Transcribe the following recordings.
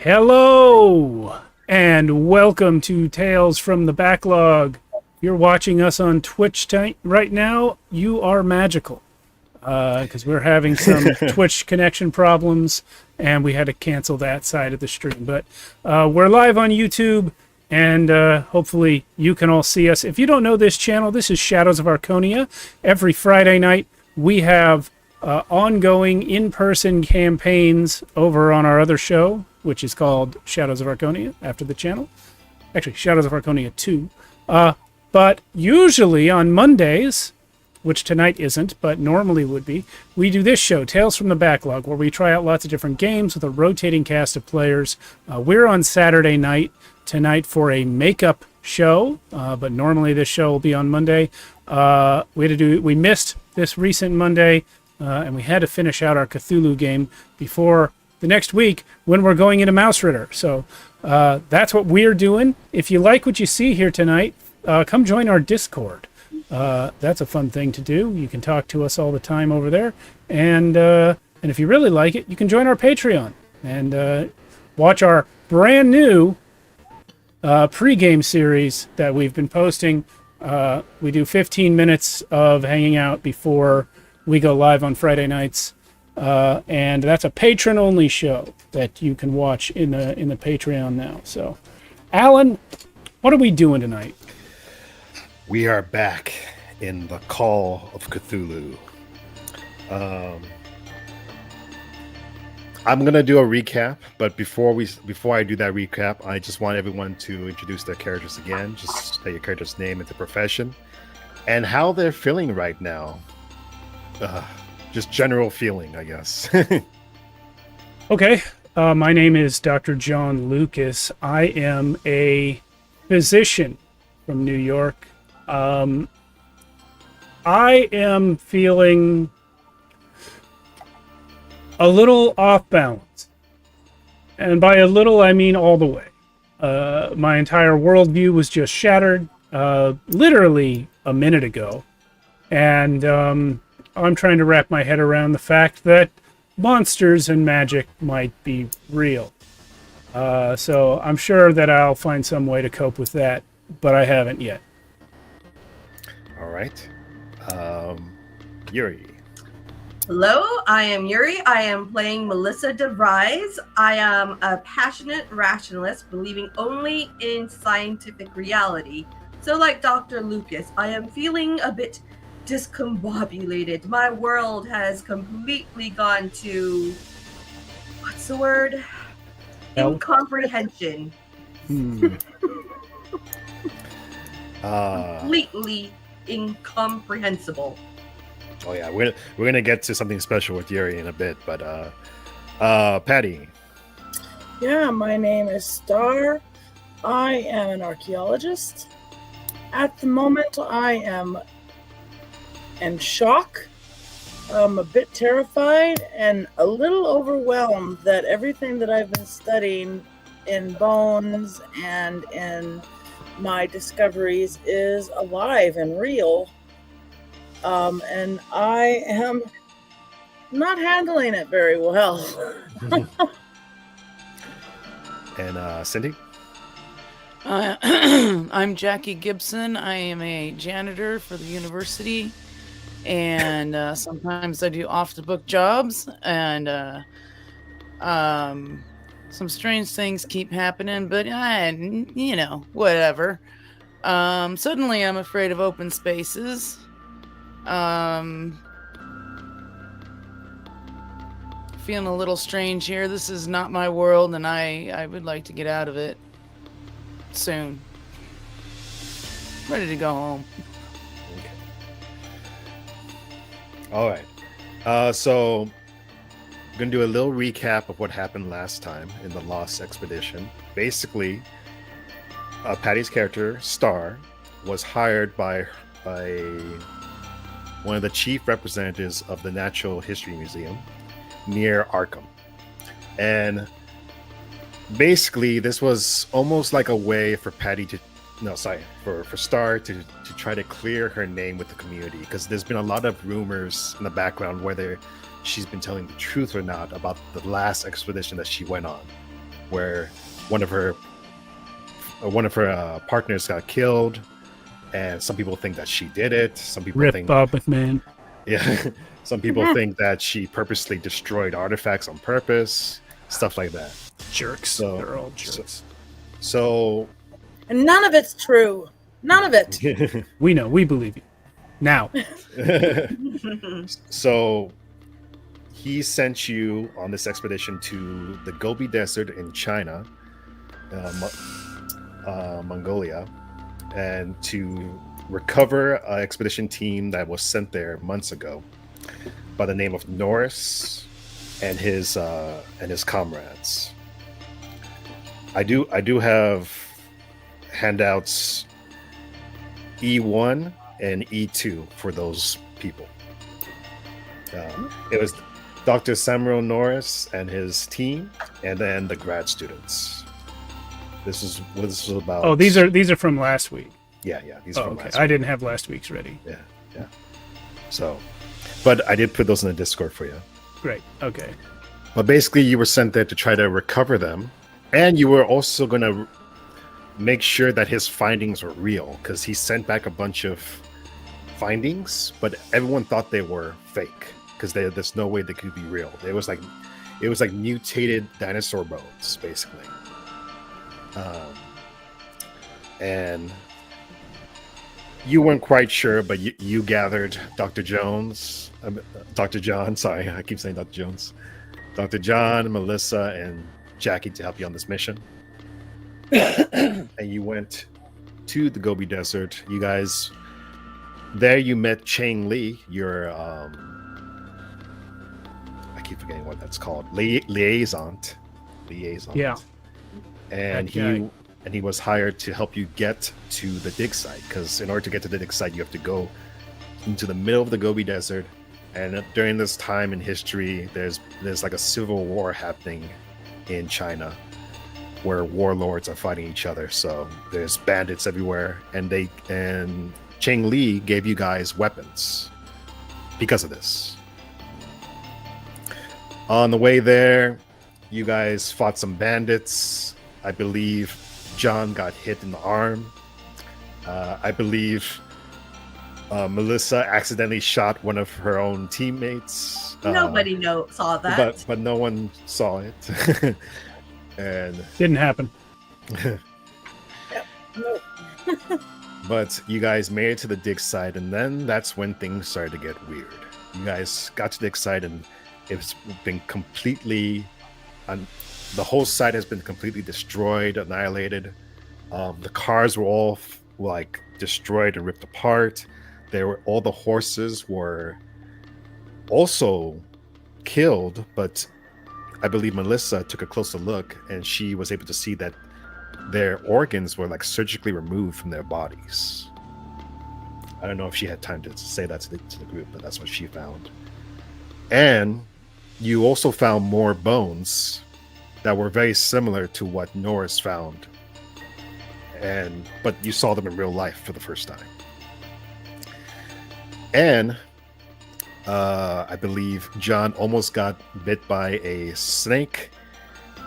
Hello, and welcome to Tales from the Backlog. If you're watching us on Twitch right now, you are magical. Because we're having some Twitch connection problems, and we had to cancel that side of the stream. But we're live on YouTube, and hopefully you can all see us. If you don't know this channel, this is Shadows of Archonia. Every Friday night, we have ongoing in-person campaigns over on our other show, which is called Shadows of Archonia, after the channel. Actually, Shadows of Archonia 2. But usually on Mondays, which tonight isn't, but normally would be, we do this show, Tales from the Backlog, where we try out lots of different games with a rotating cast of players. We're on Saturday night tonight for a makeup show, but normally this show will be on Monday. We missed this recent Monday, and we had to finish out our Cthulhu game before the next week when we're going into Mouse Ritter. So that's what we're doing. If you like what you see here tonight, come join our Discord. That's a fun thing to do. You can talk to us all the time over there. And if you really like it, you can join our Patreon and watch our brand new pre-game series that we've been posting. We do 15 minutes of hanging out before we go live on Friday nights. And that's a patron-only show that you can watch in the Patreon now. So, Alan, what are we doing tonight? We are back in the Call of Cthulhu. I'm gonna do a recap, but before I do that recap, I just want everyone to introduce their characters again. Just say your character's name and the profession, and how they're feeling right now. Just general feeling, I guess. Okay. My name is Dr. John Lucas. I am a physician from New York. I am feeling a little off balance. And by a little, I mean all the way. My entire worldview was just shattered literally a minute ago. And I'm trying to wrap my head around the fact that monsters and magic might be real. So I'm sure that I'll find some way to cope with that, but I haven't yet. All right. Yuri. Hello, I am Yuri. I am playing Melissa DeVries. I am a passionate rationalist, believing only in scientific reality. So like Dr. Lucas, I am feeling a bit discombobulated. My world has completely gone to, what's the word? Incomprehension. Completely incomprehensible. Oh yeah, we're gonna get to something special with Yuri in a bit, but Patty. Yeah, my name is Star. I am an archaeologist. At the moment, I am in shock. I'm a bit terrified and a little overwhelmed that everything that I've been studying in bones and in my discoveries is alive and real. And I am not handling it very well. And Cindy? I'm Jackie Gibson. I am a janitor for the university, and sometimes I do off-the-book jobs, and some strange things keep happening, but whatever. Suddenly I'm afraid of open spaces. Feeling a little strange here. This is not my world, and I would like to get out of it soon. Ready to go home. Okay. All right. So I'm gonna do a little recap of what happened last time in the Lost Expedition. Basically, Patty's character Star was hired by one of the chief representatives of the Natural History Museum near Arkham. And basically, this was almost like a way for for Star to try to clear her name with the community, because there's been a lot of rumors in the background whether she's been telling the truth or not about the last expedition that she went on. where one of her partners got killed, and some people think that she did it. Some people Rip think Bob McMahon. yeah, some people think that she purposely destroyed artifacts on purpose, stuff like that. Jerks. So- They're all jerks. So And none of it's true. None of it. We know. We believe you. Now. so he sent you on this expedition to the Gobi Desert in China, Mongolia, and to recover an expedition team that was sent there months ago by the name of Norris and his comrades. I do have handouts E1 and E2 for those people. It was Dr. Samuel Norris and his team, and then the grad students. This was about. Oh, these are from last week. Yeah. These are Oh, from okay. last I week. didn't have last week's ready. Yeah. So, but I did put those in the Discord for you. Great. Okay. But basically, you were sent there to try to recover them, and you were also going to make sure that his findings were real, because he sent back a bunch of findings, but everyone thought they were fake because there's no way they could be real. It was like mutated dinosaur bones, basically. And you weren't quite sure, but you gathered Dr. John, sorry, I keep saying Dr. Jones. Dr. John, Melissa, and Jackie to help you on this mission. And you went to the Gobi Desert. You guys, there you met Chang Li, your, I keep forgetting what that's called, liaison. Yeah. And That guy. he was hired to help you get to the dig site, because in order to get to the dig site, you have to go into the middle of the Gobi Desert. And during this time in history, there's like a civil war happening in China, where warlords are fighting each other. So there's bandits everywhere, and Chang Li gave you guys weapons because of this. On the way there, you guys fought some bandits. I believe John got hit in the arm. I believe Melissa accidentally shot one of her own teammates. Nobody saw that. But no one saw it. And Didn't happen. Nope. but you guys made it to the dig site, and then that's when things started to get weird. You guys got to the dig site, and it's been completely the whole site has been completely destroyed, annihilated. The cars were all like destroyed and ripped apart. All the horses were also killed, but I believe Melissa took a closer look, and she was able to see that their organs were like surgically removed from their bodies. I don't know if she had time to say that to the group, but that's what she found. And you also found more bones that were very similar to what Norris found, but you saw them in real life for the first time. And I believe John almost got bit by a snake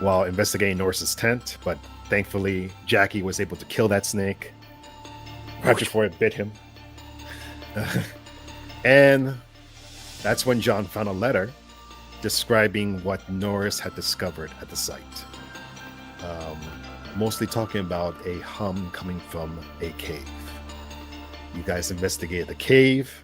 while investigating Norris's tent, but thankfully Jackie was able to kill that snake right before it bit him. And that's when John found a letter describing what Norris had discovered at the site. Mostly talking about a hum coming from a cave. You guys investigated the cave.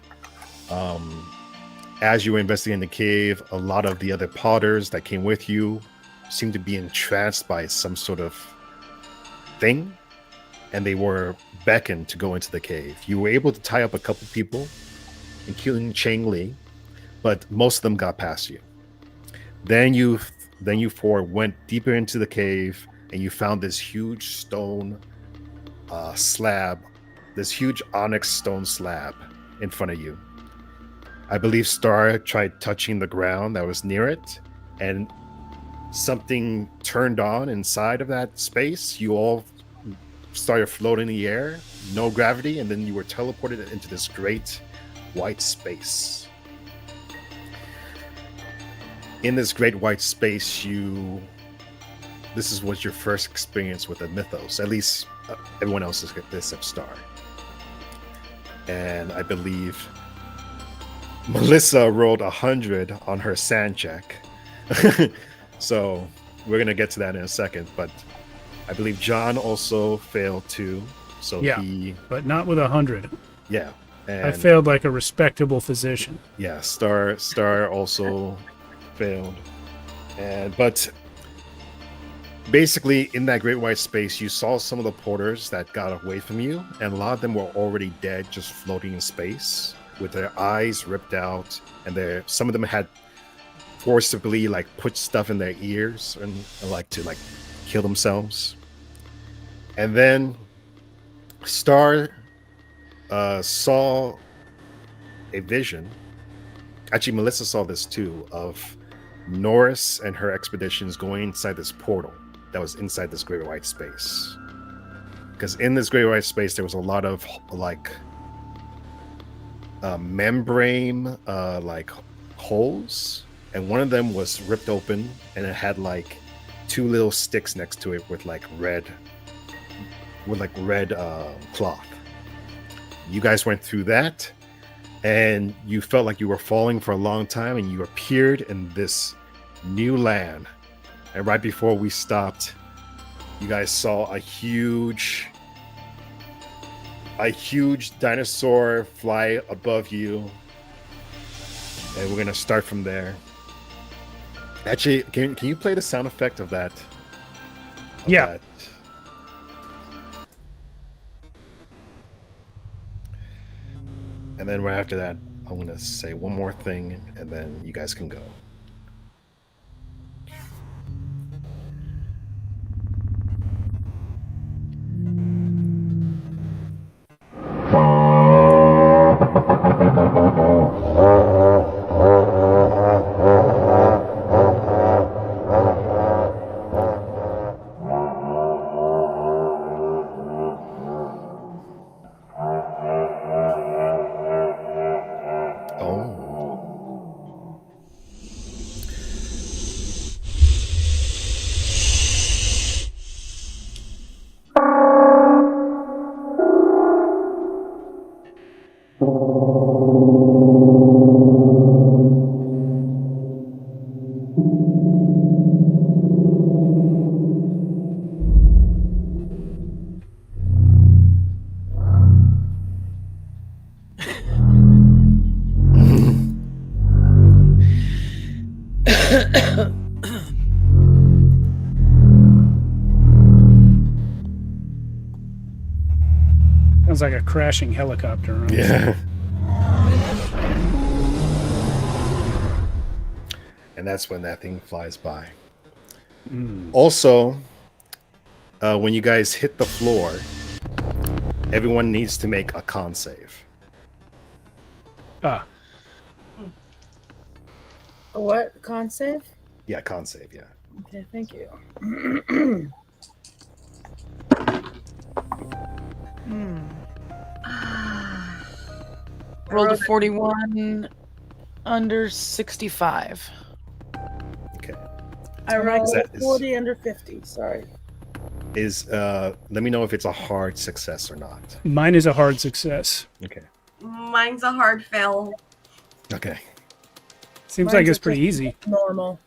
As you were investigating the cave, a lot of the other potters that came with you seemed to be entranced by some sort of thing, and they were beckoned to go into the cave. You were able to tie up a couple people, including Chang Li, but most of them got past you. Then you four went deeper into the cave, and you found this huge stone slab, this huge onyx stone slab in front of you. I believe Star tried touching the ground that was near it, and something turned on inside of that space. You all started floating in the air, no gravity, and then you were teleported into this great white space. In this great white space, you this is what your first experience with a mythos. At least everyone else is this except Star. And I believe Melissa rolled 100 on her sand check. So we're gonna get to that in a second. But I believe John also failed too. So Yeah. But not with 100. yeah. And I failed like a respectable physician. yeah, Star also failed. But basically in that great white space, you saw some of the porters that got away from you, and a lot of them were already dead, just floating in space with their eyes ripped out, and some of them had forcibly like put stuff in their ears and like to like kill themselves. And then Star saw a vision. Actually, Melissa saw this too, of Norris and her expeditions going inside this portal that was inside this great white space. Because in this great white space, there was a lot of like membrane like holes, and one of them was ripped open, and it had like two little sticks next to it with red cloth. You guys went through that, and you felt like you were falling for a long time, and you appeared in this new land. And right before we stopped, you guys saw a huge dinosaur fly above you, and we're gonna start from there. Actually, can you play the sound effect of that? Yeah. That? And then right after that, I'm gonna say one more thing, and then you guys can go. Sounds like a crashing helicopter. Right? Yeah. And that's when that thing flies by. Also, when you guys hit the floor, everyone needs to make a con save. Ah, A what? Con save? Yeah, con save, yeah. Okay, thank you. Rolled a 41 under 65. Okay. I rolled Is that- 40 under 50. Sorry. Let me know if it's a hard success or not. mine is a hard success. Okay. Mine's a hard fail. Okay. Seems Mine's like it's a pretty easy. Normal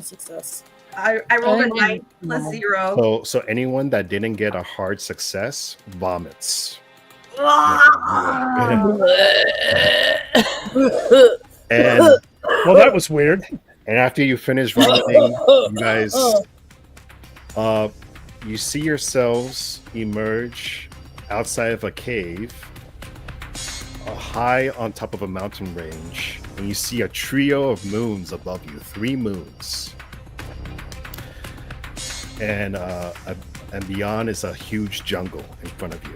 success. I rolled a Oh, 9 plus no. 0. So anyone that didn't get a hard success vomits. Ah! And Well, that was weird. after you finish vomiting, you guys you see yourselves emerge outside of a cave, high on top of a mountain range, and you see a trio of moons above you, 3 moons. And beyond is a huge jungle in front of you.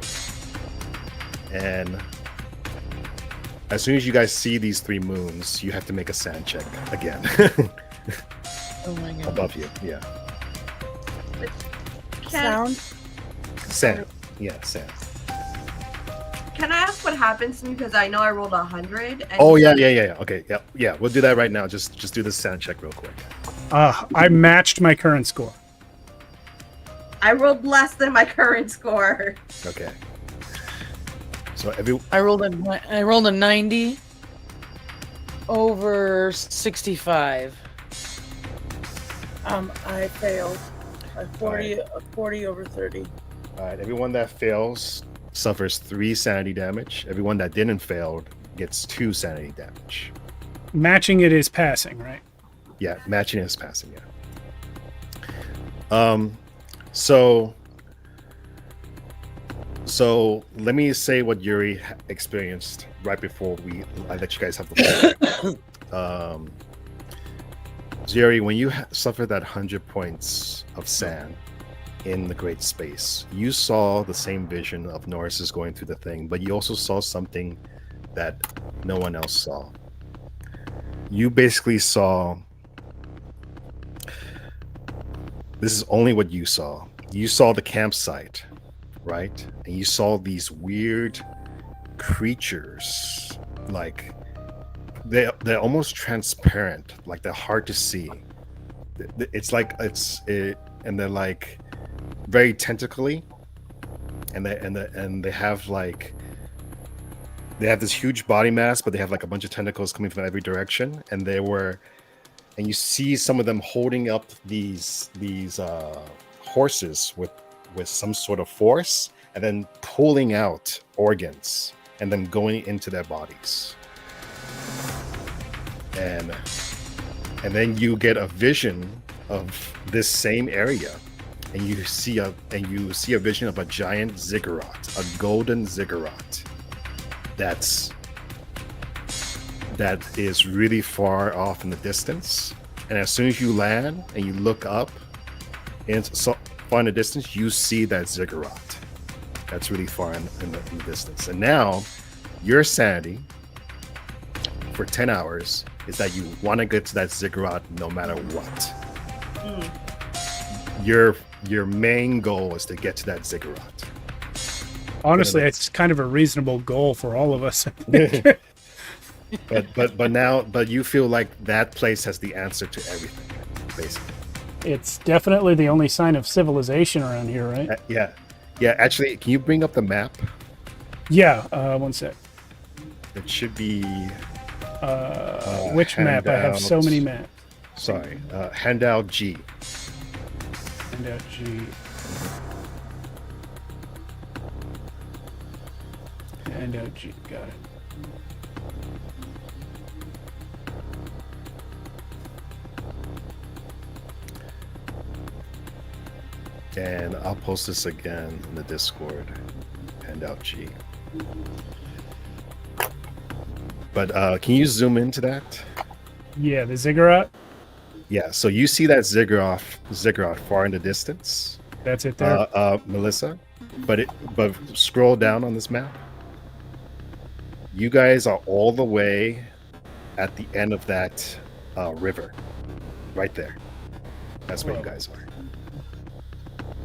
And as soon as you guys see these 3 moons, you have to make a sand check again. Oh my god. Above you, yeah. Can, Sound? Sand, yeah, sand. can I ask what happens to me? Because I know I rolled 100. And Oh yeah. Okay, yeah. We'll do that right now. Just do the sound check real quick. I matched my current score. I rolled less than my current score. Okay. So I rolled a 90 over 65. I failed. A 40 over 30. all right, everyone that fails suffers 3 sanity damage. Everyone that didn't fail gets 2 sanity damage. Matching it is passing, right? Yeah, matching is passing. Yeah. So let me say what Yuri experienced right before I let you guys have the floor. Yuri, when you suffered that 100 points of sand in the great space, you saw the same vision of Norris is going through the thing, but you also saw something that no one else saw. You basically saw, this is only what you saw. You saw the campsite, right? And you saw these weird creatures, like they're almost transparent, like they're hard to see. And they're like very tentacly, and they have like, they have this huge body mass, but they have like a bunch of tentacles coming from every direction, and you see some of them holding up these horses with some sort of force, and then pulling out organs and then going into their bodies. And then you get a vision of this same area, and you see a vision of a giant ziggurat, a golden ziggurat that is really far off in the distance. And as soon as you land and you look up and so far in the distance, you see that ziggurat that's really far in the distance. And now your sanity for 10 hours is that you want to get to that ziggurat no matter what. Your main goal is to get to that ziggurat. Honestly, it's kind of a reasonable goal for all of us. but you feel like that place has the answer to everything, basically. It's definitely the only sign of civilization around here, right? Yeah. Actually, can you bring up the map? Yeah. One sec. It should be. Which map? I have so many maps. Sorry, handout G. Handout G. Handout G. Got it. And I'll post this again in the Discord. Handout G. But can you zoom into that? Yeah, the ziggurat. Yeah, so you see that ziggurat far in the distance. That's it there. Melissa. But scroll down on this map. You guys are all the way at the end of that river. Right there. That's where you guys are.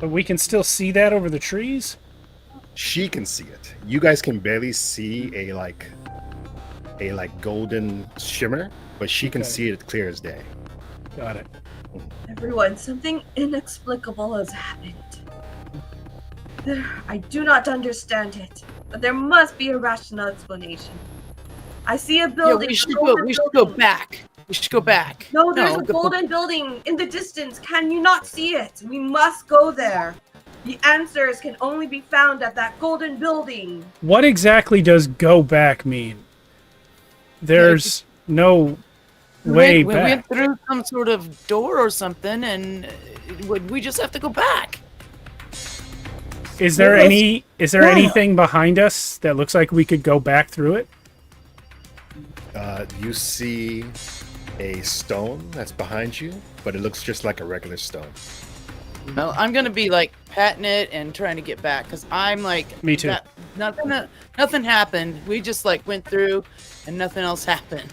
But we can still see that over the trees? She can see it. You guys can barely see a golden shimmer, but she can see it clear as day. Got it. Everyone, something inexplicable has happened. I do not understand it, but there must be a rational explanation. I see a building. Yeah, we should go back. We should go back. No, there's a golden building in the distance. Can you not see it? We must go there. The answers can only be found at that golden building. What exactly does go back mean? There's no way back. We went through some sort of door or something, and we just have to go back. Is there anything behind us that looks like we could go back through it? You see a stone that's behind you, but it looks just like a regular stone. Well, I'm gonna be like patting it and trying to get back because I'm like, me too. Nothing happened. We just like went through, and nothing else happened.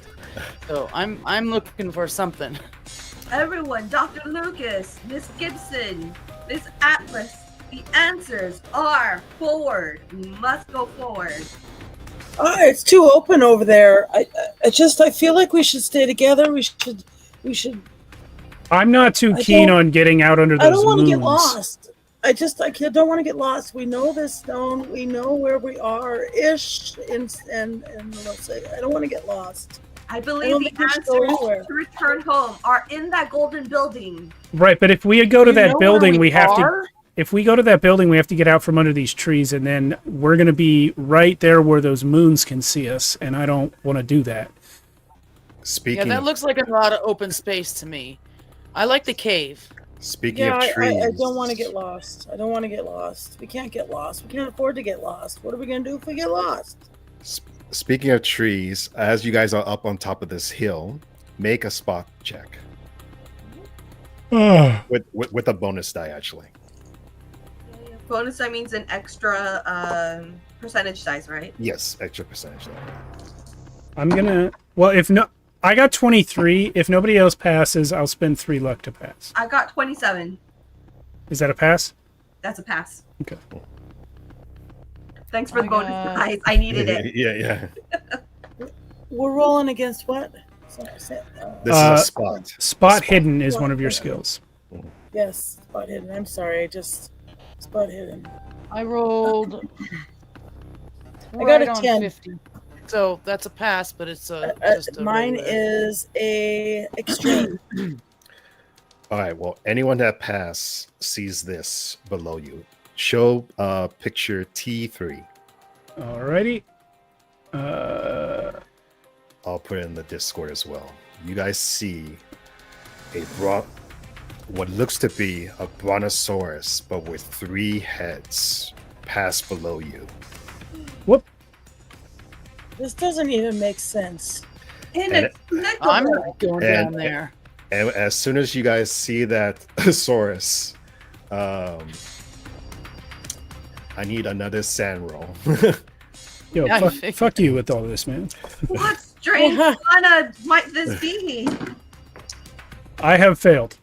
So I'm looking for something. Everyone, Dr. Lucas, Miss Gibson, Miss Atlas, the answers are forward. We must go forward. It's too open over there. I feel like we should stay together. We should. I'm not too keen on getting out under those I don't want to moons. get lost. I don't want to get lost. We know this stone. We know where we are ish, and let's say I don't want to get lost. I believe the answers to return home are in that golden building. Right, but if we go to that building, we have to. are? If we go to that building, we have to get out from under these trees, and then we're going to be right there where those moons can see us, and I don't want to do that. Speaking Yeah, that looks like a lot of open space to me. I like the cave. Speaking of trees, I don't want to get lost. I don't want to get lost. We can't get lost. We can't afford to get lost. What are we going to do if we get lost? Speaking of trees, as you guys are up on top of this hill, make a spot check with a bonus die, actually. Bonus die means an extra percentage dice, right? Yes, extra percentage die. I'm gonna. Well, if no, I got 23. If nobody else passes, I'll spend 3 luck to pass. I got 27. Is that a pass? That's a pass. Okay. Thanks for the bonus dice. I needed it. Yeah. We're rolling against what? This is a spot. Spot hidden is one of your skills. Yes, spot hidden. I'm sorry, just spot hidden. I rolled. I got a on 10. 50. So that's a pass, but it's just a mine regular. is a extreme. All right. Well, anyone that pass sees this below you. Show picture T3. Alrighty. I'll put it in the Discord as well. You guys see what looks to be a brontosaurus, but with 3 heads, pass below you. Whoop. This doesn't even make sense. I'm not going down there. And as soon as you guys see that saurus, I need another sand roll. Yo, Yeah, fuck you with all this, man. What strange planet might this be? I have failed.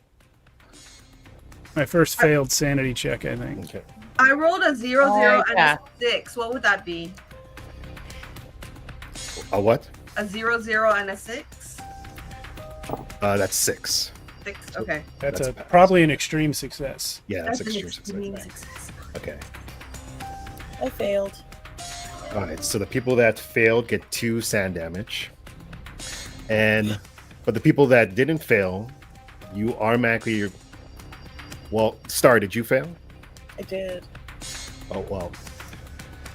My first failed sanity check, I think. Okay. I rolled a 0, 0, and yeah. a 6. What would that be? A what? A 0, 0, and a 6? That's 6. 6. Okay. That's That's a pass. probably an extreme success. Yeah, that's an extreme success. success. Okay. I failed. All right. So the people that failed get 2 sand damage, but the people that didn't fail, you automatically. Well, Star, did you fail? I did. Oh well.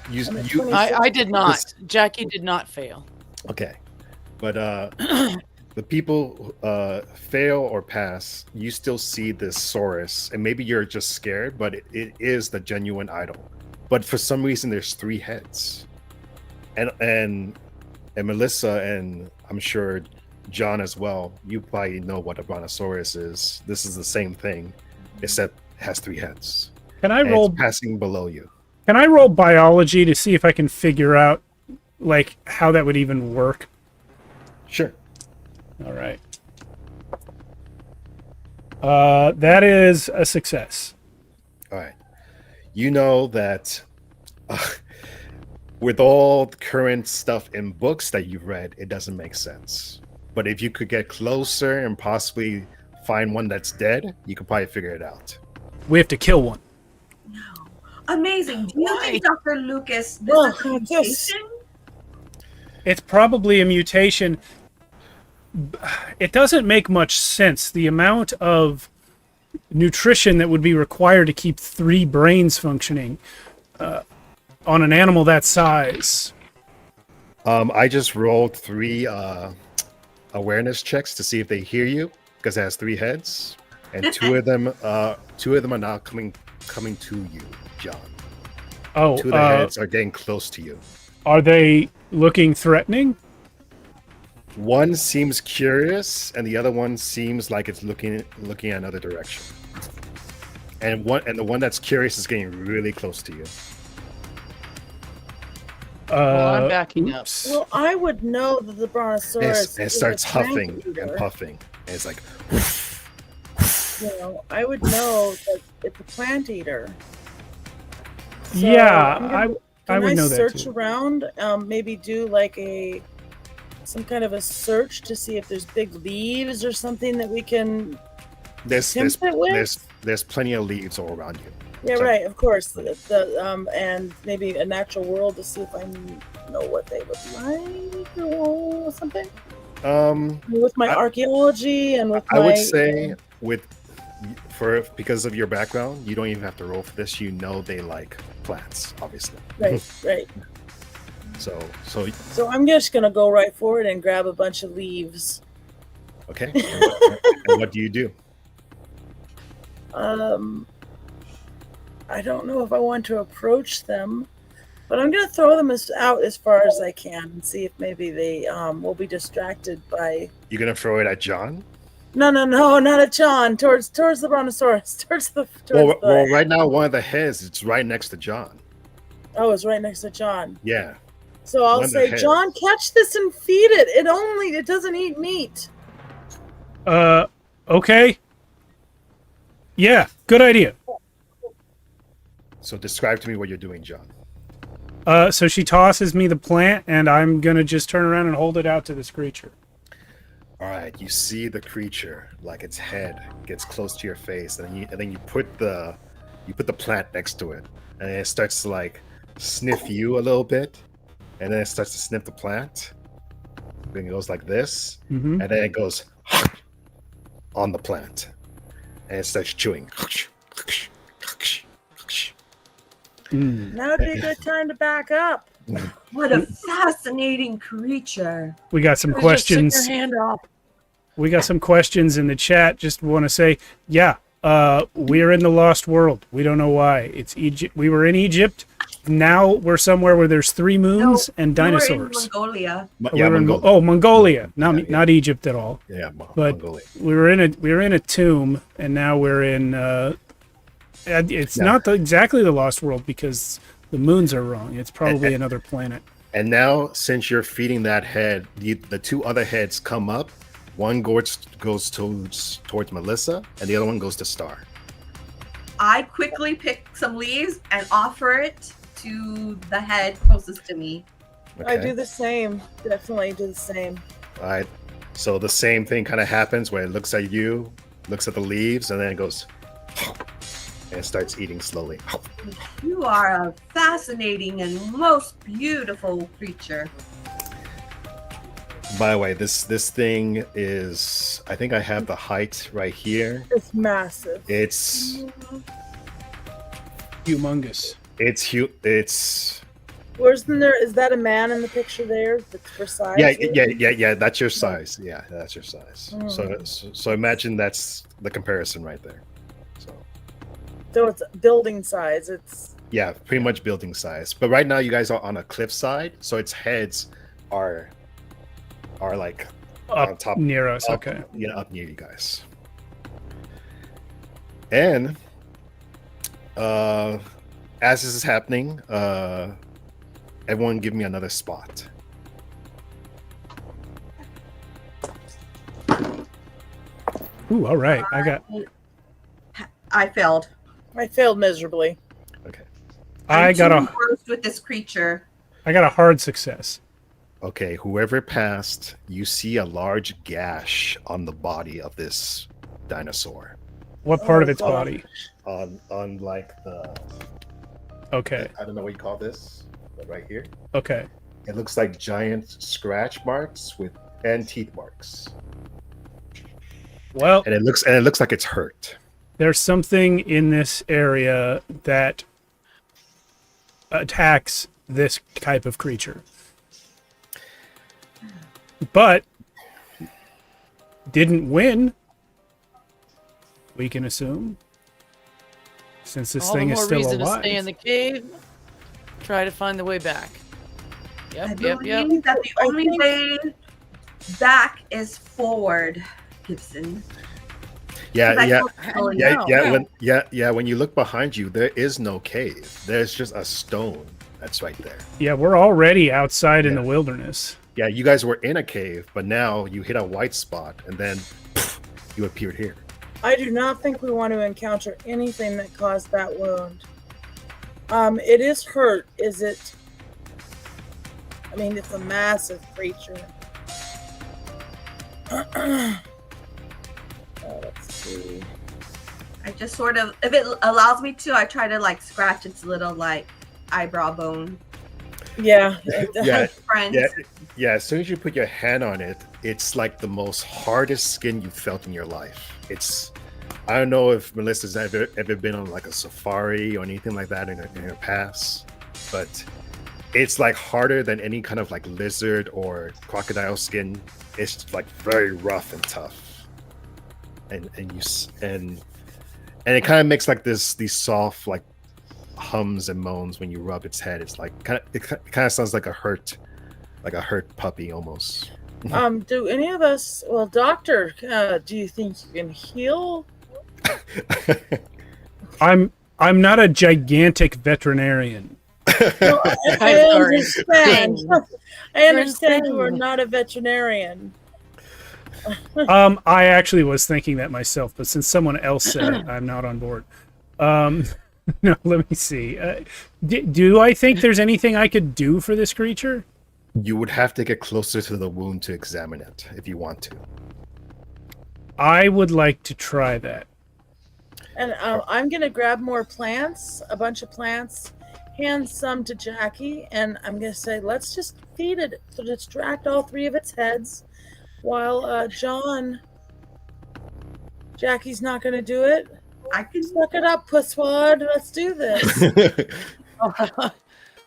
I'm at You 26. I did not. Jackie did not fail. okay, but the people fail or pass, you still see this saurus, and maybe you're just scared, but it is the genuine idol. But for some reason, there's 3 heads, and Melissa, and I'm sure John as well. You probably know what a brontosaurus is. This is the same thing, except it has 3 heads. Can I And roll? it's passing below you. Can I roll biology to see if I can figure out, like, how that would even work? Sure. All right. That is a success. All right. You know that with all the current stuff in books that you've read, it doesn't make sense. But if you could get closer and possibly find one that's dead, you could probably figure it out. We have to kill one. No. Amazing. Do you think, Dr. Lucas, this Oh, is a yes. mutation? It's probably a mutation. It doesn't make much sense. The amount of nutrition that would be required to keep 3 brains functioning on an animal that size. I just rolled 3 awareness checks to see if they hear you, because it has 3 heads, and 2 of them are now coming to you, John. Oh, 2 of the heads are getting close to you. are they looking threatening? One seems curious, and the other one seems like it's looking another direction. And the one that's curious is getting really close to you. Well, I'm backing up. oops. Well, I would know that the brontosaurus. It is starts a plant huffing eater. and puffing, and it's like, You know, I would know that it's a plant eater. So Yeah, I'm gonna- I would Can know that search too. around? Maybe do like some kind of a search to see if there's big leaves or something that we can. there's Tempt it with? there's plenty of leaves all around you. Yeah, Check. right. Of course. And maybe a natural world to see if I know what they would like or something. With my archaeology and with I my. would say because of your background, you don't even have to roll for this. You know they like plants, obviously. Right. So So I'm just gonna go right for it and grab a bunch of leaves. okay. And what do you do? I don't know if I want to approach them, but I'm gonna throw them out as far as I can and see if maybe they will be distracted by. You're gonna throw it at John? No, not at John. Towards the brontosaurus. Well, right now one of the heads it's right next to John. Oh, it's right next to John. Yeah. So I'll say, John, catch this and feed it. It doesn't eat meat. Okay. Yeah, good idea. So describe to me what you're doing, John. So she tosses me the plant, and I'm gonna just turn around and hold it out to this creature. All right, you see the creature, like its head gets close to your face, and then you put the plant next to it, and it starts to like sniff you a little bit, and then it starts to sniff the plant. Then it goes like this, Mm-hmm. and then it goes on the plant, and it starts chewing. Now would be a good time to back up. What a fascinating creature. We got some Just questions. stick your hand off. We got some questions in the chat. Just want to say, yeah, we're in the Lost World. We don't know why. It's Egypt. We were in Egypt. Now we're somewhere where there's 3 moons and dinosaurs. We were in Mongolia. Mongolia. Not Egypt at all. Yeah, But Mongolia. we were in a tomb, and now we're in. It's not exactly the Lost World because the moons are wrong. It's probably another planet. And now, since you're feeding that head, the 2 other heads come up. One goes towards Melissa, and the other one goes to Star. I quickly pick some leaves and offer it to the head closest to me. Okay. I do the same. Definitely do the same. All right. So the same thing kind of happens where it looks at you, looks at the leaves, and then it goes, and it starts eating slowly. You are a fascinating and most beautiful creature. By the way, this thing is, I think I have the height right here. It's massive. It's Humongous. It's Where's there? Is that a man in the picture there? That's for size. yeah. That's your size. Yeah, that's your size. Mm. So imagine that's the comparison right there. So it's building size. It's Yeah, pretty much building size. But right now you guys are on a cliffside, so its heads are like Up on top near us. up, Okay. Yeah, up near you guys. And as this is happening, everyone give me another spot. Ooh, all right. I failed. I failed miserably. Okay. I I'm got too a engrossed with this creature. hard success. Okay, whoever passed, you see a large gash on the body of this dinosaur. What part of its God. body? On like the, Okay. I don't know what you call this, but right here. Okay. It looks like giant scratch marks and teeth marks. Well, And it looks like it's hurt. there's something in this area that attacks this type of creature. But didn't win, we can assume, since this All thing the is more still reason alive. to stay in the cave. Try to find the way back. I Yep. believe that the only way back is forward, Gibson. 'Cause I Yeah. don't really Yeah, know. when you look behind you, there is no cave. There's just a stone that's right there. Yeah, we're already outside in Yeah. the wilderness. Yeah, you guys were in a cave, but now you hit a white spot and then you appeared here. I do not think we want to encounter anything that caused that wound. It is hurt. Is it? I mean, it's a massive creature. Let's see. I just sort of, if it allows me to, I try to like scratch its little like eyebrow bone. Yeah. Yeah, Friends. yeah. As soon as you put your hand on it, it's like the most hardest skin you've felt in your life. I don't know if Melissa's ever been on like a safari or anything like that in her past, but it's like harder than any kind of like lizard or crocodile skin. It's like very rough and tough, and it kind of makes like these soft like hums and moans when you rub its head. It's like it kind of sounds like a hurt puppy almost. Do any of us? Well, doctor, do you think you can heal? I'm not a gigantic veterinarian. No, I understand. I understand you are insane. not a veterinarian. I actually was thinking that myself, but since someone else said it, I'm not on board. No, let me see. Do I think there's anything I could do for this creature? You would have to get closer to the wound to examine it if you want to. I would like to try that. And I'm gonna grab more plants, a bunch of plants, hand some to Jackie, and I'm gonna say, let's just feed it to distract all three of its heads, while Jackie's not gonna do it. I can. Suck it up, Pusswad. Let's do this.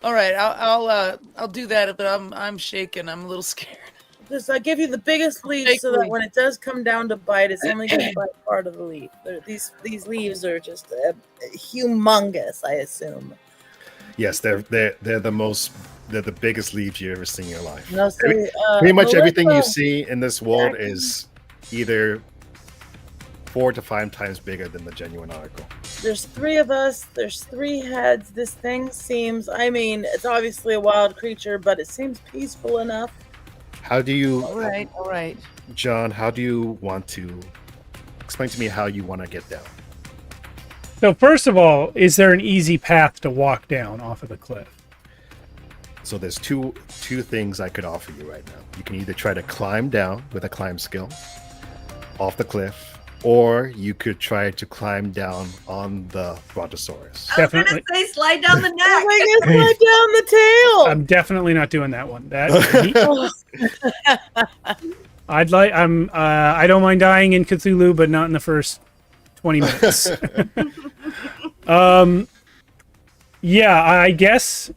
All right, I'll do that, but I'm shaking. I'm a little scared. Just I give you the biggest leaf so that when it does come down to bite, it's only going to bite part of the leaf. These leaves are just humongous, I assume. Yes, they're the biggest leaves you've ever seen in your life. No, so, Pretty much everything you Melissa, see in this world is either 4 to 5 times bigger than the genuine article. There's 3 of us. There's 3 heads. This thing seems, I mean, it's obviously a wild creature, but it seems peaceful enough. How do you, All right. John, how do you want to explain to me how you want to get down? So first of all, is there an easy path to walk down off of the cliff? So there's two things I could offer you right now. You can either try to climb down with a climb skill off the cliff, or you could try to climb down on the Brontosaurus. I was gonna Definitely. say slide down the neck. Oh my God, slide down the tail. I'm definitely not doing that one. I don't mind dying in Cthulhu, but not in the first 20 minutes. Yeah, I guess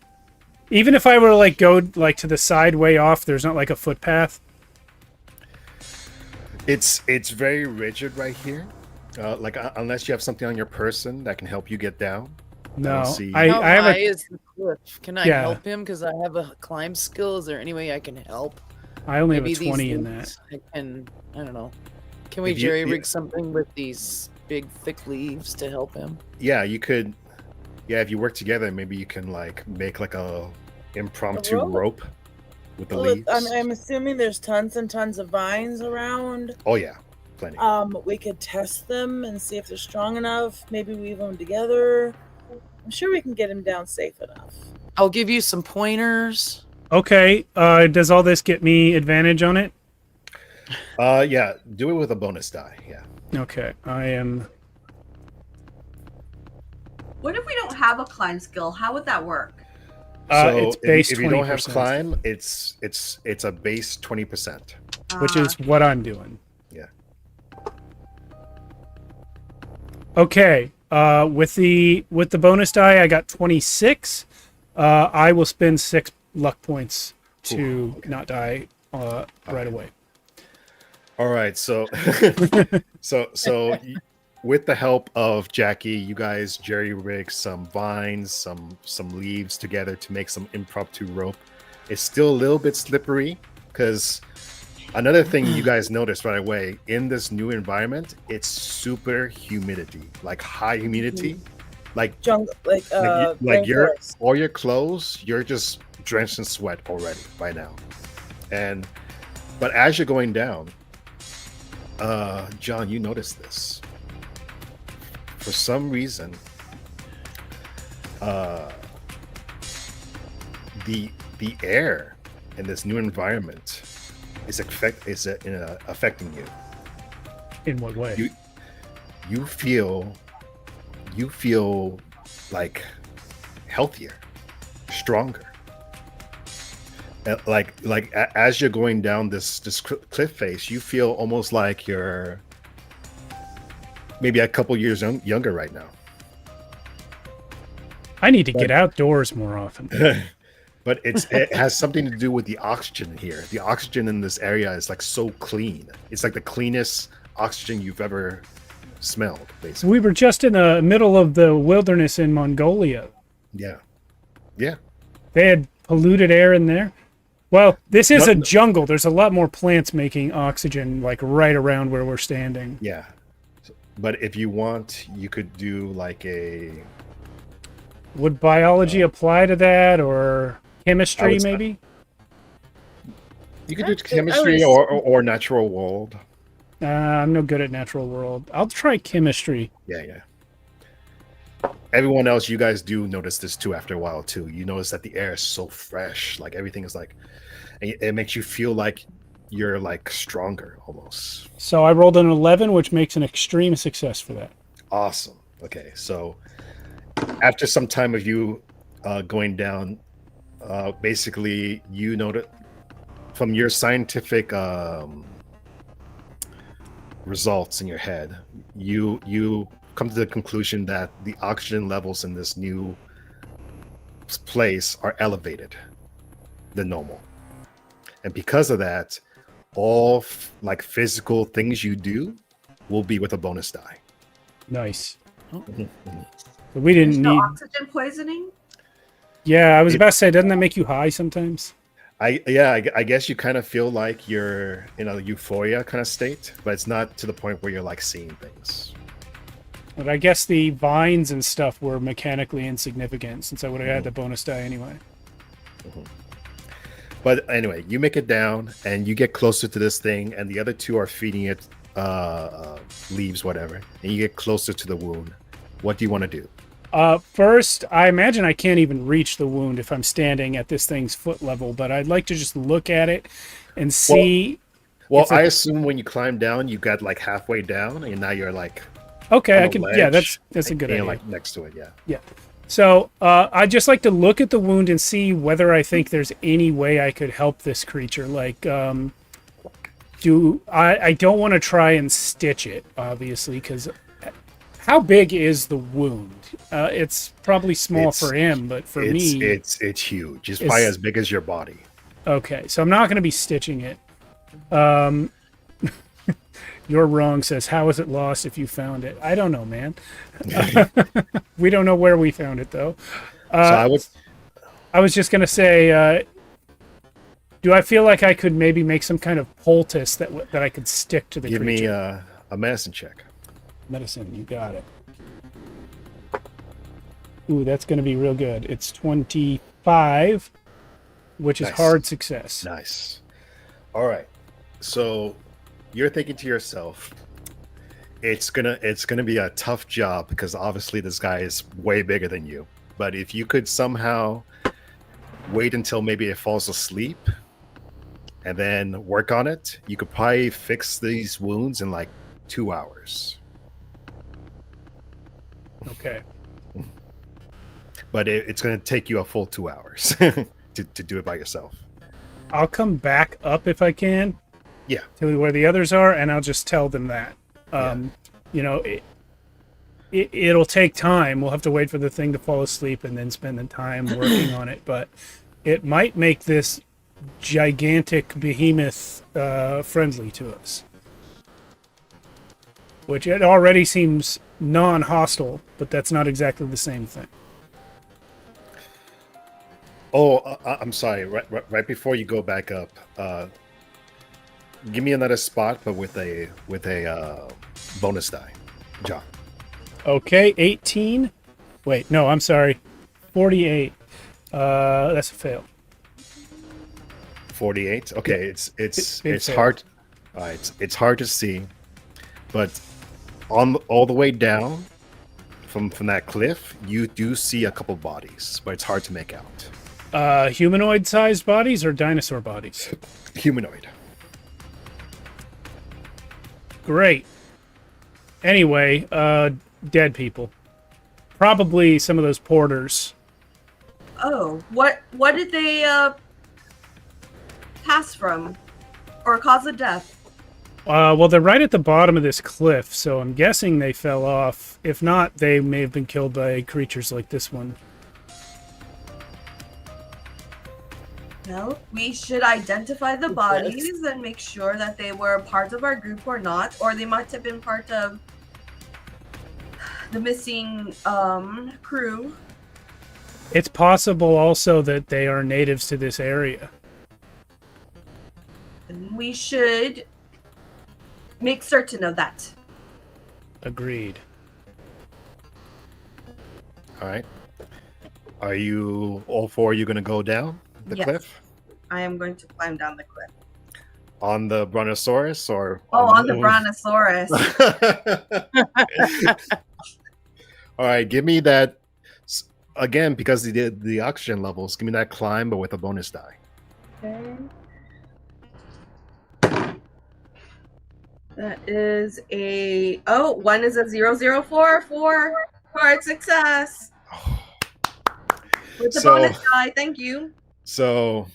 even if I were to like go like to the side way off, there's not like a footpath. It's very rigid right here. Unless you have something on your person that can help you get down. No, don't see- I How have high a is the cliff? Can I Yeah. help him? Because I have a climb skill. Is there any way I can help? I only have a Maybe these 20 in that. leaves I don't know. Can we If you- jerry rig something with these big thick leaves to help him? Yeah, you could. Yeah, if you work together, maybe you can like make like a impromptu rope? rope with the Well, leaves. I'm assuming there's tons and tons of vines around. Oh yeah, plenty. We could test them and see if they're strong enough. Maybe weave them together. I'm sure we can get him down safe enough. I'll give you some pointers. Okay, does all this get me advantage on it? Yeah, do it with a bonus die. Yeah. Okay, I am. What if we don't have a climb skill? How would that work? It's base if you don't have 20%. climb, it's a base 20%. Which is what I'm doing. Yeah. Okay, with the bonus die, I got 26. I will spend 6 luck points to not die right away. All right, so with the help of Jackie, you guys jerry rig some vines, some leaves together to make some impromptu rope. It's still a little bit slippery because another thing you guys noticed right away in this new environment, it's super humidity, like high humidity, like Jungle, like your rainforest. all your clothes, you're just drenched in sweat already by now. But as you're going down, John, you notice this. For some reason, the air in this new environment is affecting you. In what way? You feel you feel like healthier, stronger. As you're going down this cliff face, you feel almost like you're maybe a couple years younger right now. I need to get outdoors more often. But it has something to do with the oxygen here. The oxygen in this area is like so clean. It's like the cleanest oxygen you've ever smelled, basically. We were just in the middle of the wilderness in Mongolia. Yeah. They had polluted air in there. Well, this is a jungle. There's a lot more plants making oxygen, like right around where we're standing. Yeah. But if you want, you could do like a... Would biology apply to that, or chemistry, maybe? You could do chemistry or natural world. I'm no good at natural world. I'll try chemistry. Yeah. Everyone else, you guys do notice this too after a while too. You notice that the air is so fresh. Like everything is like... It makes you feel like you're like stronger almost. So I rolled an 11, which makes an extreme success for that. Awesome. Okay, so after some time of you going down, basically you know that from your scientific results in your head, you come to the conclusion that the oxygen levels in this new place are elevated than normal. And because of that, all like physical things you do will be with a bonus die. Nice. But we didn't No need oxygen poisoning. Yeah, I was about to say, doesn't that make you high sometimes? I guess you kind of feel like you're in a euphoria kind of state, but it's not to the point where you're like seeing things. But I guess the vines and stuff were mechanically insignificant, since I would have had the bonus die anyway. But anyway, you make it down and you get closer to this thing, and the other two are feeding it leaves, whatever, and you get closer to the wound. What do you want to do? First, I imagine I can't even reach the wound if I'm standing at this thing's foot level, but I'd like to just look at it and see. Well, I assume when you climb down, you got like halfway down, and now you're like, okay, I can. Yeah, that's a good idea. Like next to it, yeah. So I'd just like to look at the wound and see whether I think there's any way I could help this creature. Like, I don't want to try and stitch it, obviously, because how big is the wound? It's probably small for him, but for me, it's huge. It's probably as big as your body. Okay, so I'm not going to be stitching it. You're wrong says, how is it lost if you found it? I don't know, man. We don't know where we found it, though. So I was just going to say, do I feel like I could maybe make some kind of poultice that I could stick to the creature? Give me a medicine check. Medicine, you got it. Ooh, that's going to be real good. It's 25, which is hard success. Nice. All right. So you're thinking to yourself, it's gonna be a tough job because obviously this guy is way bigger than you. But if you could somehow wait until maybe it falls asleep and then work on it, you could probably fix these wounds in like 2 hours. Okay. But it's going to take you a full 2 hours to do it by yourself. I'll come back up if I can. Yeah. To where the others are, and I'll just tell them that. You know, it'll take time. We'll have to wait for the thing to fall asleep and then spend the time working on it. But it might make this gigantic behemoth friendly to us. Which it already seems non-hostile, but that's not exactly the same thing. Oh, I'm sorry. Right before you go back up, give me another spot, but with a bonus die, John. Okay, 18. Wait, no, I'm sorry. 48. That's a fail. 48. Okay, it's failed. hard. It's hard to see, but on all the way down from that cliff, you do see a couple bodies, but it's hard to make out. Humanoid-sized bodies or dinosaur bodies? Humanoid. Great. Anyway, dead people. Probably some of those porters. Oh, what did they pass from, or cause of death? Well, they're right at the bottom of this cliff, so I'm guessing they fell off. If not, they may have been killed by creatures like this one. Well, we should identify the bodies and make sure that they were part of our group or not, or they might have been part of the missing crew. It's possible also that they are natives to this area. And we should make certain of that. Agreed. All right. Are you all four? You going to go down the Yes. cliff I am going to climb down the cliff. on the brontosaurus or? On the brontosaurus. All right. Give me that again because they did the oxygen levels. Give me that climb, but with a bonus die. Okay. That is one is a 004 for hard success. With the bonus die, thank you. So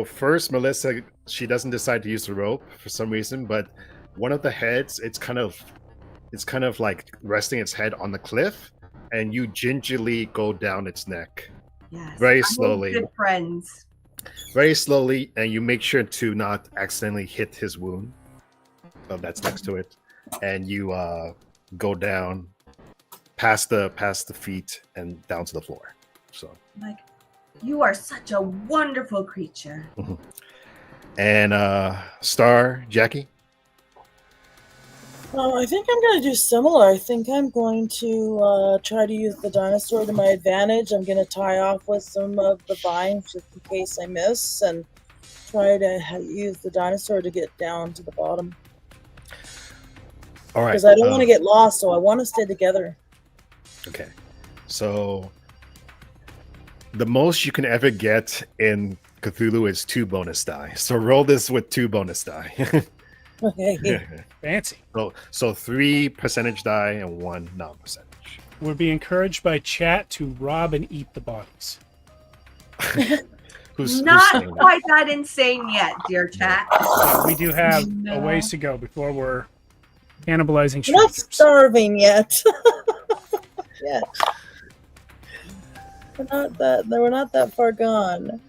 first, Melissa, she doesn't decide to use the rope for some reason, but one of the heads, it's kind of like resting its head on the cliff, and you gingerly go down its neck, Yes. very I made slowly, good friends. very slowly, and you make sure to not accidentally hit his wound that's next to it, and you go down past the feet and down to the floor. So. Like, you are such a wonderful creature. And Star, Jackie? I think I'm going to do similar. I think I'm going to try to use the dinosaur to my advantage. I'm going to tie off with some of the vines just in case I miss, and try to use the dinosaur to get down to the bottom. All right. Because I don't want to get lost, so I want to stay together. Okay. So the most you can ever get in Cthulhu is 2 bonus die. So roll this with 2 bonus die. Okay. Fancy. So 3 percentage die and 1 non-percentage. We'll be encouraged by chat to rob and eat the bodies. Who's Not saying that? quite that insane yet, dear chat. We do have a No. ways to go before we're cannibalizing We're not strangers. starving yet. Yeah. We're not that far gone.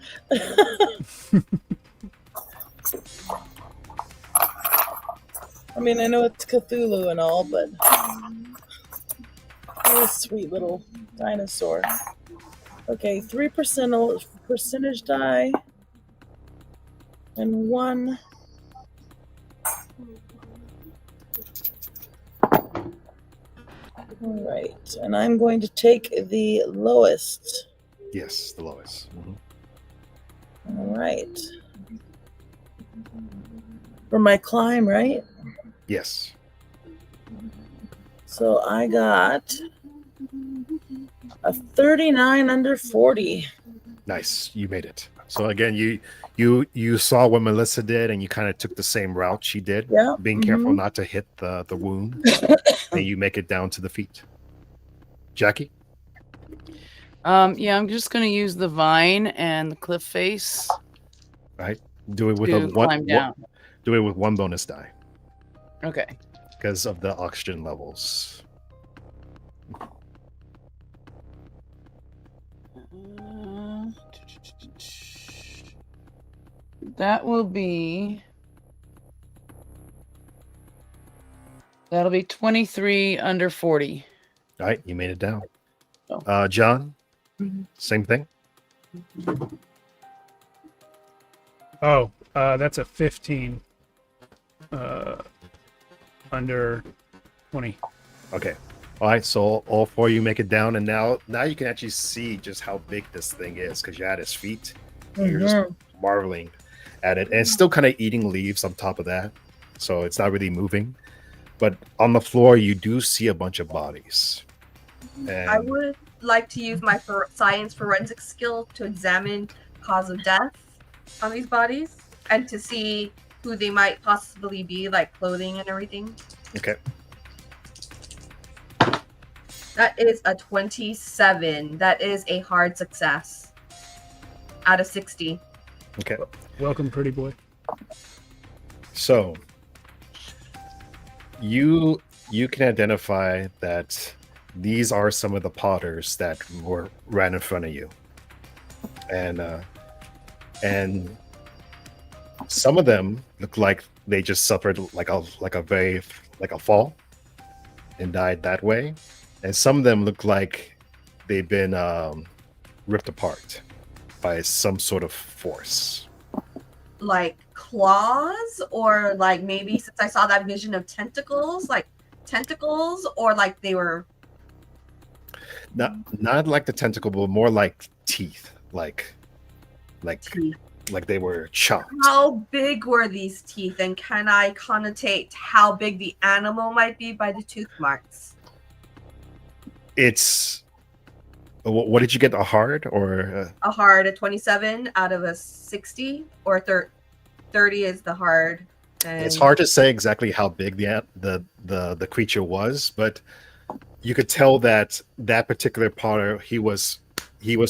I mean, I know it's Cthulhu and all, but what a sweet little dinosaur. Okay, 3% percentage die and 1. All right, and I'm going to take the lowest. Yes, the lowest. All right. For my climb, right? Yes. So I got a 39 under 40. Nice. You made it. So again, you saw what Melissa did, and you kind of took the same route she did. Yeah. Being careful not to hit the wound, and you make it down to the feet. Jackie? Yeah, I'm just gonna use the vine and the cliff face Right. Do it with to climb down. do it with 1 bonus die Okay. because of the oxygen levels. That'll be 23 under 40. All right, you made it down. Oh. John, same thing. Oh, that's a 15. Under 20. Okay. All right, so all 4 of you make it down, and now you can actually see just how big this thing is because you're at his feet. You're just marveling at it, and it's still kind of eating leaves on top of that, so it's not really moving. But on the floor, you do see a bunch of bodies. And I would like to use my science forensic skill to examine cause of death on these bodies and to see who they might possibly be, like clothing and everything. Okay. That is a 27. That is a hard success out of 60. Okay. Welcome, pretty boy. So you can identify that these are some of the potters that were right in front of you, and some of them look like they just suffered like a fall and died that way, and some of them look like they've been ripped apart by some sort of force. Like claws, or like maybe since I saw that vision of tentacles, like tentacles, or like they were Not like the tentacle, but more like teeth, like teeth. like they were chopped. How big were these teeth, and can I connotate how big the animal might be by the tooth marks? It's what did you get? A hard or A hard, a 27 out of a 60, or 30 is the hard. And it's hard to say exactly how big the creature was, but you could tell that particular potter he was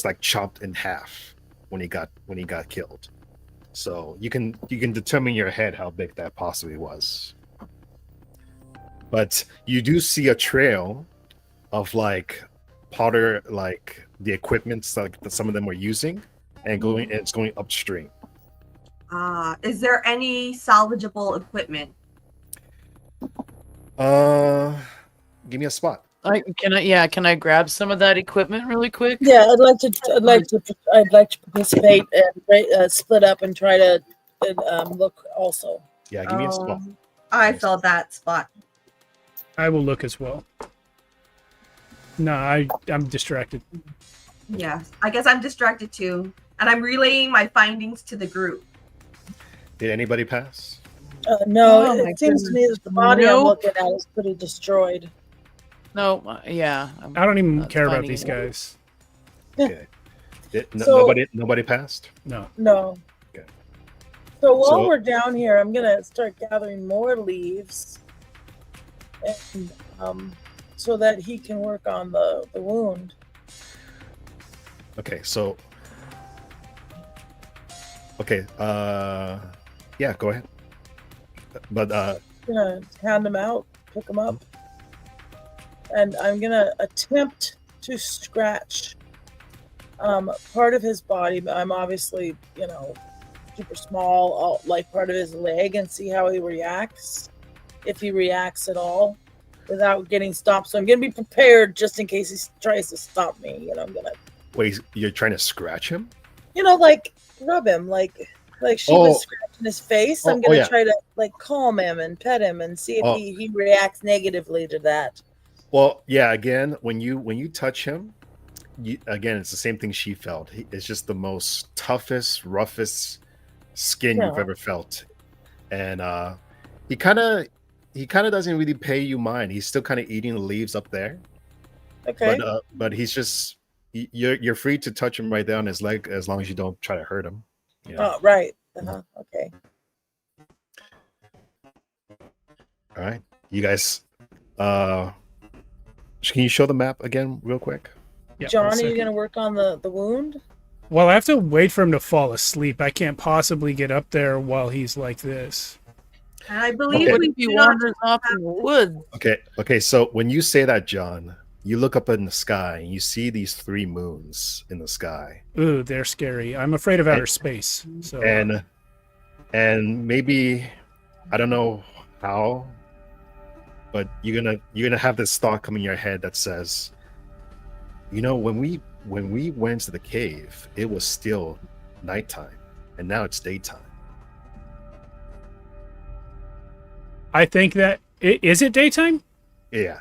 like chopped in half when he got killed. So you can determine in your head how big that possibly was. But you do see a trail of like potter, like the equipment like that some of them were using, and it's going upstream. Is there any salvageable equipment? Give me a spot. Can I grab some of that equipment really quick? Yeah, I'd like to participate and split up and try to look also. Yeah, give me a spot. I filled that spot. I will look as well. No, I'm distracted. Yeah, I guess I'm distracted too, and I'm relaying my findings to the group. Did anybody pass? No, Oh, my it seems to me that the body I'm looking at is pretty destroyed. No, yeah. I don't even That's care about finding these it. guys. Okay. So- Nobody passed? No. No. Okay. So while So- we're down here, I'm gonna start gathering more leaves, and so that he can work on the wound. Okay, so yeah, go ahead. But I'm gonna hand him out, pick him up, and I'm gonna attempt to scratch part of his body. But I'm obviously, super small, like part of his leg, and see how he reacts, if he reacts at all, without getting stopped. So I'm gonna be prepared just in case he tries to stop me. I'm gonna, wait, you're trying to scratch him? like rub him, like she was scratching his face. I'm gonna try to like calm him and pet him and see if he reacts negatively to that. Well, yeah. Again, when you touch him, again, it's the same thing she felt. It's just the most toughest, roughest skin you've ever felt, and he kind of doesn't really pay you mind. He's still kind of eating the leaves up there. Okay. But he's just you're free to touch him right there on his leg as long as you don't try to hurt him. Oh, right. Okay. All right, you guys. Can you show the map again, real quick? Yeah, John, one are you second. gonna work on the wound? Well, I have to wait for him to fall asleep. I can't possibly get up there while he's like this. And I believe Okay. we If he do not wanders off in the woods. Okay. So when you say that, John, you look up in the sky and you see these 3 moons in the sky, Ooh, they're scary. I'm afraid of outer space. So and maybe I don't know how, but you're gonna have this thought come in your head that says, when we went to the cave, it was still nighttime, and now it's daytime. I think that is it daytime? Yeah.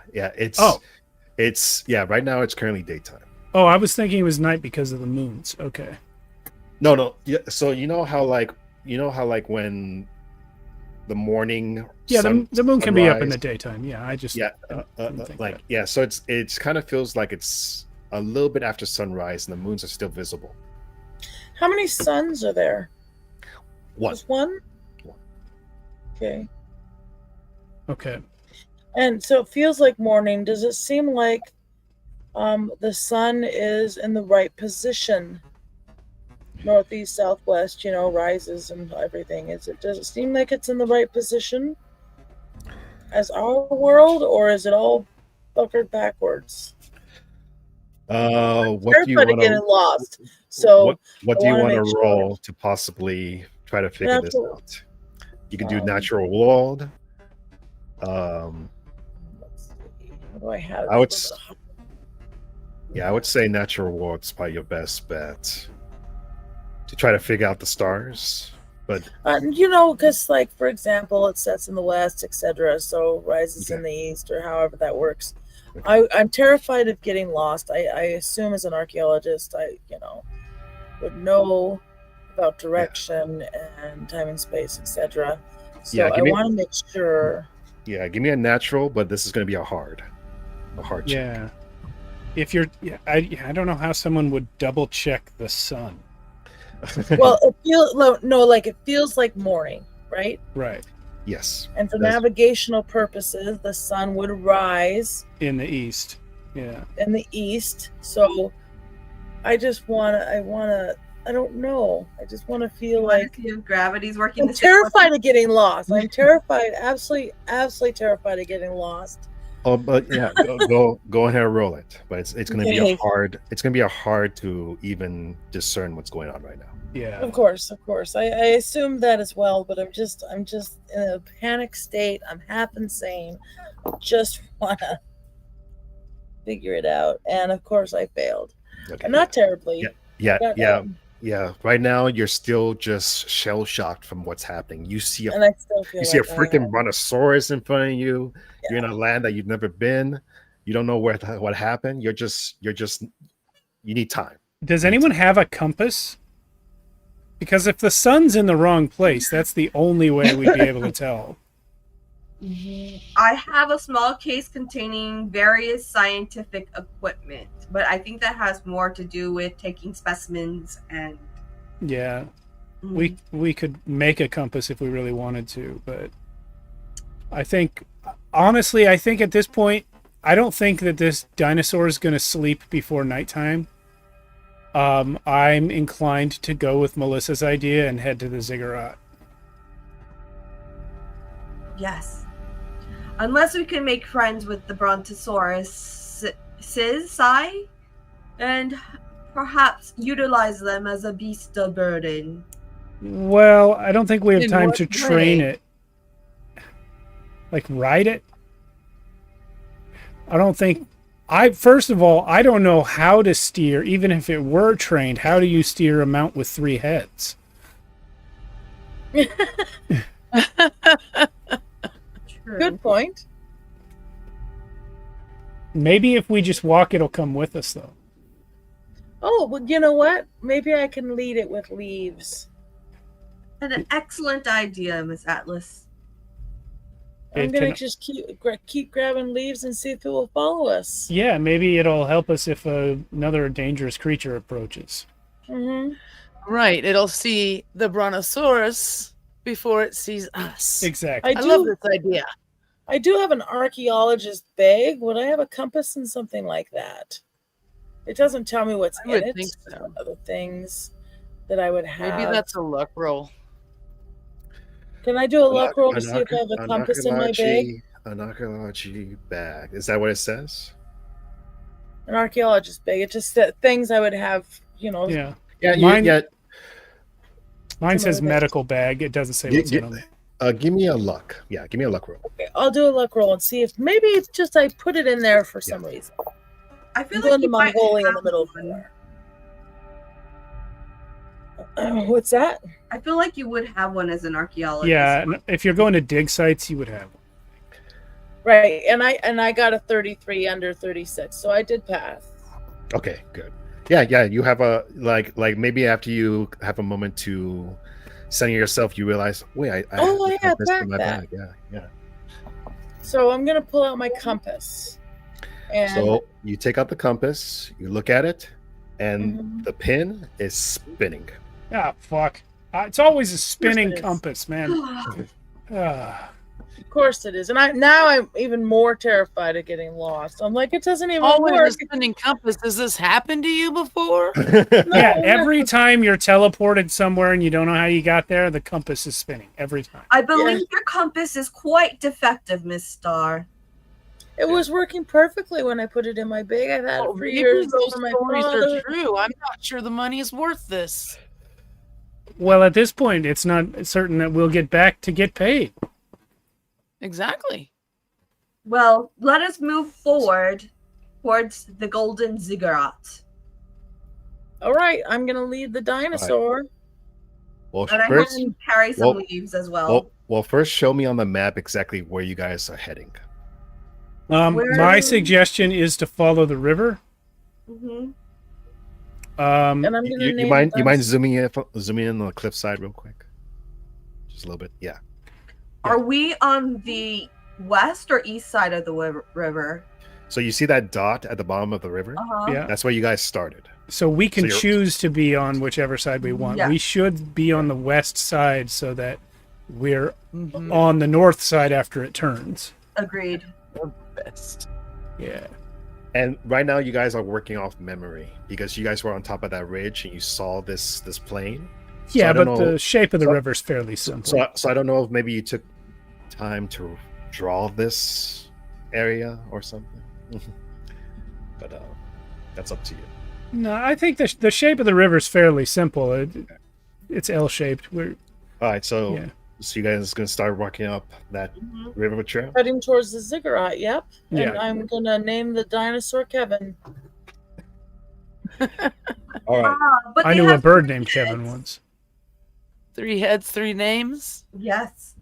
It's right now it's currently daytime. Oh, I was thinking it was night because of the moons. Okay. No. Yeah. So you know how like when the morning. The moon can be up in the sunrise- daytime. Yeah, I just didn't think that. So it's kind of feels like it's a little bit after sunrise and the moons are still visible. How many suns are there? One. Just one? One. Okay. Okay. And so it feels like morning. Does it seem like The sun is in the right position. Northeast, southwest, rises and everything. Does it seem like it's in the right position as our world, or is it all fuckered backwards? What do you Terrified of want getting to? lost. So What I do you wanna want to make sure. roll to possibly try to figure this Natural- out? You can do Um, natural world. Let's see. What do I have? I would I would say natural world's probably your best bet to try to figure out the stars. But because for example, it sets in the west, etc. So rises in Okay. the east, or however that works. Okay. I'm terrified of getting lost. I assume as an archaeologist, I would know about direction and time and space, etc. So Yeah, I give me- want to make sure. yeah, give me a natural, but this is going to be a hard check. Yeah. If you're, I don't know how someone would double check the sun. Well, it feels like morning, right? Right. Yes. And for That's- navigational purposes, the sun would rise In the east. Yeah. in the east. So I just I don't know. I just want to feel Want like to see if gravity's working. I'm the same way? terrified of getting lost. I'm terrified, absolutely terrified of getting lost. Oh, but yeah, go ahead and roll it. But it's going to be Okay. a hard. It's going to be a hard to even discern what's going on right now. Yeah. Of course. I assume that as well, but I'm just in a panic state. I'm half insane. Just wanna figure it out. And of course I failed. Okay. Not terribly. Yeah. but, Yeah. um, Yeah. Right now, you're still just shell shocked from what's happening. You see and I still feel you see a like I freaking am. brontosaurus in front of you. You're in a land that you've never been. You don't know what happened. You're just you need time. Does anyone have a compass? Because if the sun's in the wrong place, that's the only way we'd be able to tell. I have a small case containing various scientific equipment, but I think that has more to do with taking specimens and. Yeah. We could make a compass if we really wanted to, but I think at this point, I don't think that this dinosaur is going to sleep before nighttime. I'm inclined to go with Melissa's idea and head to the ziggurat. Yes. Unless we can make friends with the Brontosaurus and perhaps utilize them as a beast of burden. Well, I don't think we have In time what to train way? it. Like ride it? I don't think first of all, I don't know how to steer, even if it were trained. How do you steer a mount with 3 heads? True. Good point. Maybe if we just walk, it'll come with us, though. Oh, well, you know what? Maybe I can lead it with leaves. And an excellent idea, Miss Atlas. I'm It gonna can- just keep grabbing leaves and see if it will follow us. Yeah, maybe it'll help us if another dangerous creature approaches. Mm-hmm. Right. It'll see the brontosaurus before it sees us. Exactly. I love this idea. I do have an archaeologist bag. Would I have a compass and something like that? It doesn't tell me what's I would in it. think so. Other things that I would have. Maybe that's a luck roll. Can I do a luck roll to see if I have a An compass in my bag? An archaeology bag. Is that what it says? An archaeologist bag. It just said things I would have. Yeah. Yeah. Mine- Yeah. Mine says Some other medical bag. It doesn't say Gi- what's gi- in them. Give me a luck. Yeah. Give me a luck roll. Okay, I'll do a luck roll and see if maybe it's just I put it in there for some reason. I feel I'm like going to you might Mongolia in the have middle of one. nowhere. What's that? I feel like you would have one as an archaeologist. Yeah, and if you're going to dig sites, you would have one. Right, and I got a 33 under 36, so I did pass. Okay. Good. Yeah. You have a like maybe after you have a moment to center yourself, you realize, wait, I Oh, have yeah, this in my back. bag. Yeah. So I'm gonna pull out my compass, and So you take out the compass, you look at it, and Mhm. the pin is spinning. Ah, fuck. It's always a spinning it is. compass, man. Ah. Of course it is. And I'm even more terrified of getting lost. I'm like, it doesn't even Always work. a spinning compass. Has this happened to you before? Yeah, every time you're teleported somewhere and you don't know how you got there, the compass is spinning every time. I believe your compass is quite defective, Miss Star. It was working perfectly when I put it in my bag. I've had it for Maybe years. those For my stories father. are true. I'm not sure the money is worth this. Well, at this point, it's not certain that we'll get back to get paid. Exactly. Well, let us move forward towards the golden ziggurat. All right, I'm gonna lead the dinosaur. Well, And I'm first, going to carry some well- leaves as well. well, first, show me on the map exactly where you guys are heading. Where- My suggestion is to follow the river. Hmm. And I'm gonna You name mind the you mind dinosaur. zooming in on the cliffside real quick? Just a little bit. Yeah. Are we on the west or east side of the river? So you see that dot at the bottom of the river? Uh-huh. Yeah. That's where you guys started. So we can So you're- choose to be on whichever side we want. Yeah. We should be on the west side so that we're Mhm. on the north side after it turns. Agreed. Best. Yeah. And right now you guys are working off memory because you guys were on top of that ridge and you saw this plane. Yeah, I but don't know- the shape of the so- river's fairly simple. So I don't know if maybe you took time to draw this area or something. But that's up to you. No, I think the shape of the river's fairly simple. It's L-shaped. We're All right, so yeah. you guys gonna start walking up that Mhm. river trail. Heading towards the ziggurat. Yep. And Yeah. I'm gonna name the dinosaur Kevin. All right. But I they knew a have bird three named Kevin heads. once. 3 heads, 3 names. Yes.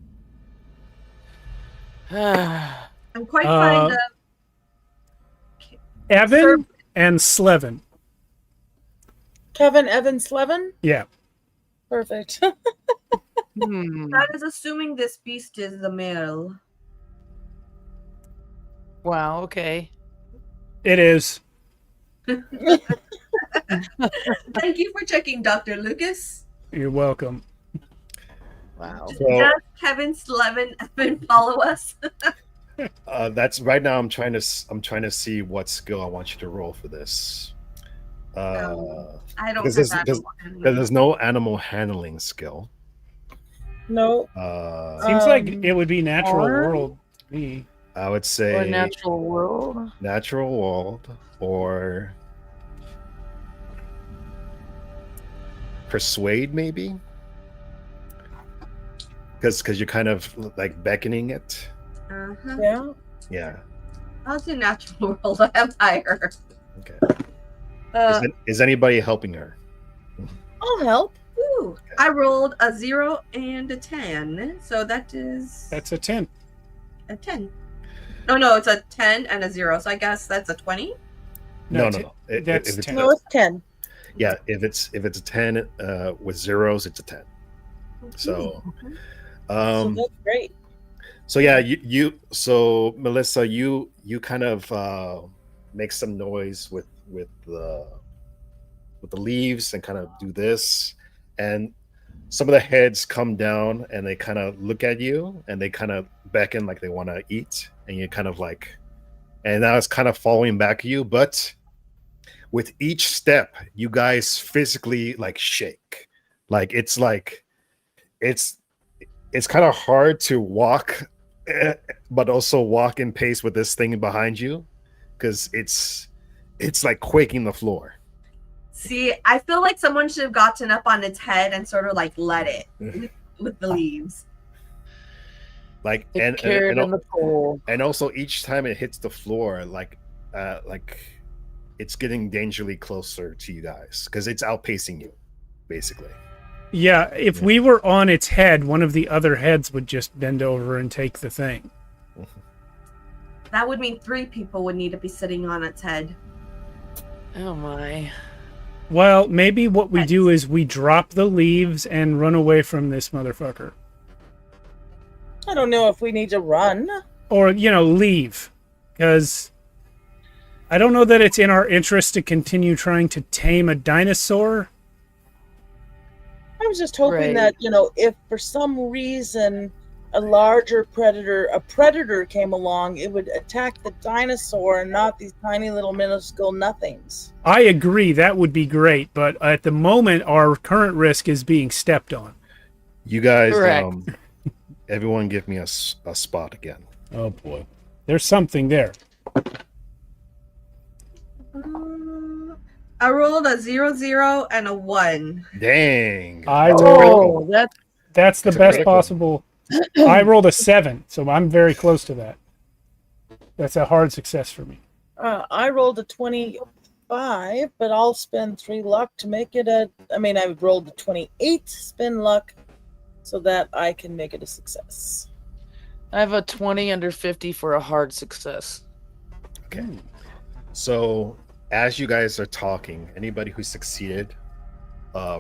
Ah, I'm quite Uh, fond of Evan Sir- and Slevin. Kevin Evans Slevin? Yeah. Perfect. that is assuming this beast is the male. Wow, okay. It is. Thank you for checking, Dr. Lucas. You're welcome. Wow. So Does Kevin Slevin Evan follow us? that's right now. I'm trying to see what skill I want you to roll for this. I don't Because have there's- that. because- There's no animal handling skill. No. Seems like Um, it would be natural or- world to me. I would say Or natural world. natural world or persuade, maybe. Because you're kind of like beckoning it. Uh-huh. Yeah. Yeah. I'll do natural world. I have higher. Okay. Uh, Is anybody helping her? I'll help. ooh, I rolled a 0 and a 10, so that is That's a 10. a 10. No, it's a 10 and a 0, so I guess that's a 20. No. t- If that's it's 10. No, it's 10. yeah, if it's a 10 with zeros, it's a 10. So, So um, that's great. so yeah, so Melissa, you kind of make some noise with the leaves and kind of do this, and some of the heads come down and they kind of look at you and they kind of beckon like they want to eat, and you kind of like, and now it's kind of following back at you, but with each step you guys physically like shake, it's kind of hard to walk but also walk in pace with this thing behind you because it's like quaking the floor. See, I feel like someone should have gotten up on its head and sort of like let it with the leaves. Like The and carrot and the pole. and also each time it hits the floor, like it's getting dangerously closer to you guys because it's outpacing you, basically. Yeah, if we were on its head, one of the other heads would just bend over and take the thing. That would mean 3 people would need to be sitting on its head. Oh my. Well, maybe what we do is we drop the leaves and run away from this motherfucker. I don't know if we need to run. Or, leave. Because I don't know that it's in our interest to continue trying to tame a dinosaur. I was just hoping Right. that, if for some reason a larger predator, a predator came along, it would attack the dinosaur and not these tiny little minuscule nothings. I agree. That would be great. But at the moment, our current risk is being stepped on. You guys, Correct. everyone give me a spot again. Oh, boy. There's something there. I rolled a 0, 0, and a 1. Dang. I That's a rolled. Oh, That's the That's a best critical. possible. I rolled a 7, so I'm very close to that. That's a hard success for me. I rolled a 25, but I'll spend 3 luck to make it I rolled a 28 spin luck so that I can make it a success. I have a 20 under 50 for a hard success. Okay. So as you guys are talking, anybody who succeeded,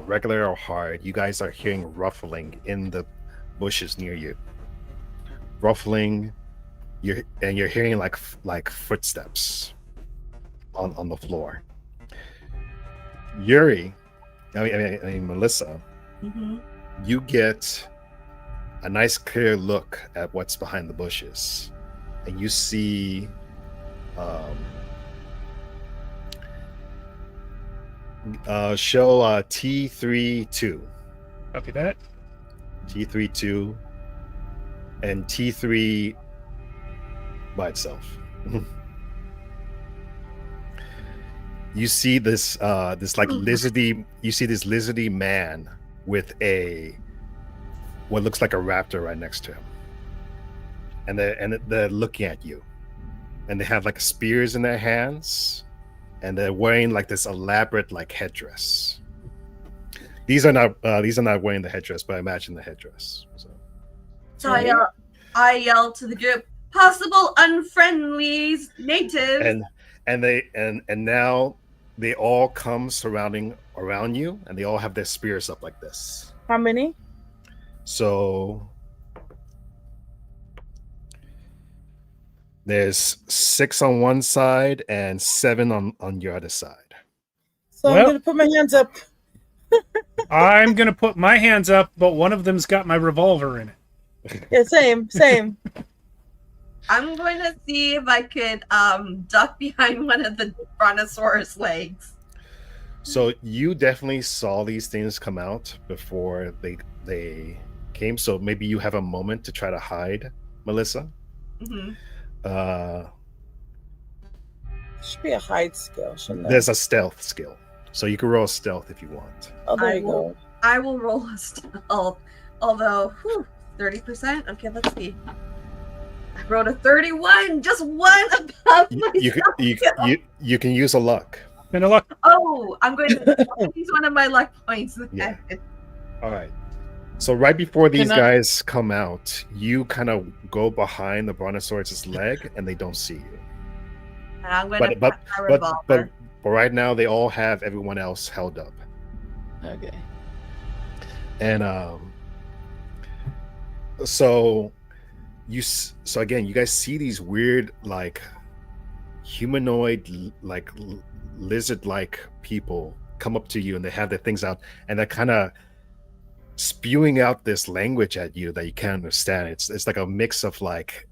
regular or hard, you guys are hearing ruffling in the bushes near you. Ruffling, you're hearing like footsteps on the floor. Yuri, I mean Melissa, Mm-hmm. you get a nice clear look at what's behind the bushes, and you see show T32. Copy that. T32 and T3 by itself. You see this like lizardy, you see this lizardy man with what looks like a raptor right next to him. And they're looking at you. And they have like spears in their hands, and they're wearing like this elaborate like headdress. These are not wearing the headdress, but I imagine the headdress. So I yell to the group, possible unfriendlies, natives. And now they all come surrounding around you, and they all have their spears up like this. How many? So there's 6 on one side and 7 on your other side. So Well- I'm going to put my hands up. I'm going to put my hands up, but one of them's got my revolver in it. Yeah, same. I'm going to see if I could duck behind one of the brontosaurus legs. So you definitely saw these things come out before they came. So maybe you have a moment to try to hide, Melissa. Mm-hmm. Should be a hide skill, shouldn't there? There's a stealth skill, so you can roll stealth if you want. Oh, there I you will- go. I will roll a stealth, although 30%. Okay, let's see. I rolled a 31, just one above my You can use a luck. Been a luck. Oh, I'm going to use one of my luck points. Yeah. All right. So right before these guys come out, you kind of go behind the brontosaurus's leg, and they don't see you. And I'm going to But my revolver. but right now they all have everyone else held up. Okay. And so again, you guys see these weird like humanoid like lizard like people come up to you, and they have their things out, and they're kind of spewing out this language at you that you can't understand. It's like a mix of like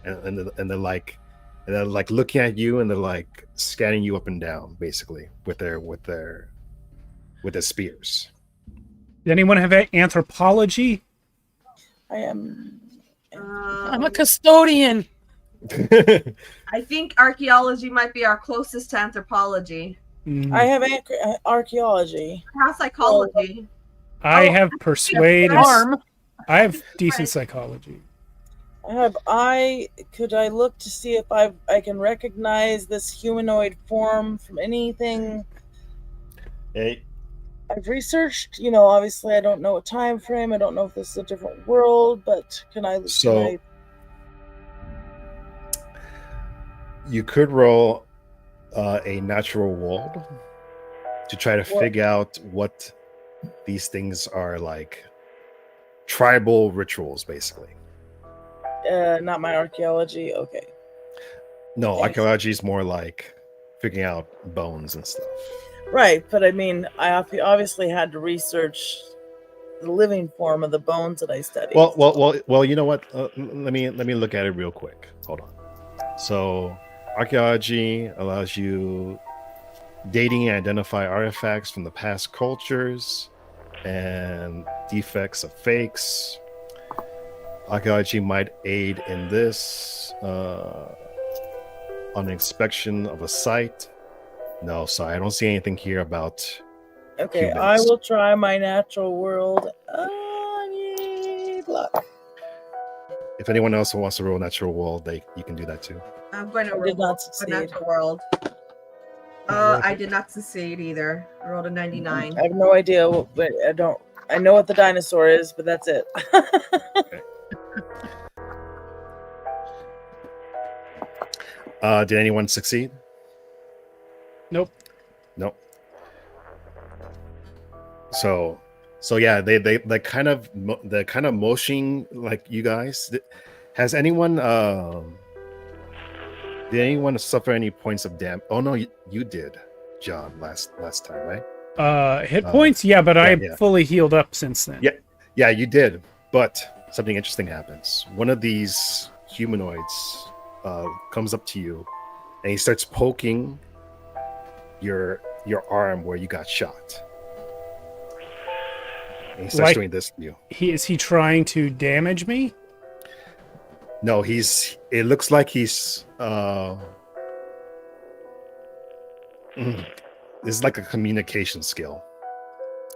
and they're like looking at you, and they're like scanning you up and down basically with their spears. Does anyone have anthropology? I am. I'm a custodian. I think archaeology might be our closest to anthropology. I have archaeology. How psychology? I have persuade. Arm. I have decent psychology. Could I look to see if I can recognize this humanoid form from anything Hey, I've researched? Obviously I don't know a time frame. I don't know if this is a different world, but you could roll a natural world to try to figure out what these things are, like tribal rituals basically. Not my archaeology. Okay. No, Thanks. archaeology is more like figuring out bones and stuff. Right, but I mean, I obviously had to research the living form of the bones that I studied. Well. You know what? Let me look at it real quick. Hold on. So, archaeology allows you dating and identify artifacts from the past cultures and defects of fakes. Archaeology might aid in this on inspection of a site. No, sorry, I don't see anything here about. Okay, humans. I will try my natural world. Luck. If anyone else wants to roll natural world, you can do that too. I'm going to I did roll not for succeed. natural world. I did not succeed either. I rolled a 99. I have no idea. But I know what the dinosaur is, but that's it. Did anyone succeed? Nope. Nope. So yeah, they kind of motion like you guys. Has anyone did anyone suffer any points of damage? Oh no, you did, John, last time, right? Hit points, yeah, but I yeah. fully healed up since then. Yeah, you did. But something interesting happens. One of these humanoids comes up to you, and he starts poking your arm where you got shot. And he starts doing this to you. Is he trying to damage me? No, it looks like he's this is like a communication skill.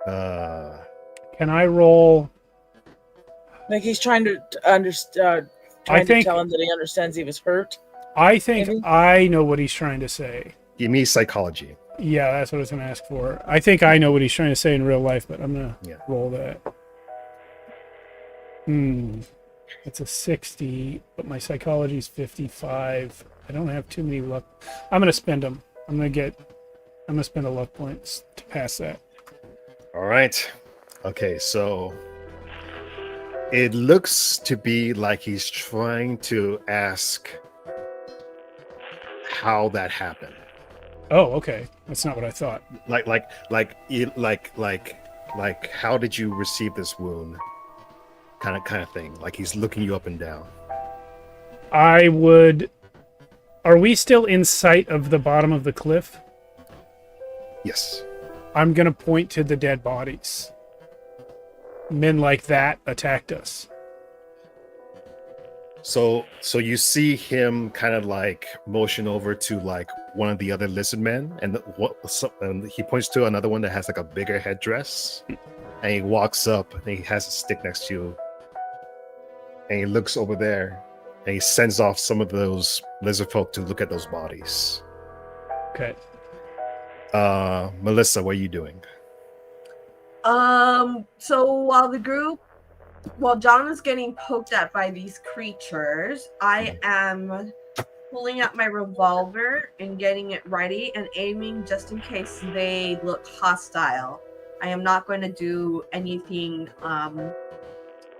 Can I roll? Like he's trying to understand. I think- to tell him that he understands he was hurt. I think Maybe? I know what he's trying to say. Give me psychology. Yeah, that's what I was going to ask for. I think I know what he's trying to say in real life, but I'm going to roll that. It's a 60, but my psychology's 55. I don't have too many luck. I'm going to spend them. I'm going to spend a luck points to pass that. All right. Okay, so it looks to be like he's trying to ask how that happened. Oh, okay. That's not what I thought. Like how did you receive this wound? Kind of thing. Like he's looking you up and down. Are we still in sight of the bottom of the cliff? Yes. I'm going to point to the dead bodies. Men like that attacked us. So you see him kind of like motion over to like one of the other lizard men, and he points to another one that has like a bigger headdress, and he walks up and he has a stick next to you, and he looks over there, and he sends off some of those lizard folk to look at those bodies. Okay. Melissa, what are you doing? So while John is getting poked at by these creatures, I am pulling out my revolver and getting it ready and aiming just in case they look hostile. I am not going to do anything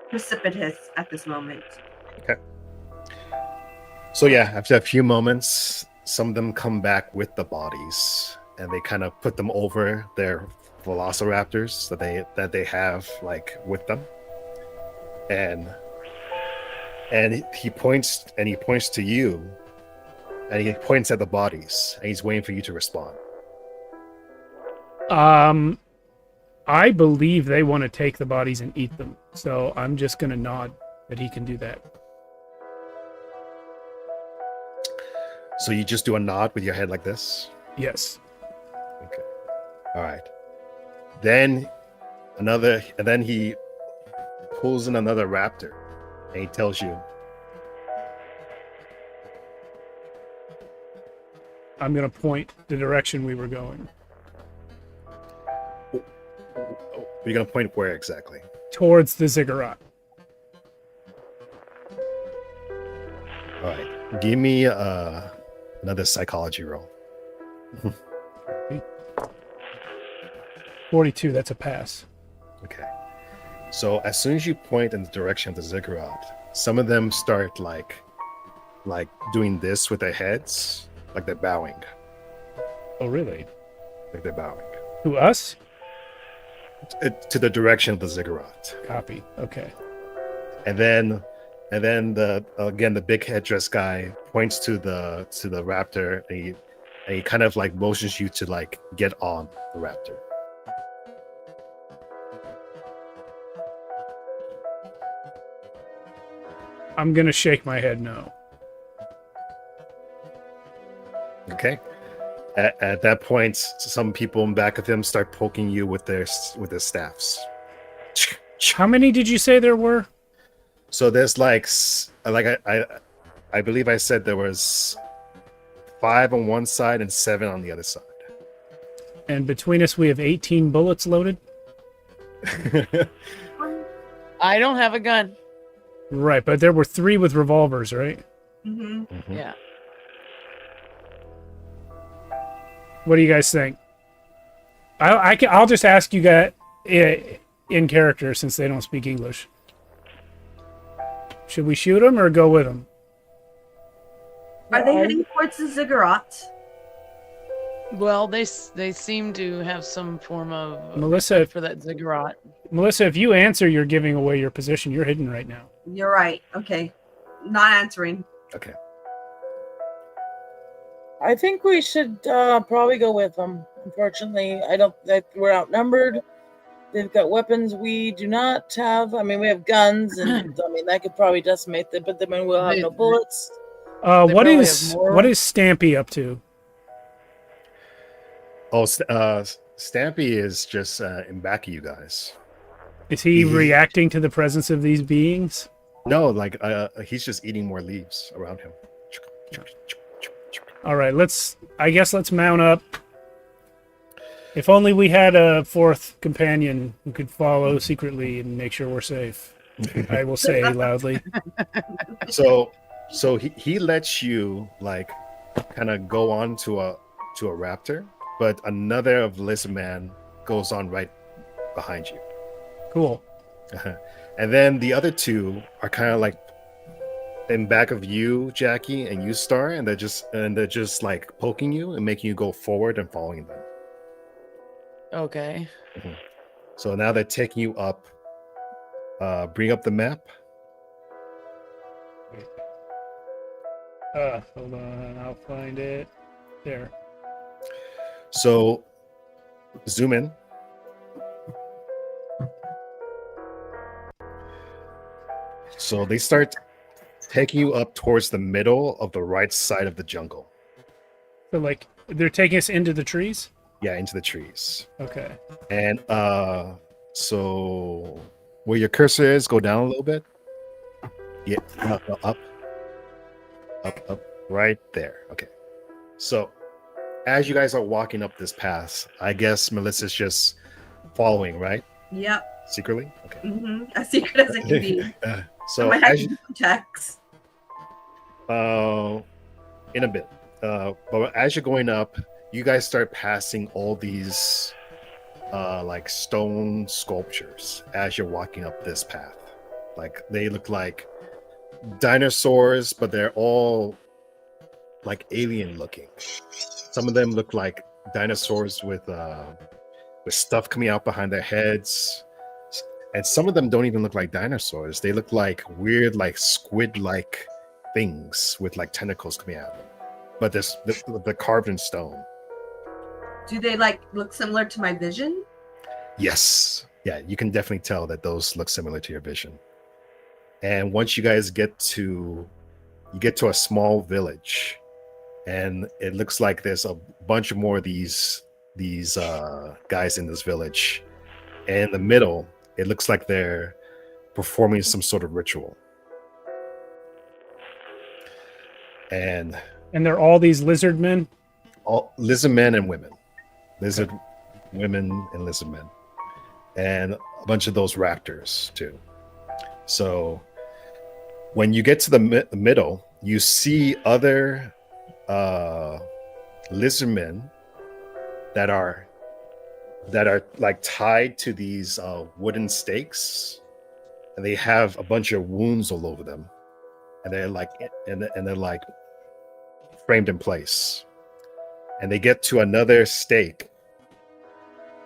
precipitous at this moment. Okay. So yeah, after a few moments, some of them come back with the bodies, and they kind of put them over their velociraptors that they have like with them, and he points to you, and he points at the bodies, and he's waiting for you to respond. I believe they want to take the bodies and eat them, so I'm just going to nod that he can do that. So you just do a nod with your head like this? Yes. Okay. All right. Then he pulls in another raptor, and he tells you, I'm going to point the direction we were going. you're going to point where exactly? Towards the ziggurat. All right. Give me another psychology roll. 42, that's a pass. Okay. So as soon as you point in the direction of the ziggurat, some of them start like doing this with their heads, like they're bowing. Oh, really? Like they're bowing To us? to the direction of the ziggurat. Copy. Okay. And then the big headdress guy points to the raptor, and he kind of like motions you to like get on the raptor. I'm gonna shake my head no. Okay. At that point, some people in back of him start poking you with their staffs. How many did you say there were? So there's I believe I said there was 5 on one side and 7 on the other side. And between us, we have 18 bullets loaded. I don't have a gun. Right, but there were 3 with revolvers, right? Mm-hmm. Mhm. Yeah. What do you guys think? I'll just ask you guys in character since they don't speak English. Should we shoot them or go with them? Are they heading towards the ziggurat? Well, they seem to have some form of Melissa, for that ziggurat. Melissa, if you answer, you're giving away your position. You're hidden right now. You're right. Okay. Not answering. Okay. I think we should probably go with them. Unfortunately, we're outnumbered. They've got weapons we do not have. I mean, we have guns, and I mean that could probably decimate them, but then we'll have no bullets. What probably is have more. what is Stampy up to? Oh, Stampy is just in back of you guys. Is he reacting to the presence of these beings? No, like he's just eating more leaves around him. All right, let's mount up. If only we had a 4th companion who could follow secretly and make sure we're safe. I will say loudly. So he lets you like kind of go on to a raptor, but another of Lizardman goes on right behind you. Cool. And then the other 2 are kind of like in back of you, Jackie, and you, Star, and they're just like poking you and making you go forward and following them. Okay. So now they're taking you up. Bring up the map. Hold on, I'll find it. There. So zoom in. So they start taking you up towards the middle of the right side of the jungle. So like they're taking us into the trees? Yeah, into the trees. Okay. And so where your cursor is, go down a little bit. Yeah, up, right there. Okay. So as you guys are walking up this path, I guess Melissa's just following, right? Yep. Secretly? Okay. Mm-hmm. As secret as it can be. So I might have as you, text. in a bit. But as you're going up, you guys start passing all these like stone sculptures as you're walking up this path. Like they look like dinosaurs, but they're all like alien looking. Some of them look like dinosaurs with stuff coming out behind their heads. And some of them don't even look like dinosaurs. They look like weird, like squid-like things with like tentacles coming out. But they're carved in stone. Do they like look similar to my vision? Yes. Yeah, you can definitely tell that those look similar to your vision. And once you guys get to a small village, and it looks like there's a bunch of more of these guys in this village. And in the middle, it looks like they're performing some sort of ritual. And they're all these lizard men? All lizard men and women. Lizard women and lizard men. And a bunch of those raptors too. So when you get to the middle, you see other lizard men that are like tied to these wooden stakes, and they have a bunch of wounds all over them, and they're like framed in place. And they get to another stake,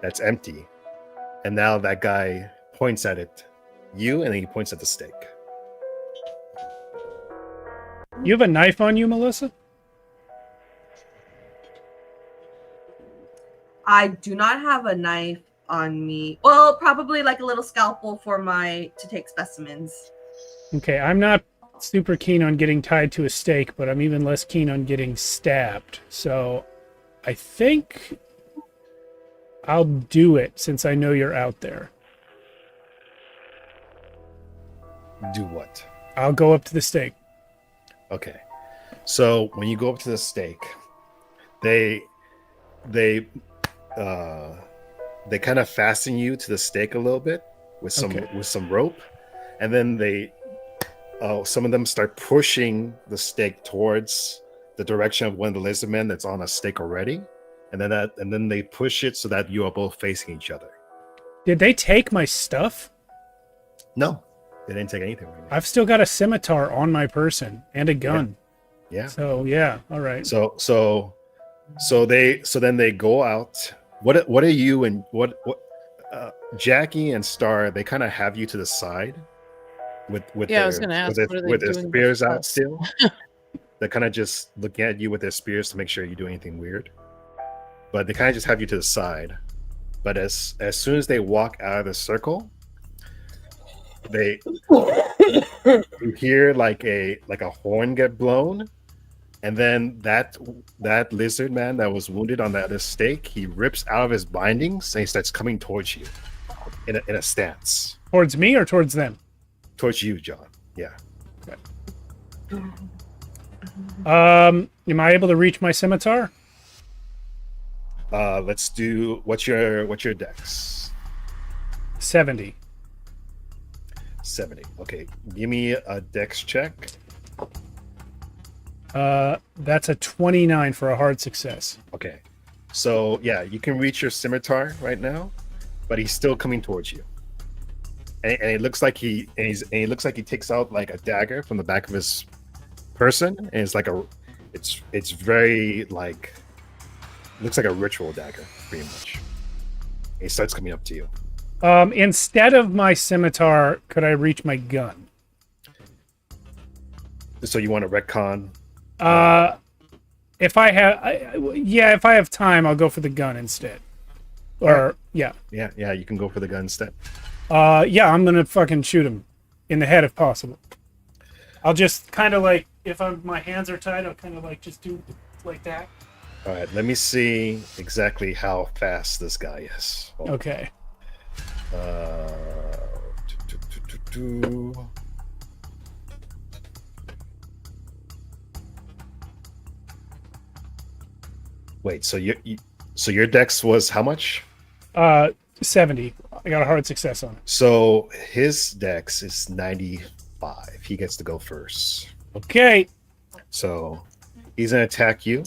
that's empty. And now that guy points at it, you, and then he points at the stake. You have a knife on you, Melissa? I do not have a knife on me. Well, probably like a little scalpel for to take specimens. Okay, I'm not super keen on getting tied to a stake, but I'm even less keen on getting stabbed. So I think I'll do it since I know you're out there. Do what? I'll go up to the stake. Okay. So when you go up to the stake, they kind of fasten you to the stake a little bit with some rope, and then some of them start pushing the stake towards the direction of one of the lizard men that's on a stake already, and then they push it so that you are both facing each other. Did they take my stuff? No, they didn't take anything from me. I've still got a scimitar on my person and a gun. Yeah. So yeah, all right. So then they go out. What are you and what Jackie and Star? They kind of have you to the side with I was gonna ask, with their spears out still. They're kind of just looking at you with their spears to make sure you do anything weird. But they kind of just have you to the side. But as soon as they walk out of the circle, you hear like a horn get blown. And then that lizard man that was wounded on the other stake, he rips out of his bindings and he starts coming towards you in a stance. Towards me or towards them? Towards you, John. Yeah. Okay. Am I able to reach my scimitar? Let's do what's your dex? 70. 70. Okay. Give me a dex check. That's a 29 for a hard success. Okay. So yeah, you can reach your scimitar right now, but he's still coming towards you. And it looks like he takes out like a dagger from the back of his person, and it's very like, looks like a ritual dagger, pretty much. And he starts coming up to you. Instead of my scimitar, could I reach my gun? So you want to retcon? If I have time, I'll go for the gun instead. Or yeah, you can go for the gun instead. Yeah, I'm gonna fucking shoot him in the head if possible. I'll just kind of like, if my hands are tied, I'll kind of like just do like that. All right, let me see exactly how fast this guy is. Okay. Wait, so your dex was how much? 70. I got a hard success on it. So his dex is 95. He gets to go first. Okay. So he's gonna attack you.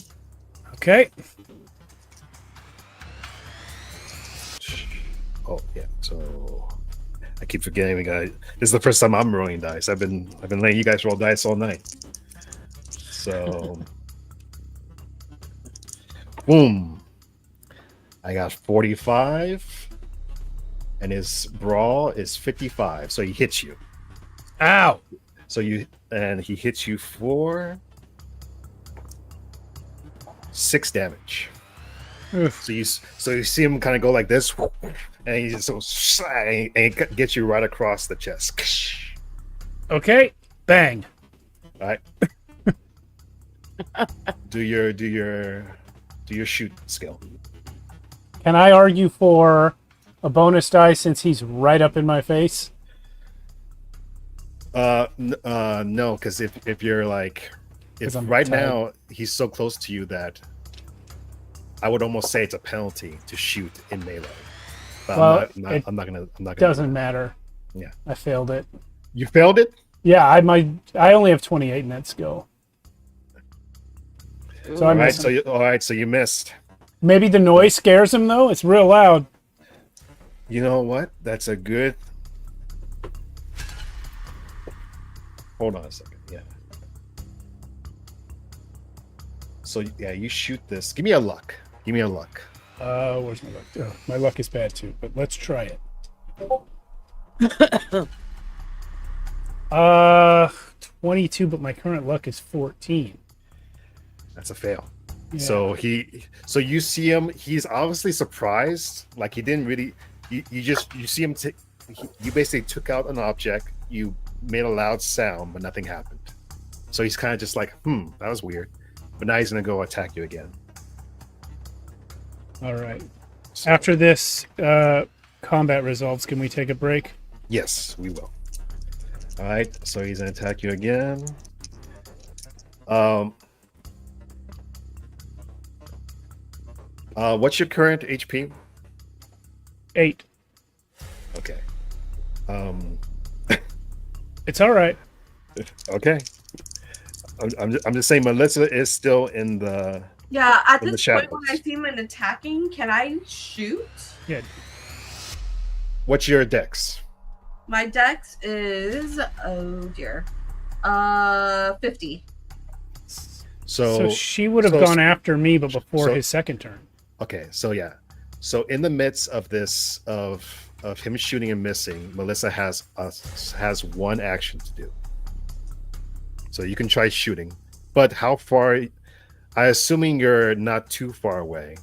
Okay. Oh yeah. So I keep forgetting we got. This is the first time I'm rolling dice. I've been letting you guys roll dice all night. So boom. I got 45. And his brawl is 55. So he hits you. Ow. So he hits you for 6 damage. Oof. So you see him kind of go like this, and he just and he gets you right across the chest. Okay. Bang. All right. do your shoot skill. Can I argue for a bonus die since he's right up in my face? No, because if you're like, if right now he's so close to you that I would almost say it's a penalty to shoot in melee. But well, I'm not gonna. Doesn't matter. Yeah, I failed it. You failed it? Yeah, I only have 28 in that skill. So all right, so you missed. Maybe the noise scares him though. It's real loud. You know what? That's a good. Hold on a second. Yeah. So yeah, you shoot this. Give me a luck. Where's my luck? Oh, my luck is bad too, but let's try it. 22, but my current luck is 14. That's a fail. Yeah. So you see him. He's obviously surprised. Like he didn't really. You see him. You basically took out an object. You made a loud sound, but nothing happened. So he's kind of just like, that was weird. But now he's gonna go attack you again. All right. So, After this combat resolves, can we take a break? yes, we will. All right. So he's gonna attack you again. What's your current HP? 8. Okay. It's all right. Okay. I'm just saying Melissa is still in the. Yeah, at In the this point when I shadows. see him attacking, can I shoot? Yeah. What's your dex? My dex is 50. So she would have gone after me, but before so- his second turn. Okay, so yeah. So in the midst of this of him shooting and missing, Melissa has one action to do. So you can try shooting. But how far I assuming you're not too far away.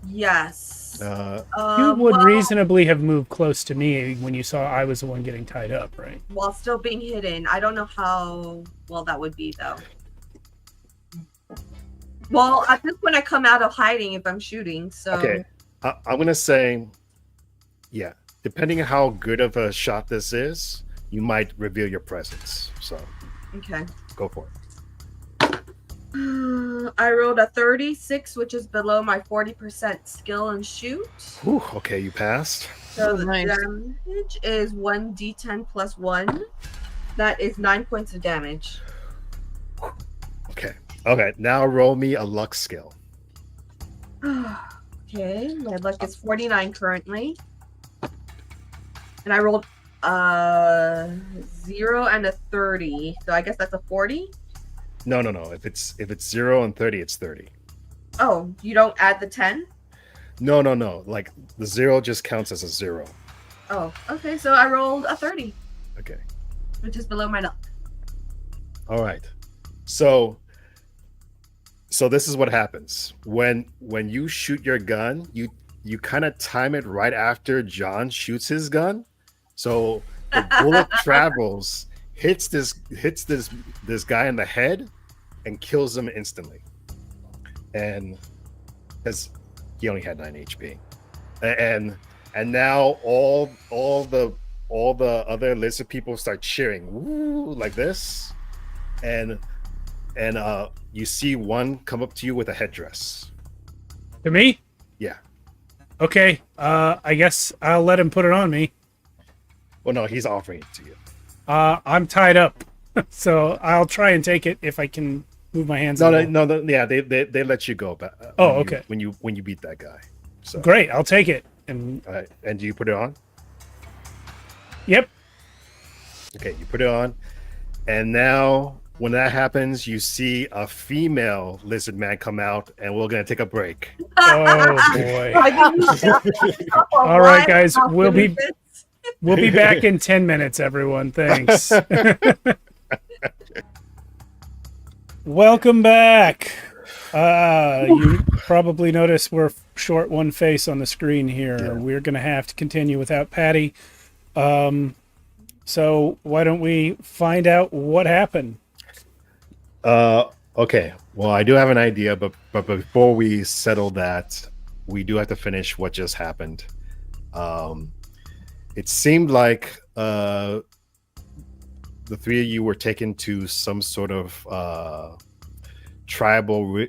Yes. You would well, reasonably have moved close to me when you saw I was the one getting tied up, right? while still being hidden. I don't know how well that would be though. Well, at this point I come out of hiding if I'm shooting, so Okay. I'm gonna say, yeah, depending on how good of a shot this is, you might reveal your presence. So okay. go for it. I rolled a 36, which is below my 40% skill and shoot. Whew, okay, you passed. So Oh, the nice. damage is 1d10 plus 1. That is 9 points of damage. Okay, now roll me a luck skill. Okay, my luck is 49 currently. And I rolled a 0 and a 30. So I guess that's a 40. No. If it's 0 and 30, it's 30. Oh, you don't add the 10? No. Like the 0 just counts as a 0. Oh, okay. So I rolled a 30, Okay. which is below my luck. All right. So this is what happens when you shoot your gun. You kind of time it right after John shoots his gun. So the bullet travels, hits this guy in the head, and kills him instantly. And because he only had 9 HP, and now all the other lizard people start cheering, woo, like this, and you see one come up to you with a headdress. To me? Yeah. Okay. I guess I'll let him put it on me. Well, no, he's offering it to you. I'm tied up, so I'll try and take it if I can move my hands. No. Yeah, they let you go. But okay. When you beat that guy. So Great. I'll take it. And all right. And do you put it on? yep. Okay, you put it on, and now when that happens, you see a female lizard man come out, and we're gonna take a break. Oh boy. All right, guys, we'll be back in 10 minutes, everyone. Thanks. Welcome back. You probably noticed we're short one face on the screen here. Yeah. We're going to have to continue without Patty. So why don't we find out what happened? Okay. Well, I do have an idea, but before we settle that, we do have to finish what just happened. It seemed like the three of you were taken to some sort of tribal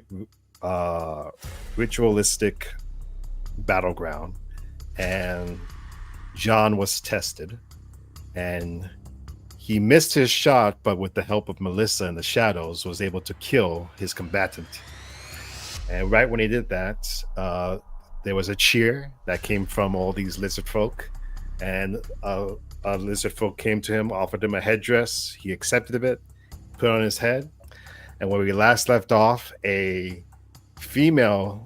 ritualistic battleground, and John was tested, and he missed his shot, but with the help of Melissa in the shadows was able to kill his combatant. And right when he did that, there was a cheer that came from all these lizard folk, and a lizard folk came to him, offered him a headdress. He accepted it, put it on his head, and when we last left off, a female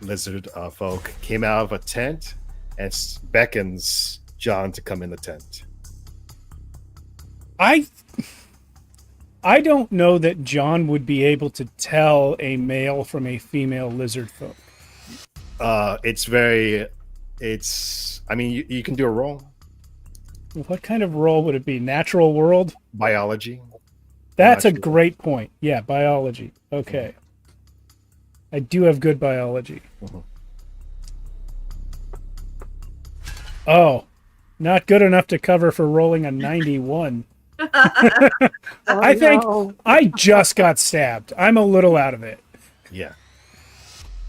lizard folk came out of a tent and beckons John to come in the tent. I don't know that John would be able to tell a male from a female lizard folk. I mean, you can do a roll. What kind of role would it be? Natural world? Biology. That's a Not sure. great point. Yeah, biology. Okay. I do have good biology. Mhm. Oh, not good enough to cover for rolling a 91. I think I just got stabbed. I'm a little out of it. Yeah.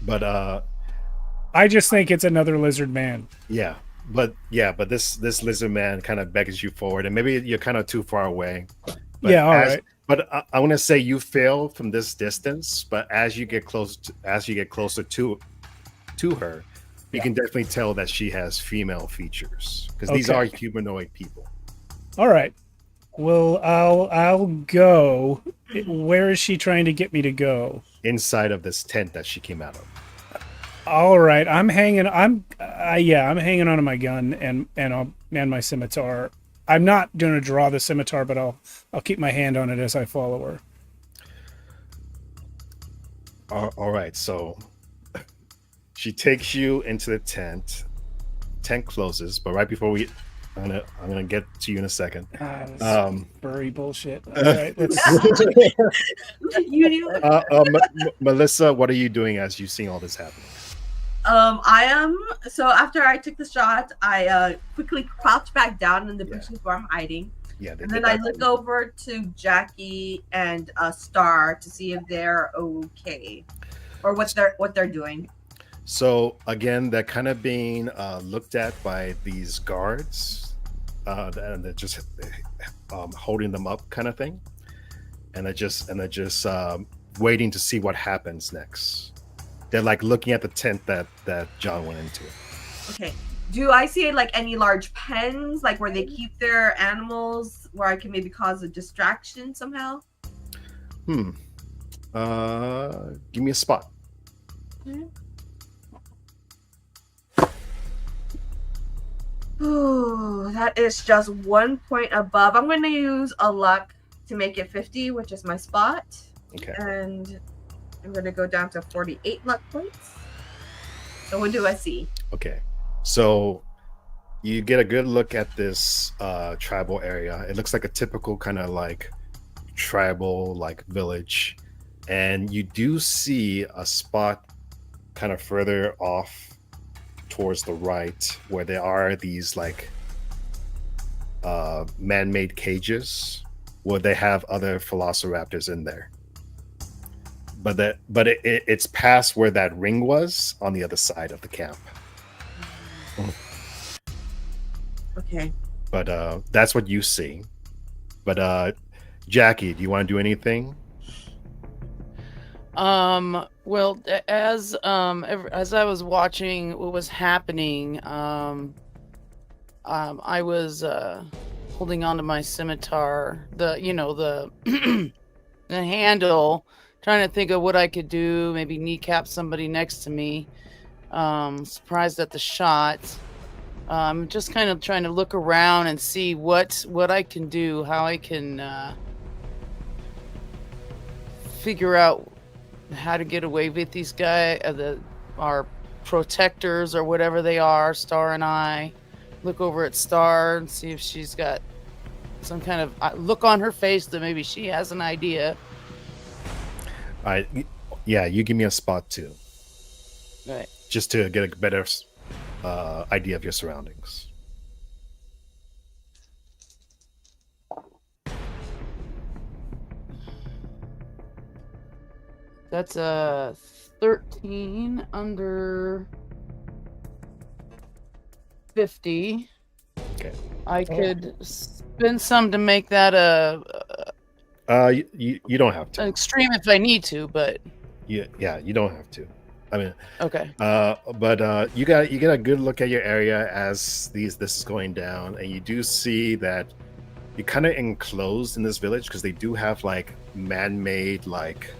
But I just think it's another lizard man. but this lizard man kind of beckons you forward, and maybe you're kind of too far away. But Yeah, all right. But I want to say you fail from this distance, but as you get closer to her, you can definitely tell that she has female features, because these Okay. are humanoid people. All right. Well, I'll go. Where is she trying to get me to go? Inside of this tent that she came out of. All right. I'm hanging on to my gun and my scimitar. I'm not going to draw the scimitar, but I'll keep my hand on it as I follow her. All right, so she takes you into the tent. Tent closes, but right before I'm gonna get to you in a second. Furry bullshit. All right, let's. You knew. Melissa, what are you doing as you see all this happening? I am. So after I took the shot, I quickly crouched back down in the bushes where I'm hiding, Yeah, and then I look over to Jackie and Star to see if they're okay, or what they're doing. So again, they're kind of being looked at by these guards, and they're just holding them up, kind of thing, and they're just waiting to see what happens next. They're like looking at the tent that John went into. Okay. Do I see like any large pens, like where they keep their animals, where I can maybe cause a distraction somehow? Give me a spot. Ooh, that is just 1 point above. I'm going to use a luck to make it 50, which is my spot. Okay. And I'm going to go down to 48 luck points. So what do I see? Okay. So you get a good look at this tribal area. It looks like a typical kind of like tribal like village. And you do see a spot kind of further off towards the right where there are these like man-made cages where they have other velociraptors in there. But it's past where that ring was on the other side of the camp. Okay. But that's what you see. But Jackie, do you want to do anything? Well, as I was watching what was happening, I was holding onto my scimitar, the the handle, trying to think of what I could do, maybe kneecap somebody next to me. Surprised at the shot. I'm just kind of trying to look around and see what I can do, how I can figure out how to get away with these guys, our protectors or whatever they are. Star and I look over at Star and see if she's got some kind of look on her face that maybe she has an idea. All right. Yeah, you give me a spot too. All right. Just to get a better idea of your surroundings. That's a 13 under 50. Okay. I could spend some to make that You don't have to. an extreme if I need to, but Yeah, you don't have to. I mean, okay. but you get a good look at your area as this is going down, and you do see that you're kind of enclosed in this village because they do have like man-made like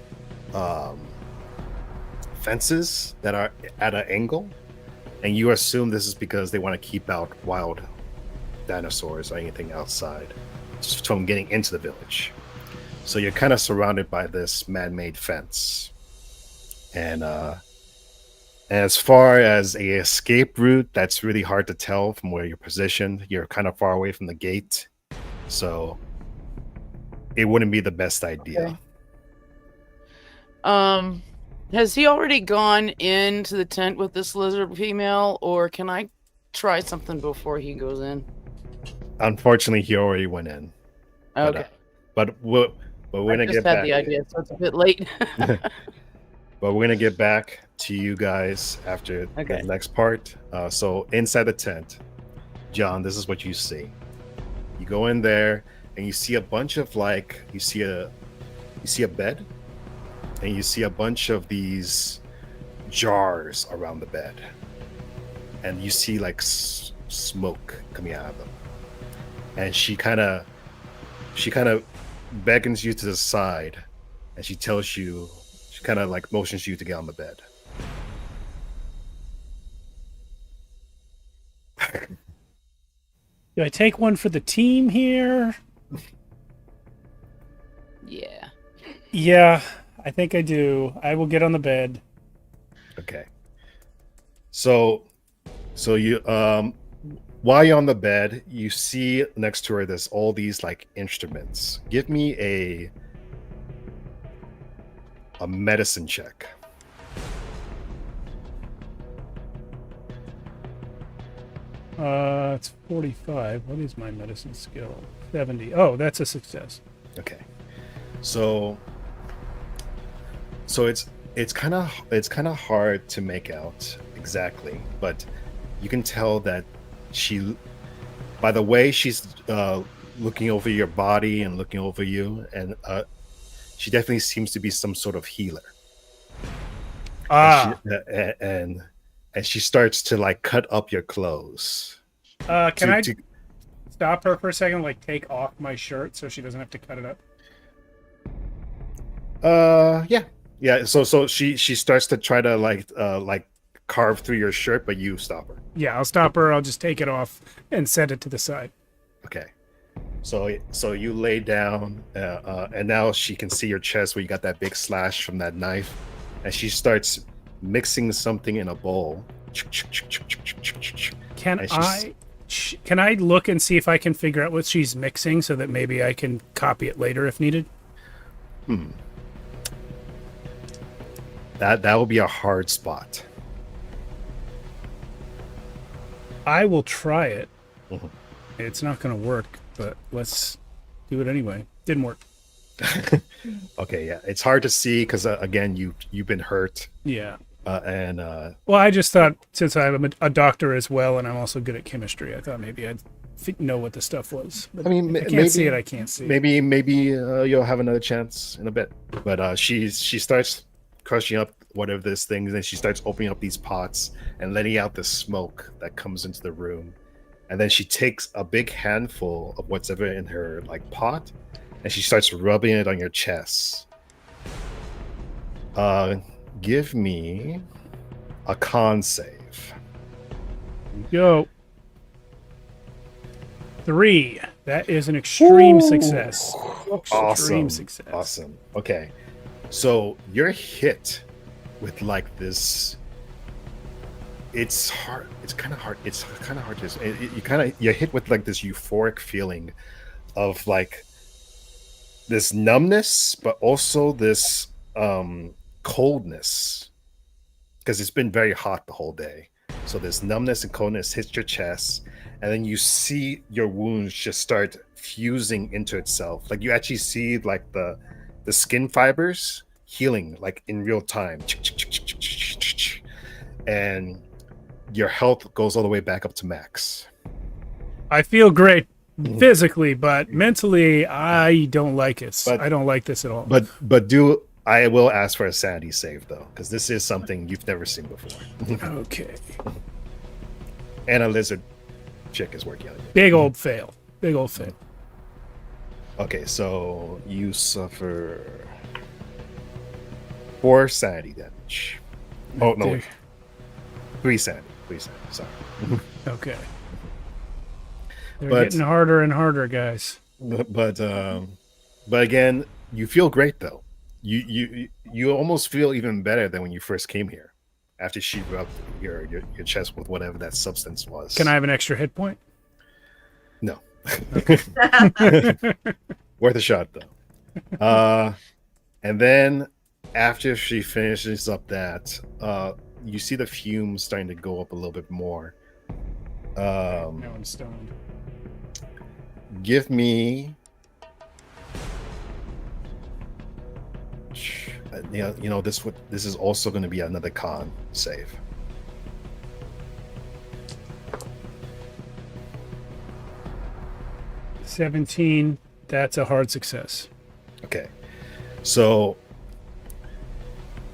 fences that are at an angle, and you assume this is because they want to keep out wild dinosaurs or anything outside from getting into the village. So you're kind of surrounded by this man-made fence, and as far as a escape route, that's really hard to tell from where you're positioned. You're kind of far away from the gate, so it wouldn't be the best idea. Okay. Has he already gone into the tent with this lizard female, or can I try something before he goes in? Unfortunately, he already went in. Okay. But we're gonna get back. The idea, so it's a bit late. But we're gonna get back to you guys after the next part. So inside the tent, John, this is what you see. You go in there and you see a bunch of you see a bed, and you see a bunch of these jars around the bed, and you see like smoke coming out of them. And she kind of beckons you to the side, and she kind of like motions you to get on the bed. Do I take one for the team here? Yeah. Yeah, I think I do. I will get on the bed. Okay. So you while you're on the bed, you see next to her there's all these like instruments. Give me a medicine check. It's 45. What is my medicine skill? 70. Oh, that's a success. Okay. So it's kind of hard to make out exactly, but you can tell that by the way she's looking over your body and looking over you, and she definitely seems to be some sort of healer. And she starts to like cut up your clothes. Can I stop her for a second? Like take off my shirt so she doesn't have to cut it up. Yeah. So she starts to try to like carve through your shirt, but you stop her. Yeah, I'll stop her. I'll just take it off and set it to the side. Okay. So you lay down, and now she can see your chest where you got that big slash from that knife, and she starts mixing something in a bowl. Can I look and see if I can figure out what she's mixing so that maybe I can copy it later if needed? That will be a hard spot. I will try it. Mm-hmm. It's not going to work, but let's do it anyway. Didn't work. Okay, yeah, it's hard to see because again, you've been hurt. Yeah. Well, I just thought since I'm a doctor as well, and I'm also good at chemistry, I thought maybe I'd know what the stuff was. But I mean, I can't see it. I can't see. Maybe you'll have another chance in a bit. But she starts crushing up whatever this thing is, and she starts opening up these pots and letting out the smoke that comes into the room. And then she takes a big handful of what's ever in her like pot, and she starts rubbing it on your chest. Give me a con save. Go. 3. That is an extreme success. Extreme success. Awesome. Okay. So you're hit with like this. It's hard. It's kind of hard. It's kind of hard to. You're hit with like this euphoric feeling of like this numbness, but also this coldness, because it's been very hot the whole day. So this numbness and coldness hits your chest, and then you see your wounds just start fusing into itself. Like you actually see like the skin fibers healing like in real time, and your health goes all the way back up to max. I feel great physically, but mentally I don't like it. I don't like this at all. But I will ask for a sanity save though, because this is something you've never seen before. Okay. And a lizard chick is working on it. Big old fail. Big old fail. Okay, so you suffer 4 sanity damage. Oh no, wait. 3 sanity. Sorry. Okay. They're But- getting harder and harder, guys. But again, you feel great though. You almost feel even better than when you first came here, after she rubbed your chest with whatever that substance was. Can I have an extra hit point? No. Worth a shot though. And then after she finishes up that, you see the fumes starting to go up a little bit more. Now I'm stoned. Give me, this is also going to be another con save. $17. That's a hard success. Okay, so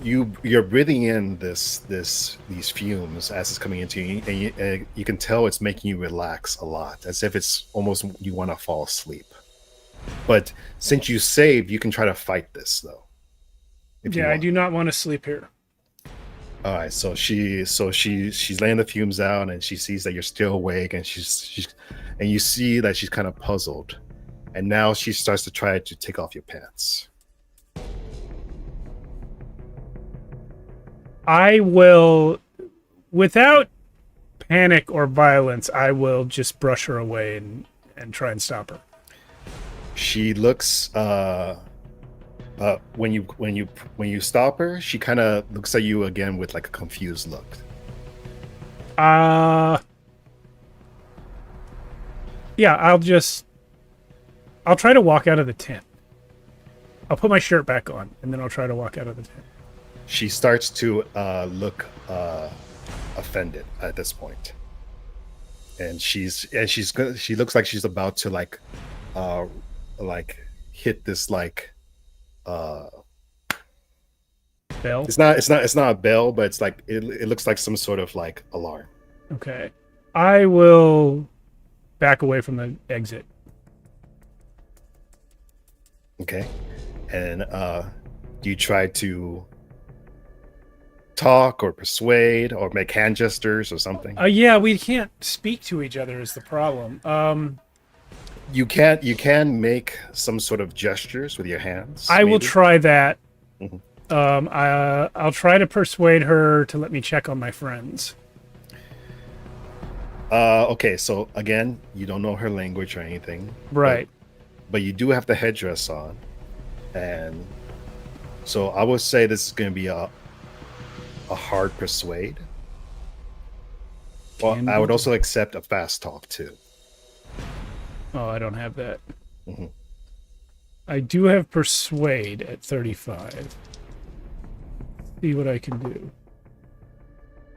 you're breathing in these fumes as it's coming into you, and you can tell it's making you relax a lot, as if it's almost you want to fall asleep. But since you saved, you can try to fight this though. Yeah, I do not want to sleep here. All right, so she's laying the fumes out, and she sees that you're still awake, and and you see that she's kind of puzzled, and now she starts to try to take off your pants. I will, without panic or violence, I will just brush her away and try and stop her. She looks when you stop her, she kind of looks at you again with like a confused look. Yeah, I'll try to walk out of the tent. I'll put my shirt back on, and then I'll try to walk out of the tent. She starts to look offended at this point, and she looks like she's about to like hit this like Bell? It's not a bell, but it's like it looks like some sort of like alarm. Okay. I will back away from the exit. Okay. And do you try to talk or persuade or make hand gestures or something? Yeah, we can't speak to each other is the problem. You can make some sort of gestures with your hands. I will maybe? try that. Mhm. I'll try to persuade her to let me check on my friends. Okay, so again, you don't know her language or anything. Right. But you do have the headdress on. And so I would say this is going to be a hard persuade. Well, I would also accept a fast talk too. Oh, I don't have that. Mhm. I do have persuade at 35. See what I can do.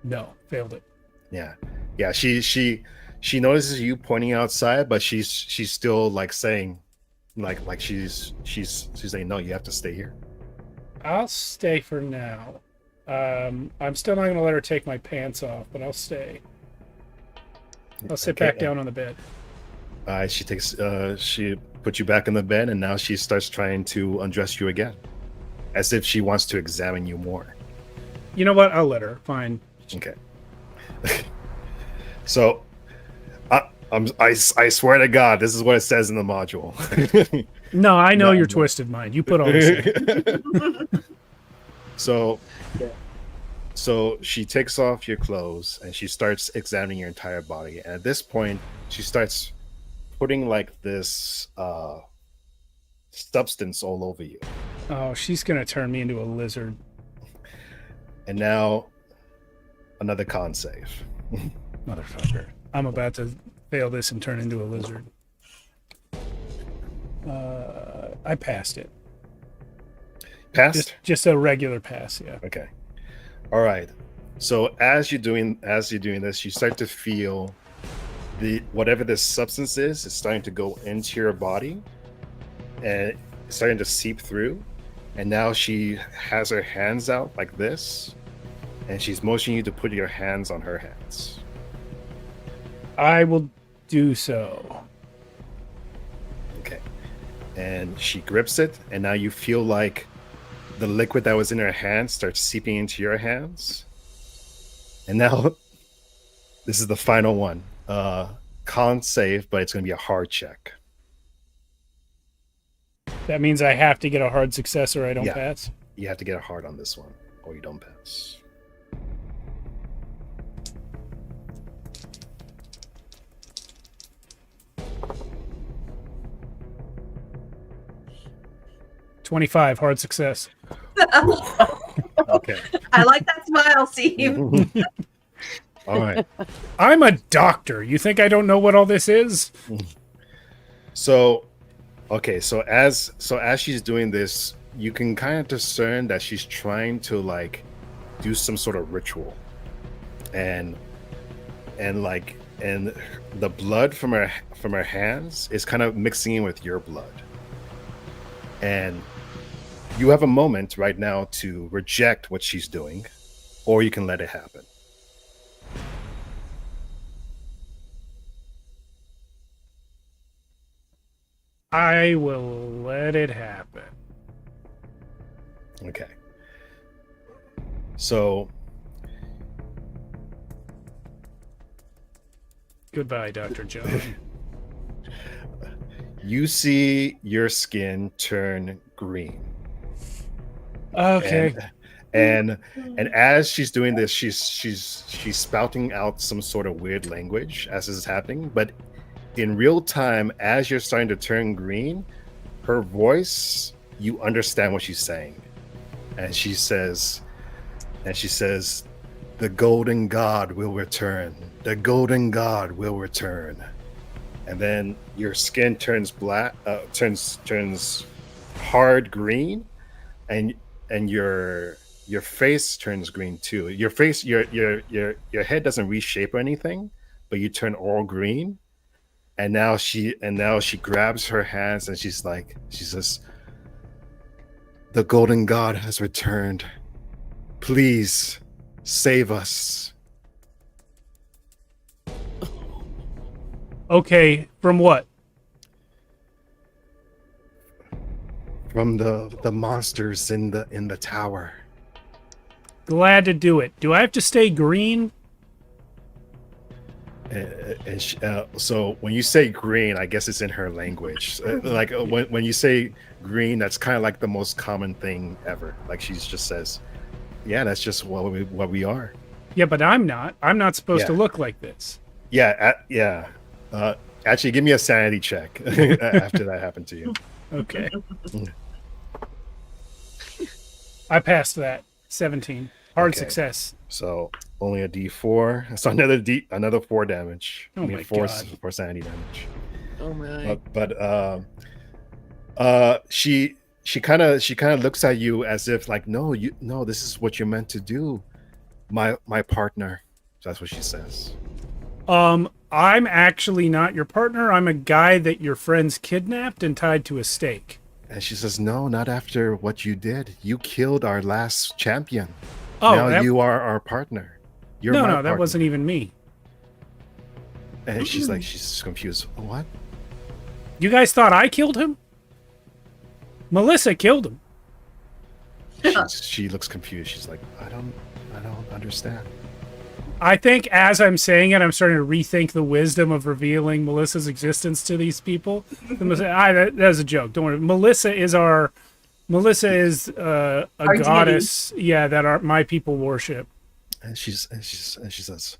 No, failed it. Yeah. She notices you pointing outside, but she's still like saying, like she's saying, no, you have to stay here. I'll stay for now. I'm still not going to let her take my pants off, but I'll stay. I'll sit back down on the bed. She puts you back in the bed, and now she starts trying to undress you again, as if she wants to examine you more. You know what? I'll let her. Fine. Okay. So, I swear to God, this is what it says in the module. No, I know No, your no. twisted mind. You put all this in. So she takes off your clothes and she starts examining your entire body. And at this point, she starts putting like this substance all over you. Oh, she's going to turn me into a lizard. And now another con save. Motherfucker. I'm about to fail this and turn into a lizard. I passed it. Passed? Just a regular pass, yeah. Okay. All right. So as you're doing this, you start to feel whatever this substance is starting to go into your body and it's starting to seep through. And now she has her hands out like this, and she's motioning you to put your hands on her hands. I will do so. Okay. And she grips it, and now you feel like the liquid that was in her hands starts seeping into your hands, And now this is the final one. Con save, but it's going to be a hard check. That means I have to get a hard success or I don't Yeah. pass. You have to get a hard on this one, or you don't pass. $25 hard success. Okay. I like that smile, Steve. All right. I'm a doctor. You think I don't know what all this is? So, okay. So as she's doing this, you can kind of discern that she's trying to like do some sort of ritual, and the blood from her hands is kind of mixing in with your blood, and you have a moment right now to reject what she's doing, or you can let it happen. I will let it happen. Okay. So Goodbye, Dr. John. you see your skin turn green. Okay. And as she's doing this, she's spouting out some sort of weird language as this is happening. But in real time, as you're starting to turn green, her voice, you understand what she's saying. And she says, the golden god will return. The golden god will return. And then your skin turns black, turns hard green, and your face turns green too. Your face, your head doesn't reshape or anything, but you turn all green. And now she grabs her hands and she says, the golden god has returned. Please save us. Okay, from what? From the monsters in the tower. Glad to do it. Do I have to stay green? So when you say green, I guess it's in her language. When you say green, that's kind of like the most common thing ever. Like she just says, yeah, that's just what we are. Yeah, but I'm not. I'm not supposed to Yeah. look like this. Yeah, actually, give me a sanity check after that happened to you. Okay. I passed that. 17. Hard Okay. success. So only a D4. So another 4 damage. Oh my four God. four sanity damage. Oh my. But she kind of looks at you as if like, no, this is what you're meant to do, my partner. That's what she says. I'm actually not your partner. I'm a guy that your friends kidnapped and tied to a stake. And she says, no, not after what you did. You killed our last champion. Oh, now you are our partner. You're my no, partner. that wasn't even me. And she's confused. What? You guys thought I killed him? Melissa killed him. She looks confused. She's like, I don't understand. I think as I'm saying it, I'm starting to rethink the wisdom of revealing Melissa's existence to these people. That was a joke. Don't worry. Melissa is a Our goddess. Yeah, that my people worship. And she says,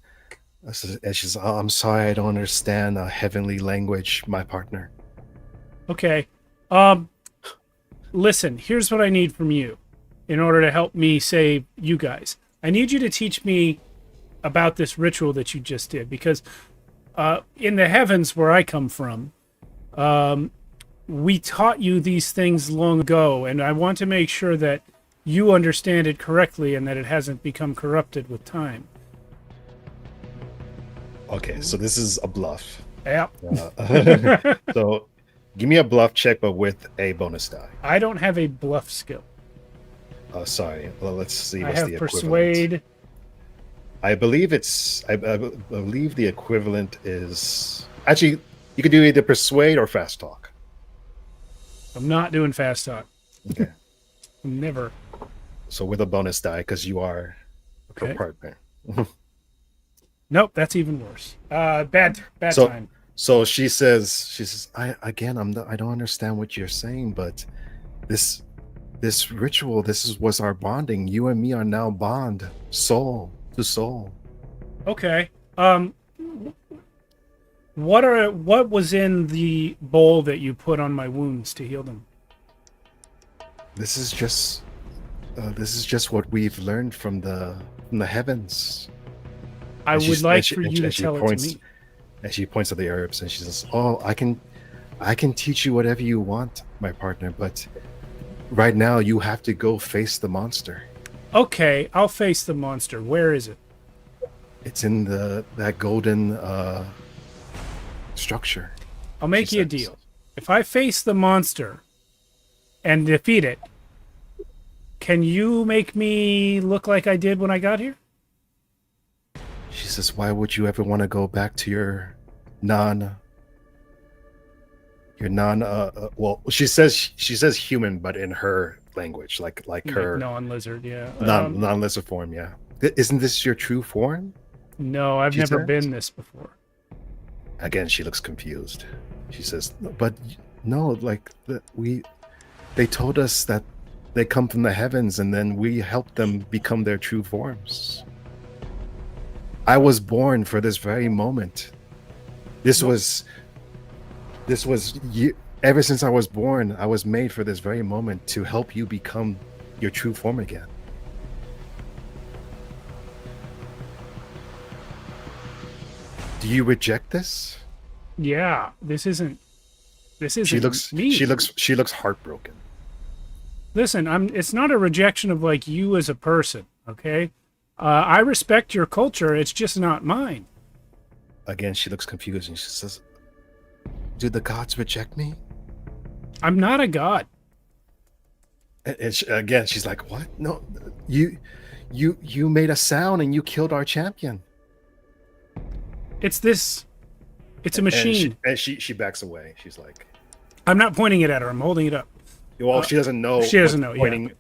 oh, I'm sorry, I don't understand heavenly language, my partner. Okay. Listen, here's what I need from you in order to help me save you guys. I need you to teach me about this ritual that you just did, because in the heavens where I come from, we taught you these things long ago, and I want to make sure that you understand it correctly and that it hasn't become corrupted with time. Okay, so this is a bluff. Yep. So give me a bluff check, but with a bonus die. I don't have a bluff skill. Sorry. Well, let's see I what's have the equivalent. persuade. I believe I believe the equivalent is actually you could do either persuade or fast talk. I'm not doing fast talk. Okay. Never. So with a bonus die, because you are Okay. her partner. Nope, that's even worse. Bad So- time. So she says, I don't understand what you're saying, but this ritual, was our bonding. You and me are now bond, soul to soul. Okay. What was in the bowl that you put on my wounds to heal them? This is just what we've learned from the heavens. I And would she's- like and she- for and you she- to and she tell it points- to me. And she points at the herbs and she says, "Oh, I can teach you whatever you want, my partner, but right now you have to go face the monster. Okay, I'll face the monster. Where is it? It's in that golden structure." I'll make she you a says. deal. If I face the monster and defeat it, can you make me look like I did when I got here? She says, "Why would you ever want to go back to your well, she says human, but in her language, like her Non-lizard, yeah. non-lizard form, yeah. Isn't this your true form?" No, I've she never says. been this before. Again, she looks confused. She says, "But no, like they told us that they come from the heavens, and then we help them become their true forms. I was born for this very moment. This was ever since I was born, I was made for this very moment to help you become your true form again." Do you reject this? Yeah, this isn't She looks me. she looks heartbroken. Listen, it's not a rejection of like you as a person, okay? I respect your culture, it's just not mine. Again, she looks confused and she says, "Do the gods reject me?" I'm not a god. And again, she's like, "What? No, you made a sound and you killed our champion." It's a machine. And she backs away. She's like, I'm not pointing it at her, I'm holding it up. well, she doesn't know. She doesn't know, yeah. Pointing,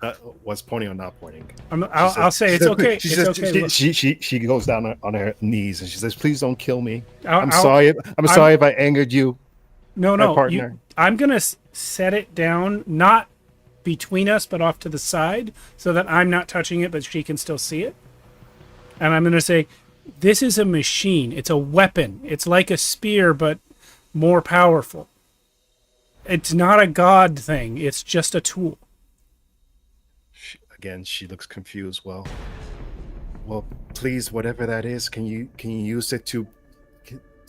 what's pointing or not pointing. I'll say it's okay. She It's says, okay. Look, she goes down on her knees and she says, "Please don't kill me. I'm I'll- sorry. I'm sorry if I angered you." No, my partner. I'm gonna set it down, not between us, but off to the side, so that I'm not touching it, but she can still see it. And I'm gonna say, this is a machine. It's a weapon. It's like a spear, but more powerful. It's not a god thing. It's just a tool. Again, she looks confused. Well, please, whatever that is, can you use it to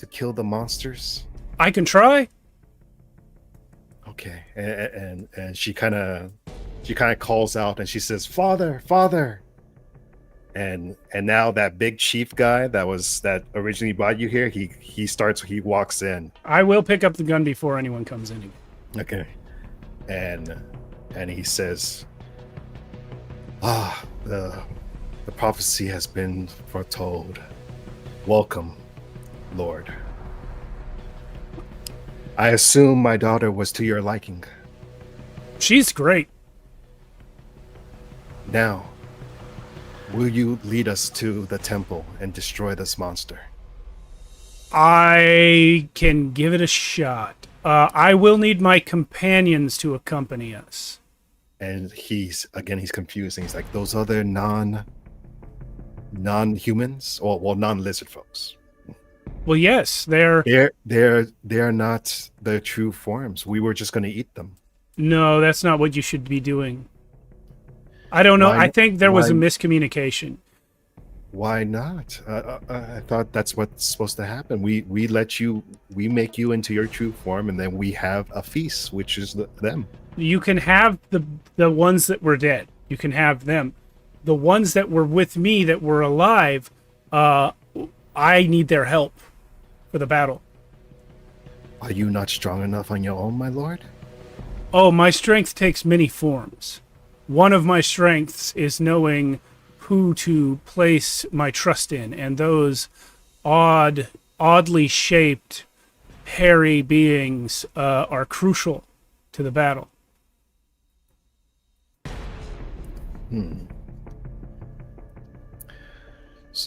kill the monsters? I can try. Okay, and she kind of calls out and she says, "Father, father!" And now that big chief guy that originally brought you here, he walks in. I will pick up the gun before anyone comes in. Okay, and he says, the prophecy has been foretold. Welcome, Lord. I assume my daughter was to your liking. She's great. Now, will you lead us to the temple and destroy this monster? I can give it a shot. I will need my companions to accompany us. And he's confused. And he's like, those other non-humans, or non-lizard folks. Well, yes, they're not their true forms. We were just going to eat them. No, that's not what you should be doing. I don't know. I think there was a miscommunication. Why not? I thought that's what's supposed to happen. We make you into your true form, and then we have a feast, which is them. You can have the ones that were dead. You can have them. The ones that were with me that were alive, I need their help for the battle. Are you not strong enough on your own, my lord? Oh, my strength takes many forms. One of my strengths is knowing who to place my trust in, and those oddly shaped, hairy beings are crucial to the battle.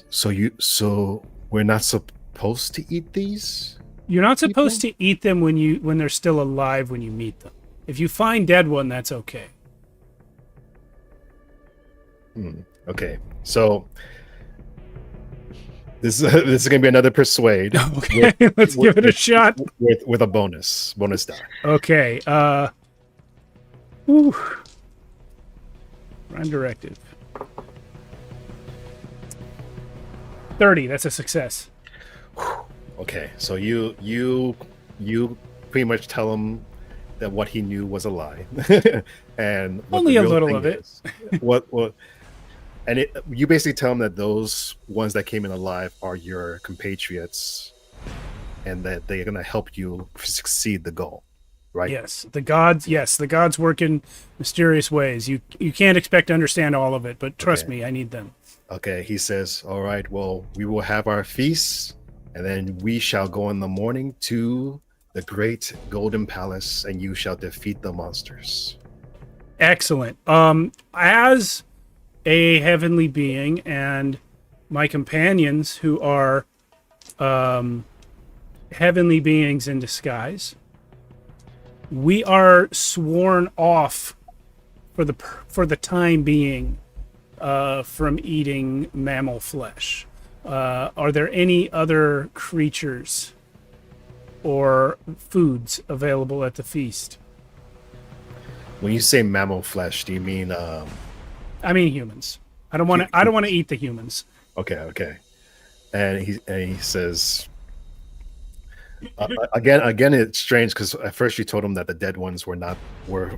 So we're not supposed to eat these? You're not supposed to eat them when they're still alive when you meet them. If you find dead one, that's okay. Okay, so this is going to be another persuade. Okay, let's give it a shot. With a bonus die. Okay. Whew. Rhyme directive. 30. That's a success. Okay, so you pretty much tell him that what he knew was a lie, and what Only the a real little thing of it. is. And you basically tell him that those ones that came in alive are your compatriots, and that they're going to help you succeed the goal, right? Yes, the gods work in mysterious ways. You can't expect to understand all of it, but trust me, I need them. Okay, he says, all right, well, we will have our feast, and then we shall go in the morning to the great golden palace, and you shall defeat the monsters. Excellent. As a heavenly being and my companions who are heavenly beings in disguise, we are sworn off for the time being from eating mammal flesh. Are there any other creatures or foods available at the feast? When you say mammal flesh, do you mean I mean humans. I don't want to eat the humans. Okay. And he says again it's strange because at first you told him that the dead ones were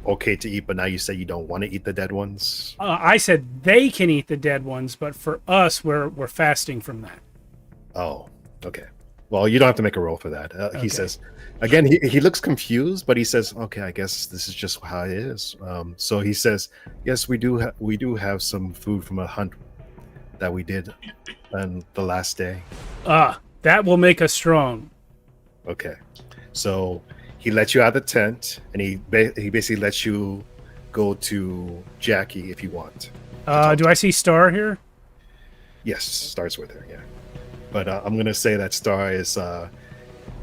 okay to eat, but now you say you don't want to eat the dead ones. I said they can eat the dead ones, but for us we're fasting from that. Oh, okay. Well, you don't have to make a roll for that. Okay. He says again, he looks confused, but he says, okay, I guess this is just how it is. So he says, yes, we do have some food from a hunt that we did on the last day. That will make us strong. Okay, so he lets you out of the tent, and he basically lets you go to Jackie if you want. Do I see Star here? Yes, Star's with her, yeah. But I'm gonna say that Star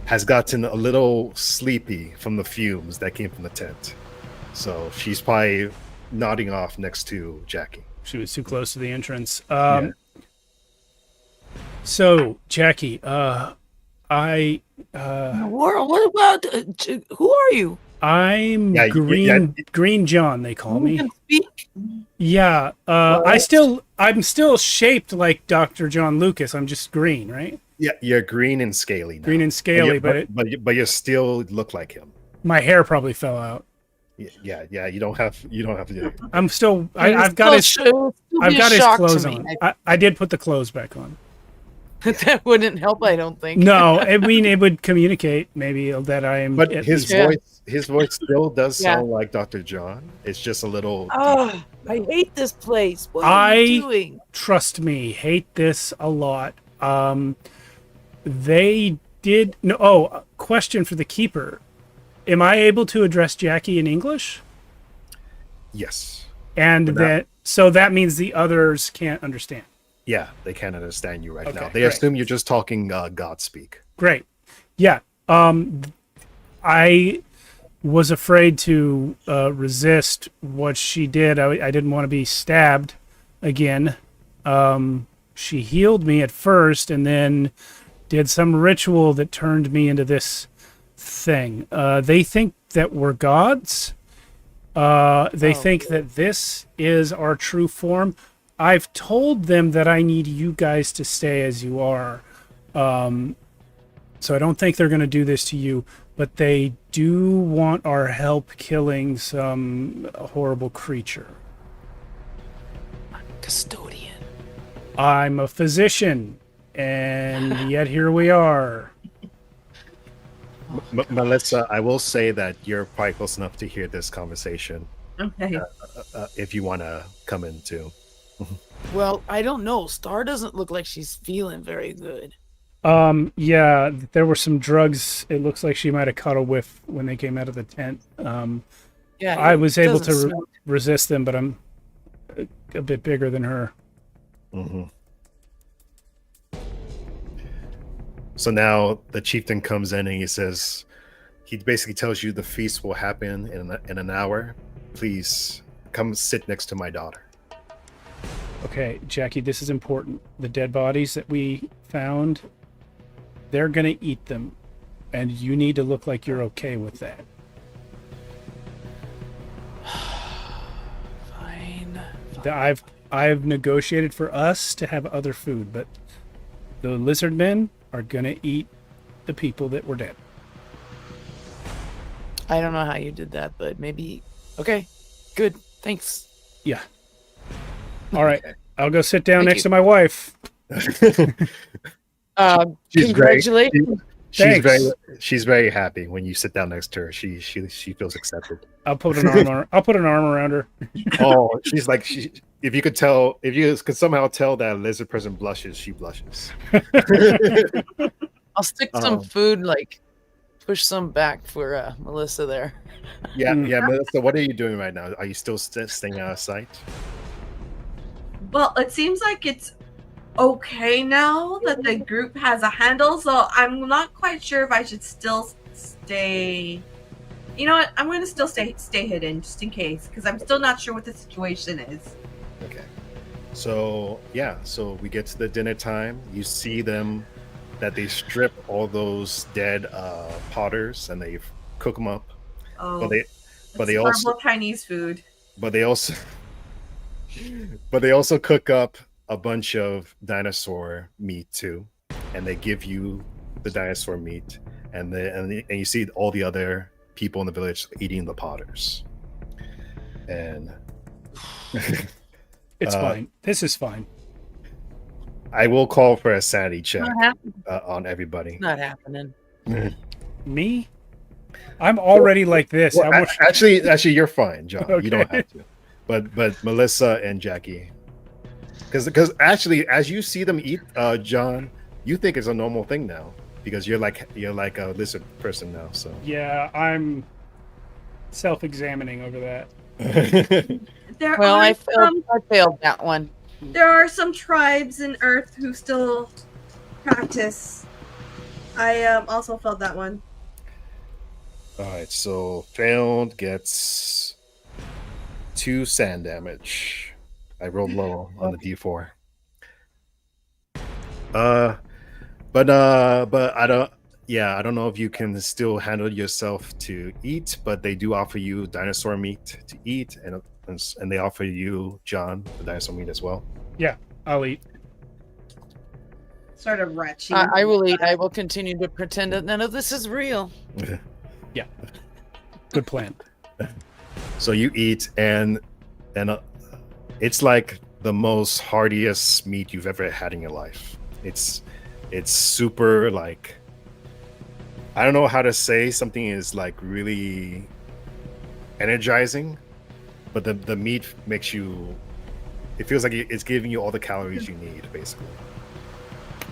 has gotten a little sleepy from the fumes that came from the tent, so she's probably nodding off next to Jackie. She was too close to the entrance. Yeah. So Jackie, What about who are you? I'm Green John, they call You me. can speak. Yeah, I'm still shaped like Dr. John Lucas. I'm just green, right? Yeah, you're green and scaly now. Green and scaly, but you still look like him. my hair probably fell out. Yeah. You don't have to do it. I'm still. I've got his clothes on. I did put the clothes back on. That wouldn't help, I don't think. No, I mean it would communicate maybe that I am. But his voice still does sound Yeah. like Dr. John. It's just a little. Oh, I hate this place. What are you doing? Trust me, hate this a lot. They did no. Oh, question for the keeper: am I able to address Jackie in English? Yes. And that means the others can't understand. Yeah, they can't understand you right Okay, now. They great. assume you're just talking God speak. Great. Yeah. I was afraid to resist what she did. I didn't want to be stabbed again. She healed me at first and then did some ritual that turned me into this thing. They think that we're gods. They think that this is our true form. I've told them that I need you guys to stay as you are. So I don't think they're going to do this to you, but they do want our help killing some horrible creature. Custodian. I'm a physician, and yet here we are. Melissa, I will say that you're probably close enough to hear this conversation. Okay. If you want to come in too. Well, I don't know. Star doesn't look like she's feeling very good. Yeah, there were some drugs. It looks like she might have caught a whiff when they came out of the tent. Yeah, I was able to smell. resist them, but I'm a bit bigger than her. Mm-hmm. So now the chieftain comes in and he basically tells you the feast will happen in an hour. Please come sit next to my daughter. Okay, Jackie, this is important. The dead bodies that we found, they're going to eat them. And you need to look like you're okay with that. Fine. I've negotiated for us to have other food, but the lizard men are going to eat the people that were dead. I don't know how you did that, but maybe. Okay, good. Thanks. Yeah. All right. I'll go sit down Thank next you. to my wife. She's great. Congratulations. She's very happy when you sit down next to her. She feels accepted. I'll put an arm around her. Oh, she's like if you could somehow tell that a lizard person blushes, she blushes. I'll stick some food, like push some back for Melissa there. Yeah, Melissa, what are you doing right now? Are you still staying out of sight? Well, it seems like it's okay now that the group has a handle, so I'm not quite sure if I should still stay. You know what? I'm going to still stay hidden just in case, because I'm still not sure what the situation is. Okay. So we get to the dinner time. You see them that they strip all those dead potters and they cook them up. Oh, but they also Chinese food. But they also cook up a bunch of dinosaur meat too, and they give you the dinosaur meat, and you see all the other people in the village eating the potters. And it's fine. This is fine. I will call for a sanity check on everybody. Not happening. Me? I'm already like this. Well, actually, you're fine, John. Okay. You don't have to. But Melissa and Jackie, because actually, as you see them eat, John, you think it's a normal thing now because you're like a lizard person now. So yeah, I'm self-examining over that. I failed that one. There are some tribes in Earth who still practice. I also failed that one. All right, so failed gets 2 sand damage. I rolled low on the D4. But I don't. Yeah, I don't know if you can still handle yourself to eat, but they do offer you dinosaur meat to eat, and they offer you, John, the dinosaur meat as well. Yeah, I'll eat. Sort of retching. I will eat. I will continue to pretend that none of this is real. Yeah, good plan. So you eat, and it's like the most heartiest meat you've ever had in your life. It's super, like, I don't know how to say something is like really energizing, but the meat makes you, it feels like it's giving you all the calories you need, basically.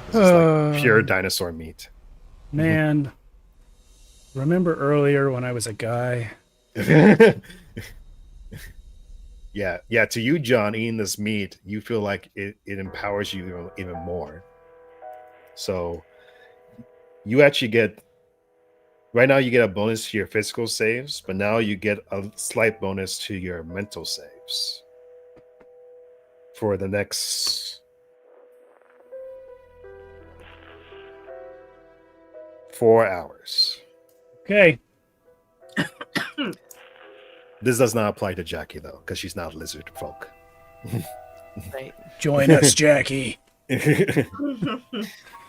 It's just like pure dinosaur meat. Man, remember earlier when I was a guy? Yeah. To you, John, eating this meat, you feel like it empowers you even more. So you actually get, right now you get a bonus to your physical saves, but now you get a slight bonus to your mental saves for the next 4 hours. Okay. This does not apply to Jackie, though, because she's not lizard folk. Right. Join us, Jackie.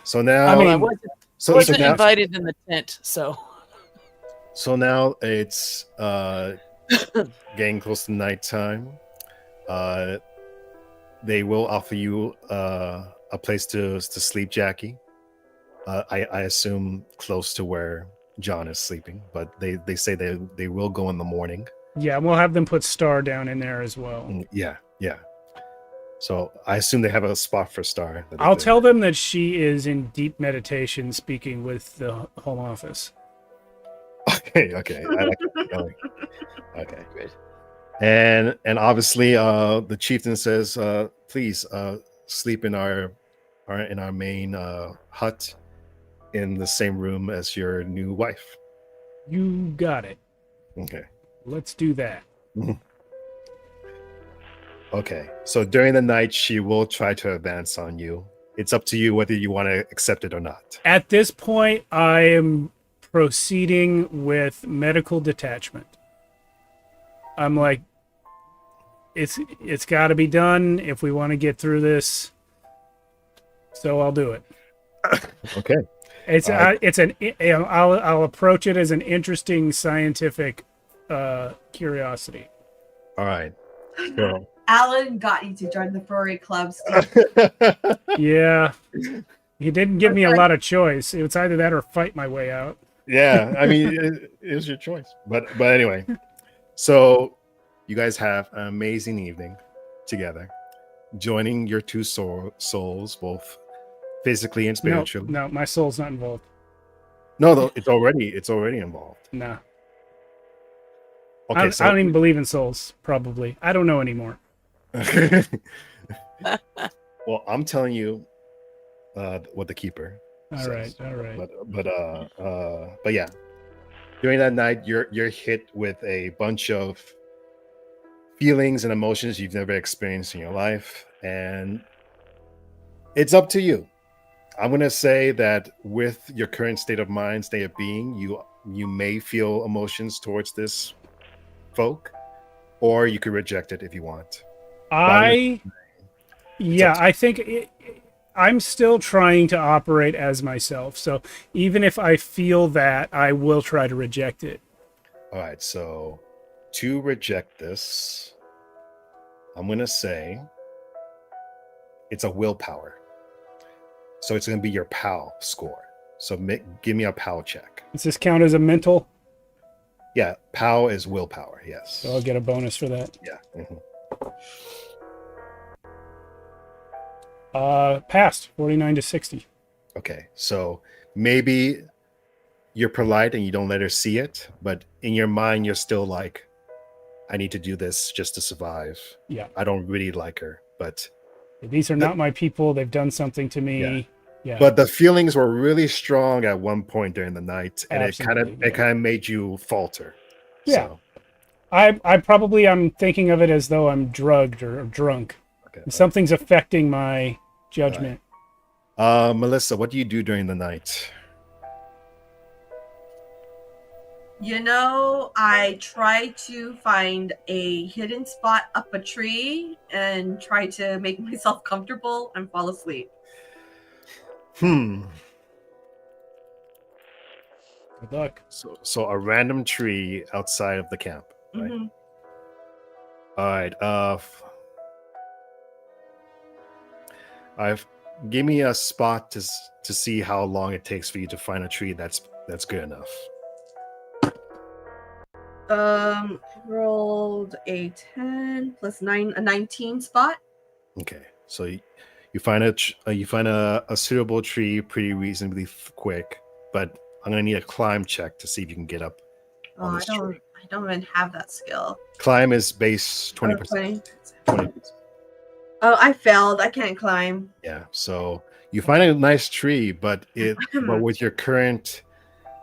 So now, I mean, I wasn't now, invited in the tent, so. So now it's getting close to nighttime. They will offer you a place to sleep, Jackie. I assume close to where John is sleeping, but they say they will go in the morning. Yeah, we'll have them put Star down in there as well. Yeah. So I assume they have a spot for Star. I'll tell them that she is in deep meditation, speaking with the home office. Okay. I like it. Okay, great. And obviously, the chieftain says, "Please sleep in our main hut. in the same room as your new wife. You got it. Okay. Let's do that. Okay. So during the night, she will try to advance on you. It's up to you whether you want to accept it or not. At this point, I am proceeding with medical detachment. I'm like, it's got to be done if we want to get through this. So I'll do it. Okay. I'll approach it as an interesting scientific curiosity. All right. So. Alan got you to join the furry club, Steve. Yeah. He didn't give me a lot of choice. It's either that or fight my way out. Yeah, I mean, it was your choice. But anyway, so you guys have an amazing evening together, joining your two souls, both physically and spiritually. No, my soul's not involved. No, it's already involved. No. Okay, I don't even believe in souls, probably. I don't know anymore. Well, I'm telling you what the keeper says. All right. But yeah, during that night, you're hit with a bunch of feelings and emotions you've never experienced in your life, and it's up to you. I'm gonna say that with your current state of mind, state of being, you may feel emotions towards this folk, or you could reject it if you want. I think I'm still trying to operate as myself. So even if I feel that, I will try to reject it. All right. So to reject this, I'm going to say it's a willpower. So it's going to be your POW score. So give me a POW check. Does this count as a mental? Yeah. POW is willpower. Yes. So I'll get a bonus for that. Yeah. Mm-hmm. Passed 49 to 60. Okay, so maybe you're polite and you don't let her see it, but in your mind you're still like, I need to do this just to survive. Yeah. I don't really like her, but these are not my people. They've done something to me. Yeah. But the feelings were really strong at one point during the night, and Absolutely, it kind of made you falter. Yeah. So. I'm thinking of it as though I'm drugged or drunk. Okay. Something's affecting my judgment. Right. Melissa, what do you do during the night? I try to find a hidden spot up a tree and try to make myself comfortable and fall asleep. Good luck. So a random tree outside of the camp, right? Mm-hmm. All right. Give me a spot to see how long it takes for you to find a tree that's good enough. Rolled a 10 plus 9, a 19 spot. Okay, so you find a suitable tree pretty reasonably quick, but I'm gonna need a climb check to see if you can get up on this tree. I don't even have that skill. Climb is base 20%. 20%. Oh, I failed. I can't climb. Yeah, so you find a nice tree, but with your current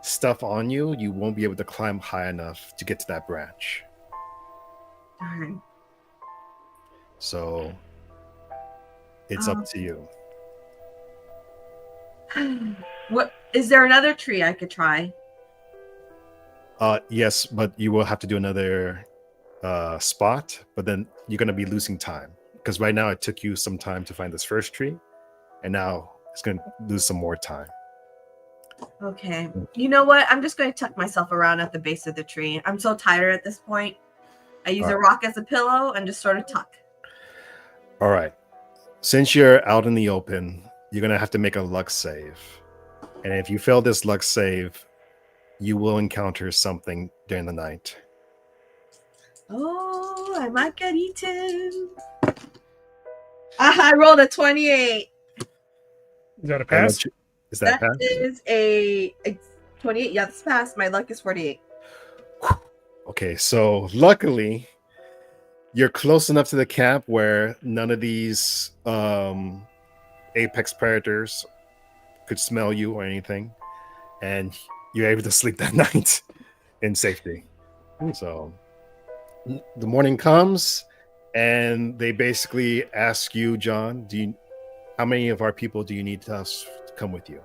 stuff on you, you won't be able to climb high enough to get to that branch. Darn. So it's up to you. What is there another tree I could try? Yes, but you will have to do another spot, but then you're going to be losing time because right now it took you some time to find this first tree, and now it's going to lose some more time. Okay. You know what? I'm just going to tuck myself around at the base of the tree. I'm so tired at this point. I use a rock as a pillow and just sort of tuck. All right. Since you're out in the open, you're going to have to make a luck save. And if you fail this luck save, you will encounter something during the night. Oh, I might get eaten. I rolled a 28. Is that a pass? Is that pass? Is a 28. Yeah, that's pass. My luck is 48. Okay, so luckily, you're close enough to the camp where none of these apex predators could smell you or anything, and you're able to sleep that night in safety. So the morning comes, and they basically ask you, John, how many of our people do you need us to come with you?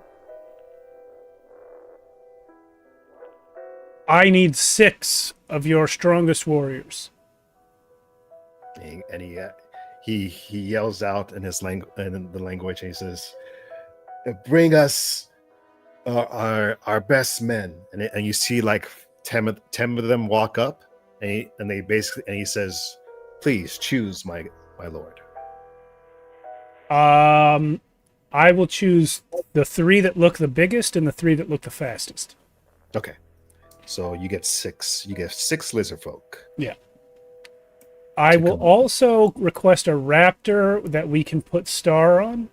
I need 6 of your strongest warriors. And he yells out in his in the language, and he says, "Bring us our best men." And you see like 10 of them walk up, and he says, "Please choose, my lord." I will choose the 3 that look the biggest and the 3 that look the fastest. Okay, so you get 6. You get 6 lizard folk. Yeah. I will also request a raptor that we can put Star on.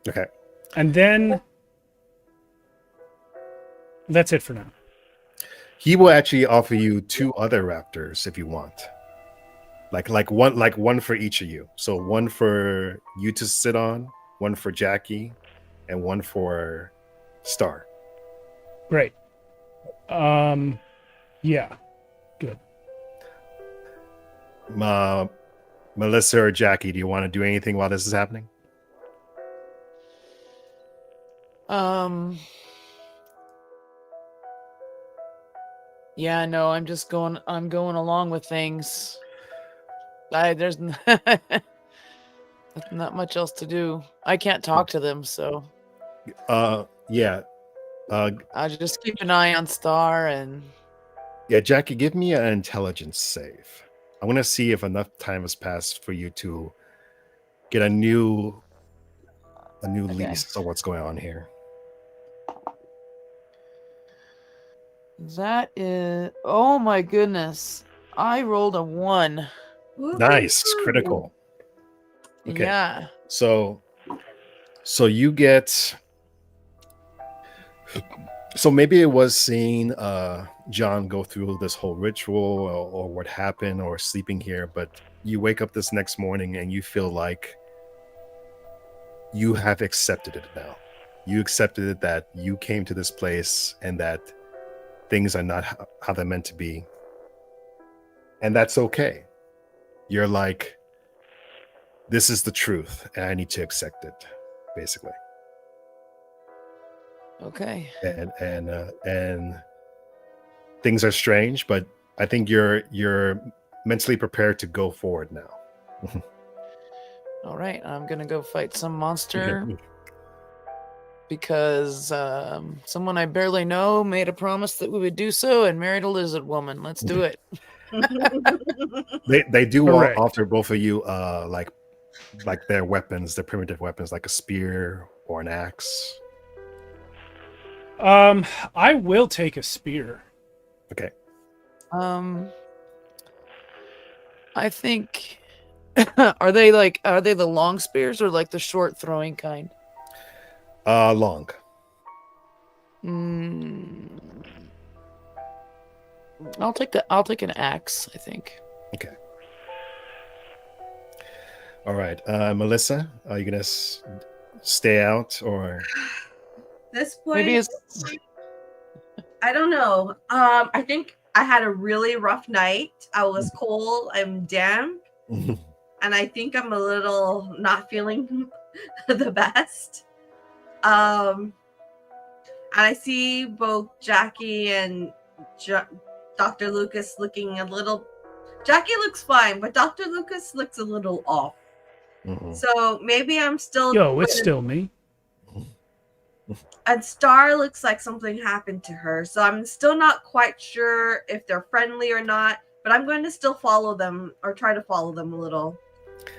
Okay. And then that's it for now. He will actually offer you 2 other raptors if you want. Like one for each of you. So one for you to sit on, one for Jackie, and one for Star. Great. Yeah. Good. Melissa or Jackie, do you want to do anything while this is happening? Yeah, no, I'm going along with things. There's not much else to do. I can't talk to them, so Yeah. I'll just keep an eye on Star and Yeah, Jackie, give me an intelligence save. I want to see if enough time has passed for you to get a new lease of what's going on here. that is, oh my goodness. I rolled a 1. Nice, critical. Okay. Yeah. So you get. So maybe it was seeing John go through this whole ritual or what happened or sleeping here, but you wake up this next morning and you feel like you have accepted it now. You accepted it that you came to this place and that things are not how they're meant to be. And that's okay. You're like, this is the truth and I need to accept it, basically. Okay. And things are strange, but I think you're mentally prepared to go forward now. All right, I'm gonna go fight some monster because someone I barely know made a promise that we would do so and married a lizard woman. Let's do it. They do Correct. offer both of you like their weapons, their primitive weapons, like a spear or an axe. I will take a spear. Okay. I think are they the long spears or like the short throwing kind? Long. I'll take an axe, I think. Okay. All right, Melissa, are you gonna stay out or? This point, Maybe it's I don't know. I think I had a really rough night. I was cold. I'm damp, and I think I'm a little not feeling the best. And I see both Jackie and Dr. Lucas looking a little. Jackie looks fine, but Dr. Lucas looks a little off. So maybe I'm still. Yo, it's still me. And Star looks like something happened to her. So I'm still not quite sure if they're friendly or not. But I'm going to still follow them or try to follow them a little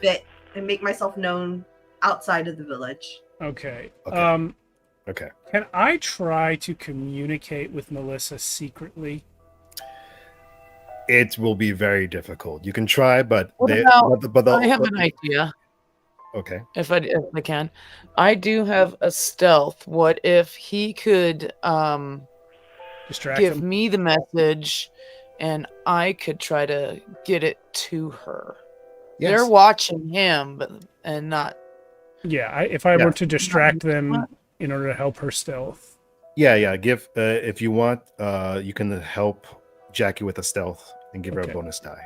bit and make myself known outside of the village. Okay. Okay. Can I try to communicate with Melissa secretly? It will be very difficult. You can try, but I have an idea. Okay. If I can, I do have a stealth. What if he could Distract give him? me the message, and I could try to get it to her? Yes. They're watching him, and not. Yeah, if I were to distract them in order to help her stealth. Yeah. Give if you want, you can help Jackie with a stealth and give her Okay. a bonus die.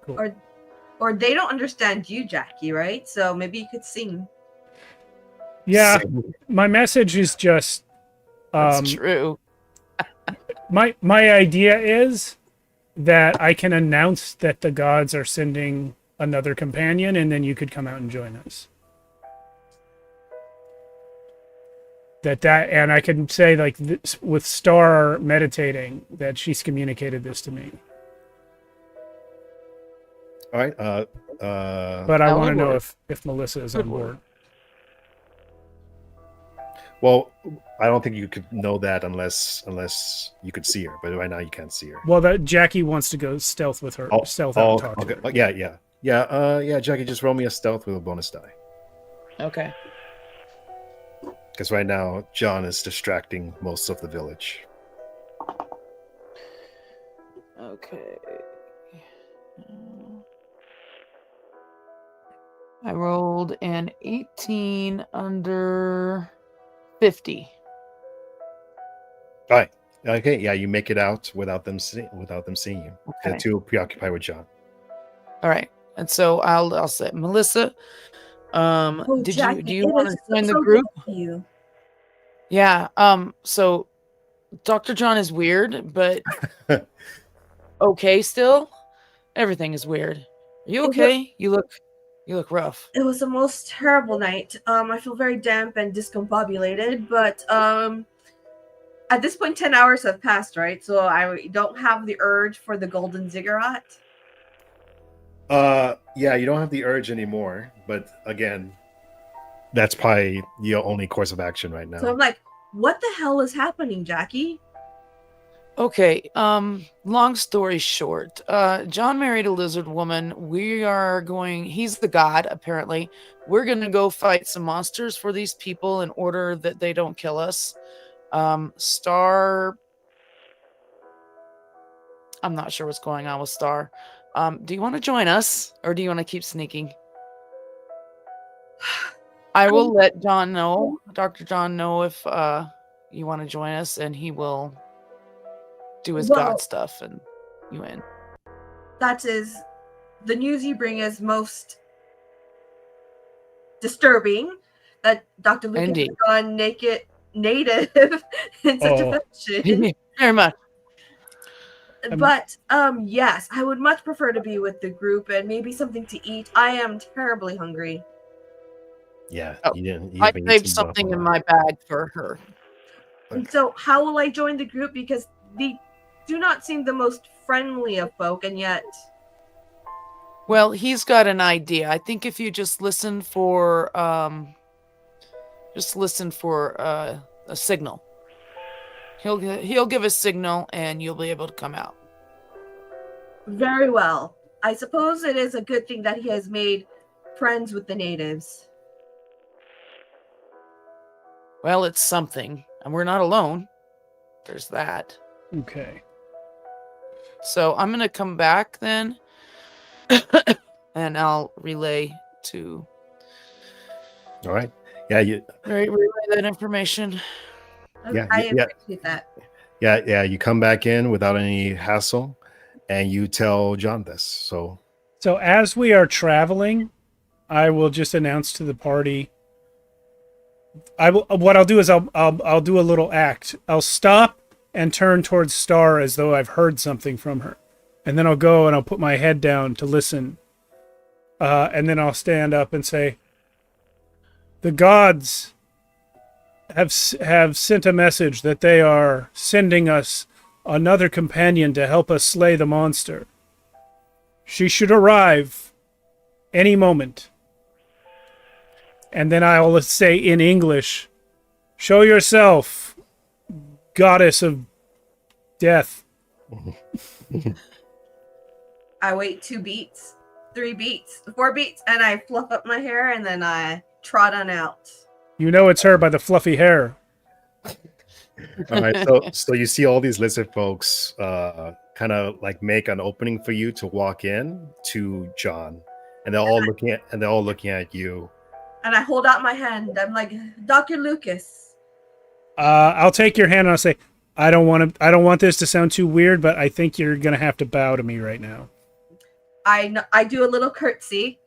Cool. Or they don't understand you, Jackie, right? So maybe you could sing. Yeah, Sing. my message is just That's true. my idea is that I can announce that the gods are sending another companion, and then you could come out and join us. And I can say, like, this, with Star meditating, that she's communicated this to me. All right. But I That want to would know work. if Melissa is Would on work. board. Well, I don't think you could know that unless you could see her. But right now you can't see her. Well, that Jackie wants to go stealth with her. Stealth out and talk to her. Yeah. Jackie, just roll me a stealth with a bonus die. Okay. Because right now John is distracting most of the village. Okay. I rolled an 18 under 50. All right. Okay. Yeah, you make it out without them seeing you. They're Okay. too preoccupied with John. All right. And so I'll say, Melissa, Jackie, do you it want is to join the so group? good to see you. Yeah. So Dr. John is weird, but okay still. Everything is weird. Are you okay? You look rough. It was the most terrible night. I feel very damp and discombobulated, but at this point 10 hours have passed, right? So I don't have the urge for the golden ziggurat. Yeah, you don't have the urge anymore, but again, that's probably your only course of action right now. So I'm like, what the hell is happening, Jackie? Okay, long story short, John married a lizard woman. He's the god, apparently. We're gonna go fight some monsters for these people in order that they don't kill us. Star, I'm not sure what's going on with Star. Do you want to join us, or do you want to keep sneaking? I will let John know, Dr. John know if you want to join us, and he will do his god stuff and you in. That is the news you bring is most disturbing. That Dr. Lucas Indeed. has gone native in such a fashion. Very much. But yes, I would much prefer to be with the group and maybe something to eat. I am terribly hungry. Yeah, Oh, you I haven't saved eaten something in buffalo. my bag for her. And so how will I join the group? Because they do not seem the most friendly of folk, and yet Well, he's got an idea. I think if you just listen for a signal. He'll give a signal and you'll be able to come out. very well. I suppose it is a good thing that he has made friends with the natives. Well, it's something. And we're not alone. There's that. Okay. So I'm gonna come back then. And I'll relay to All right. Yeah, relay that information. Yeah, I yeah. appreciate that. yeah. You come back in without any hassle, and you tell John this. So So as we are traveling, I will just announce to the party. What I'll do is I'll do a little act. I'll stop and turn towards Star as though I've heard something from her, and then I'll go and I'll put my head down to listen, and then I'll stand up and say, "The gods have sent a message that they are sending us another companion to help us slay the monster. She should arrive any moment." And then I'll say in English, "Show yourself, goddess of death." I wait 2 beats, 3 beats, 4 beats, and I fluff up my hair and then I trot on out. You know it's her by the fluffy hair. all right, so you see all these lizard folks kind of like make an opening for you to walk in to John, and they're all looking at you. And I hold out my hand. I'm like, Dr. Lucas, I'll take your hand and I'll say, I don't want this to sound too weird, but I think you're gonna have to bow to me right now. I do a little curtsy,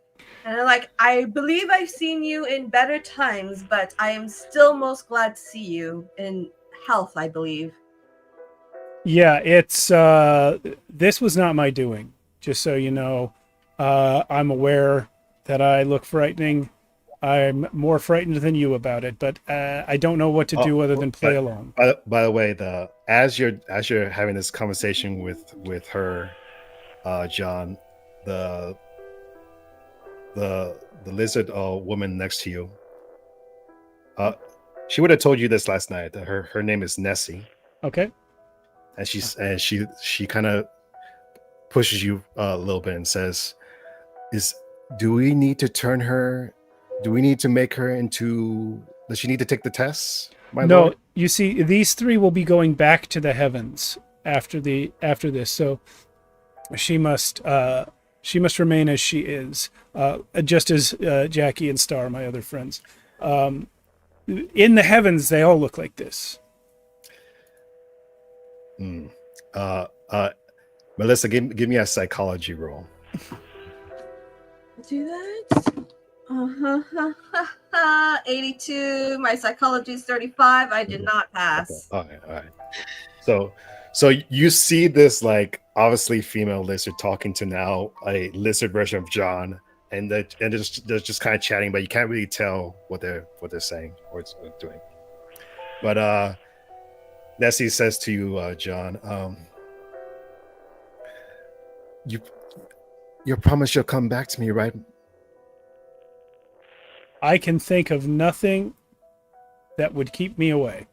and I'm like, I believe I've seen you in better times, but I am still most glad to see you in health, I believe. Yeah, it's this was not my doing, just so you know. I'm aware that I look frightening. I'm more frightened than you about it, but I don't know what to do other than play along. By the way, as you're having this conversation with her, John, the lizard woman next to you, she would have told you this last night. Her name is Nessie. Okay. And she kind of pushes you a little bit and says, do we need to turn her? Do we need to make her into? Does she need to take the tests? No, Lord? you see, these three will be going back to the heavens after this. So she must remain as she is, just as Jackie and Star, my other friends. In the heavens, they all look like this. Melissa, give me a psychology roll. Do that. 82. My psychology is 35. I did not pass. Okay. All right. So you see this like obviously female lizard talking to now a lizard version of John, and they're just kind of chatting, but you can't really tell what they're saying or doing. But Nessie says to you, John, you promise you'll come back to me, right? I can think of nothing that would keep me away.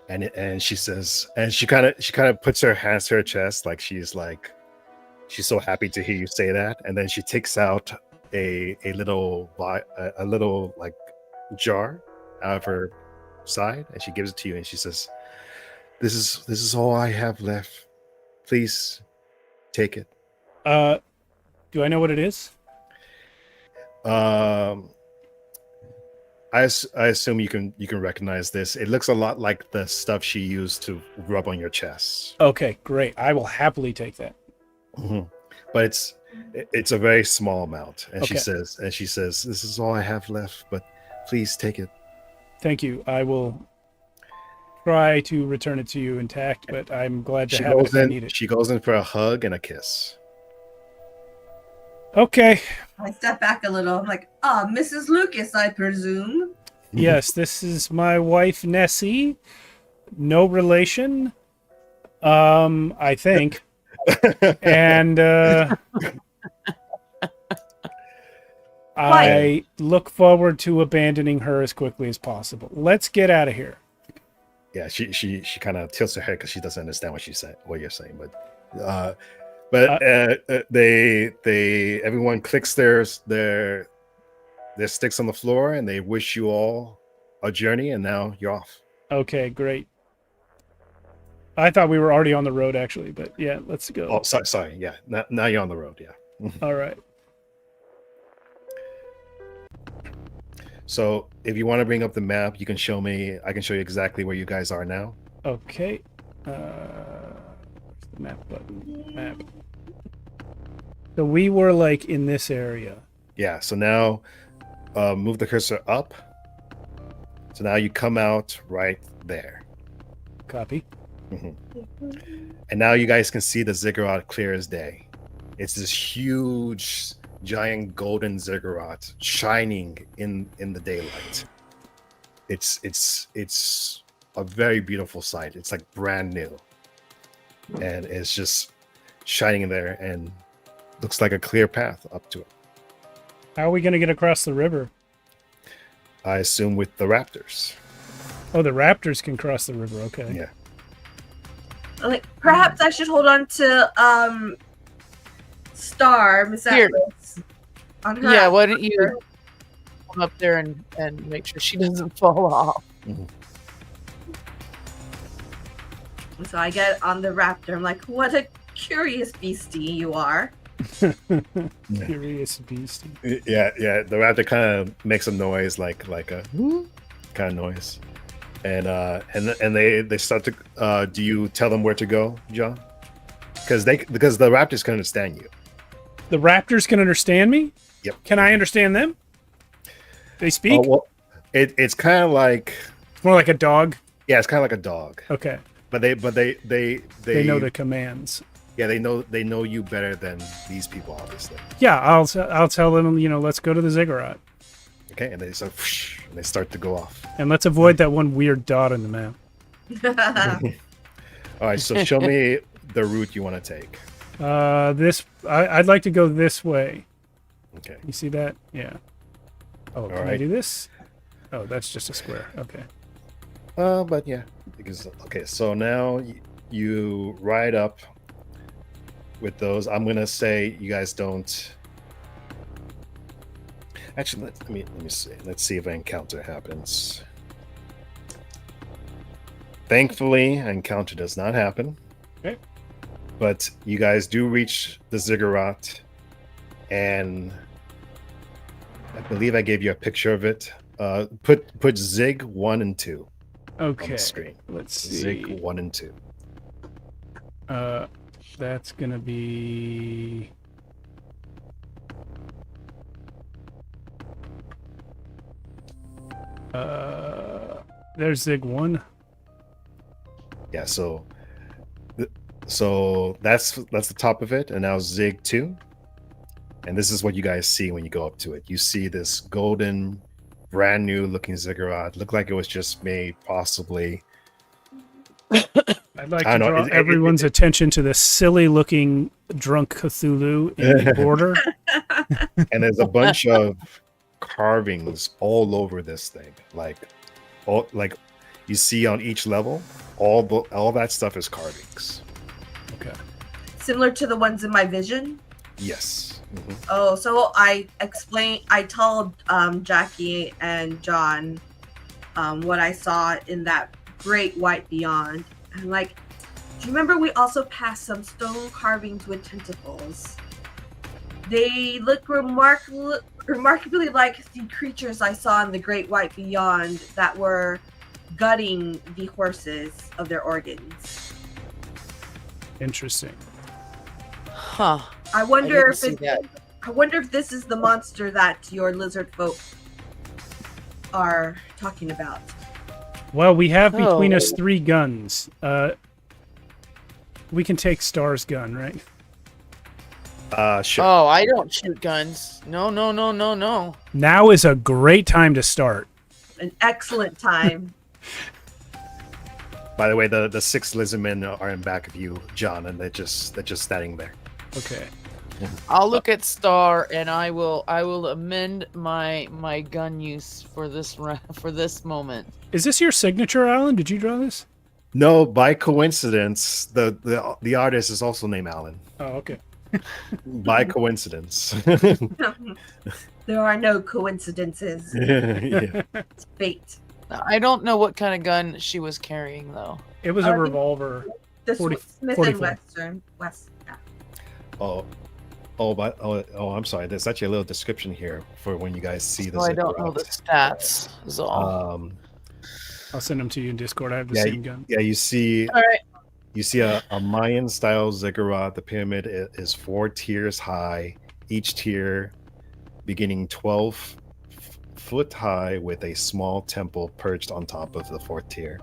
And she says, and she kind of puts her hands to her chest, like she's so happy to hear you say that. And then she takes out a little like jar out of her side, and she gives it to you, and she says, "This is all I have left. Please take it." Do I know what it is? I assume you can recognize this. It looks a lot like the stuff she used to rub on your chest. Okay, great. I will happily take that. Mm-hmm. But it's a very small amount, and Okay. she says, "This is all I have left, but please take it." Thank you. I will try to return it to you intact, but I'm glad to have it if I need it. She goes in for a hug and a kiss. Okay. I step back a little. I'm like, Mrs. Lucas, I presume. Yes, this is my wife Nessie. No relation. I think. And I look forward to abandoning her as quickly as possible. Let's get out of here. Yeah, she kind of tilts her head because she doesn't understand what you're saying. But everyone clicks their sticks on the floor, and they wish you all a journey, and now you're off. Okay, great. I thought we were already on the road, actually, but yeah, let's go. Oh, sorry. Yeah, now you're on the road. Yeah. All right. So if you want to bring up the map, you can show me. I can show you exactly where you guys are now. Okay. Where's the map button? Map. So we were like in this area. Yeah. So now, move the cursor up. So now you come out right there. Copy. Mm-hmm. And now you guys can see the ziggurat clear as day. It's this huge, giant golden ziggurat shining in the daylight. It's a very beautiful sight. It's like brand new, and it's just shining in there, and looks like a clear path up to it. How are we going to get across the river? I assume with the raptors. Oh, the raptors can cross the river. Okay. Yeah. Like, perhaps I should hold on to Star, Miss Here. Atlas. On her Yeah, why don't you come up there and make sure she doesn't fall off? Mm-hmm. So I get on the raptor. I'm like, what a curious beastie you are. Curious beast. Yeah. The raptor kind of makes a noise like a kind of noise. and they start to. Do you tell them where to go, John? Because the raptors can understand you. The raptors can understand me? Yep. Can I understand them? They speak? Well, it's kind of like It's more like a dog. yeah, it's kind of like a dog. Okay. But they They know the commands. yeah they know you better than these people, obviously. Yeah, I'll tell them, let's go to the ziggurat. Okay, and they start and they start to go off. And let's avoid that one weird dot in the map. All right, so show me the route you want to take. I'd like to go this way. Okay. You see that? Yeah. Oh, can I right. do this? Oh, that's just a square. Okay. But yeah, because okay, so now you ride up with those. I'm gonna say you guys don't. Actually, let me see. Let's see if an encounter happens. Thankfully, an encounter does not happen. Okay. But you guys do reach the ziggurat, and I believe I gave you a picture of it. Put Zig 1 and 2 on Okay. the screen. Let's see. Zig 1 and 2. That's gonna be. There's Zig 1. Yeah, so that's the top of it, and now Zig 2. And this is what you guys see when you go up to it. You see this golden, brand new looking ziggurat. Looked like it was just made possibly. I'd like I to don't know, draw everyone's attention to the silly looking drunk Cthulhu in the border. And there's a bunch of carvings all over this thing. Like you see on each level, all that stuff is carvings. Okay. Similar to the ones in my vision. Yes. Mhm. Oh, so I told Jackie and John what I saw in that great white beyond. And like, do you remember we also passed some stone carvings with tentacles? They look remarkably like the creatures I saw in the great white beyond that were gutting the horses of their organs. Interesting. Huh. I I wonder didn't see that. I wonder if this is the monster that your lizard folk are talking about. Well, we have between us Oh. 3 guns. We can take Star's gun, right? Sure. Oh, I don't shoot guns. No. Now is a great time to start. An excellent time. By the way, the 6 lizardmen are in back of you, John, and they're just standing there. Okay. I'll look at Star and I will amend my gun use for this moment. Is this your signature, Alan? Did you draw this? No, by coincidence, the artist is also named Alan. Oh, okay. By coincidence. There are no coincidences. Yeah. It's fate. I don't know what kind of gun she was carrying though. It was a revolver. This 40 was Smith 44. and West. Yeah. I'm sorry. There's actually a little description here for when you guys see this. So I don't know the stats. Is all. I'll send them to you in Discord. I have the Yeah, same gun. Yeah, you see. All right. You see a Mayan style ziggurat. The pyramid is 4 tiers high, each tier beginning 12 foot high with a small temple perched on top of the 4th tier.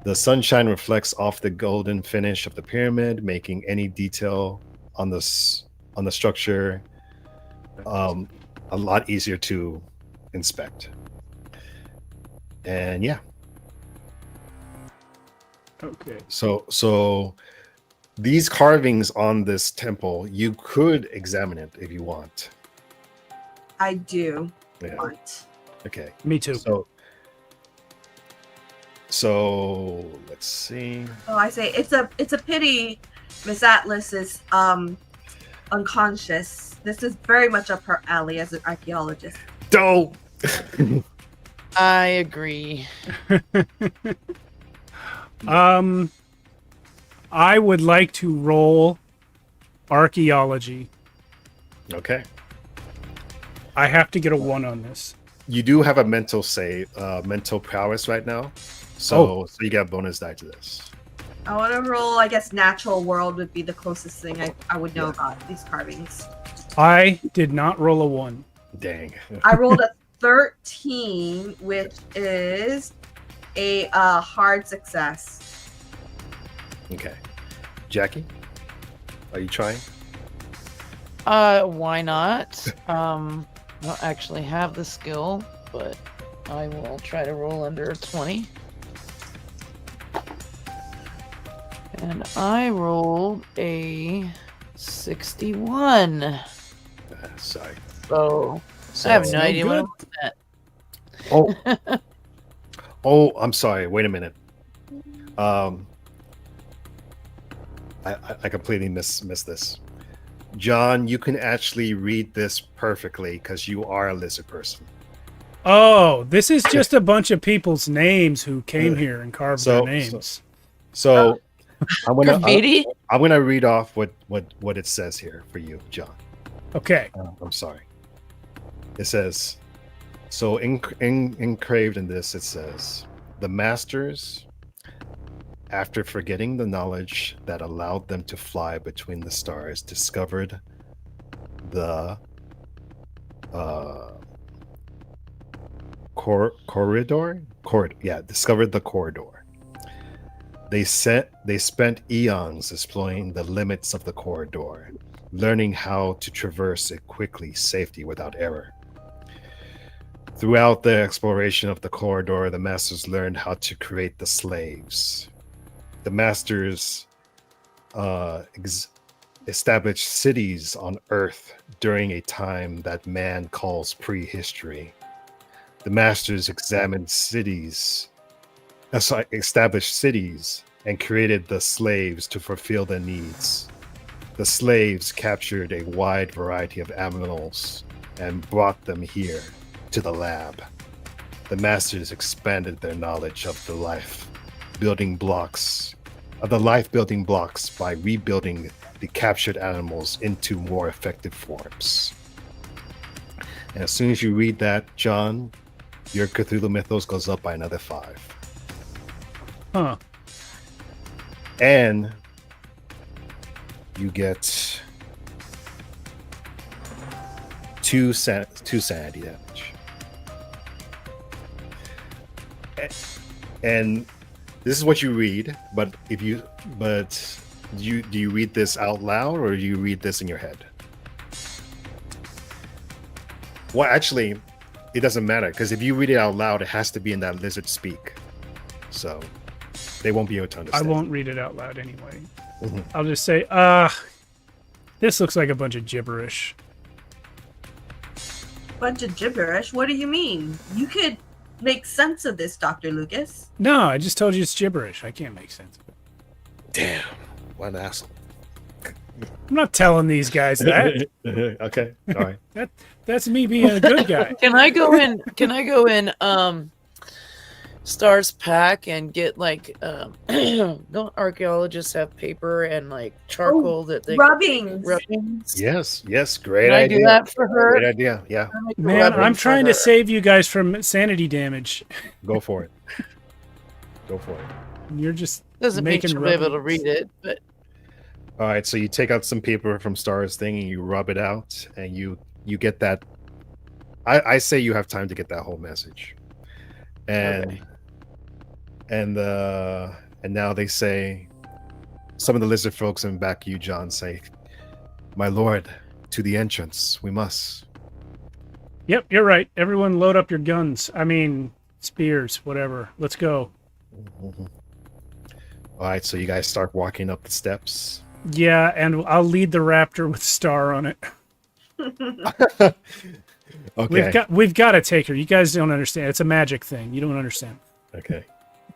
The sunshine reflects off the golden finish of the pyramid, making any detail on the structure a lot easier to inspect. And yeah. Okay. So these carvings on this temple, you could examine it if you want. I do Yeah. want. Okay. Me too. So let's see. Oh, I say it's a pity Miss Atlas is unconscious. This is very much up her alley as an archaeologist. Don't. I agree. I would like to roll archaeology. Okay. I have to get a 1 on this. you do have a mental mental prowess right now, so you get a bonus die to this. I want to roll, I guess natural world would be the closest thing I would know about these carvings. I did not roll a 1. Dang. I rolled a 13, which is a hard success. Okay, Jackie, are you trying? Why not? I don't actually have the skill, but I will try to roll under a 20. And I rolled a 61. Sorry. So I have no idea what I'm at. Oh, I'm sorry. Wait a minute. I completely missed this. John, you can actually read this perfectly because you are a lizard person. Oh, this is just a bunch of people's names who came here and carved their names. So I'm Graffiti? I'm gonna read off what it says here for you, John. Okay. I'm sorry. It says, so engraved in this, it says, the masters, after forgetting the knowledge that allowed them to fly between the stars, discovered the corridor. Discovered the corridor. They spent eons exploring the limits of the corridor, learning how to traverse it quickly, safety without error. Throughout the exploration of the corridor, the masters learned how to create the slaves. The masters established cities on Earth during a time that man calls prehistory. The masters established cities and created the slaves to fulfill their needs. The slaves captured a wide variety of animals and brought them here to the lab. The masters expanded their knowledge of the life building blocks by rebuilding the captured animals into more effective forms. And as soon as you read that, John, your Cthulhu mythos goes up by another 5. Huh. And you get 2 sanity damage. And this is what you read, but do you read this out loud or do you read this in your head? Well, actually, it doesn't matter because if you read it out loud, it has to be in that lizard speak. So they won't be able to understand. I won't read it out loud anyway. Mm-hmm. I'll just say, this looks like a bunch of gibberish. Bunch of gibberish? What do you mean? You could make sense of this, Dr. Lucas. No, I just told you it's gibberish. I can't make sense of it. Damn, what an asshole. I'm not telling these guys that. Okay, all right. That's me being a good guy. Can I go in Star's pack and get like don't archaeologists have paper and like charcoal that they rubbings. Yes, great Can I idea. do that for her? Great idea. Yeah, Man, I'm trying to save you guys from sanity damage. go for it. You're just Doesn't mean making she'll be able to rubbings. read it, but All right, so you take out some paper from Star's thing and you rub it out, and you get that. I say you have time to get that whole message, and Okay. and now they say, some of the lizard folks in back you, John, say, "My lord, to the entrance we must." Yep, you're right. Everyone load up your guns. I mean, spears, whatever. Let's go. Mhm. All right, so you guys start walking up the steps. Yeah, and I'll lead the raptor with Star on it. Okay. We've got to take her. You guys don't understand. It's a magic thing. You don't understand. Okay.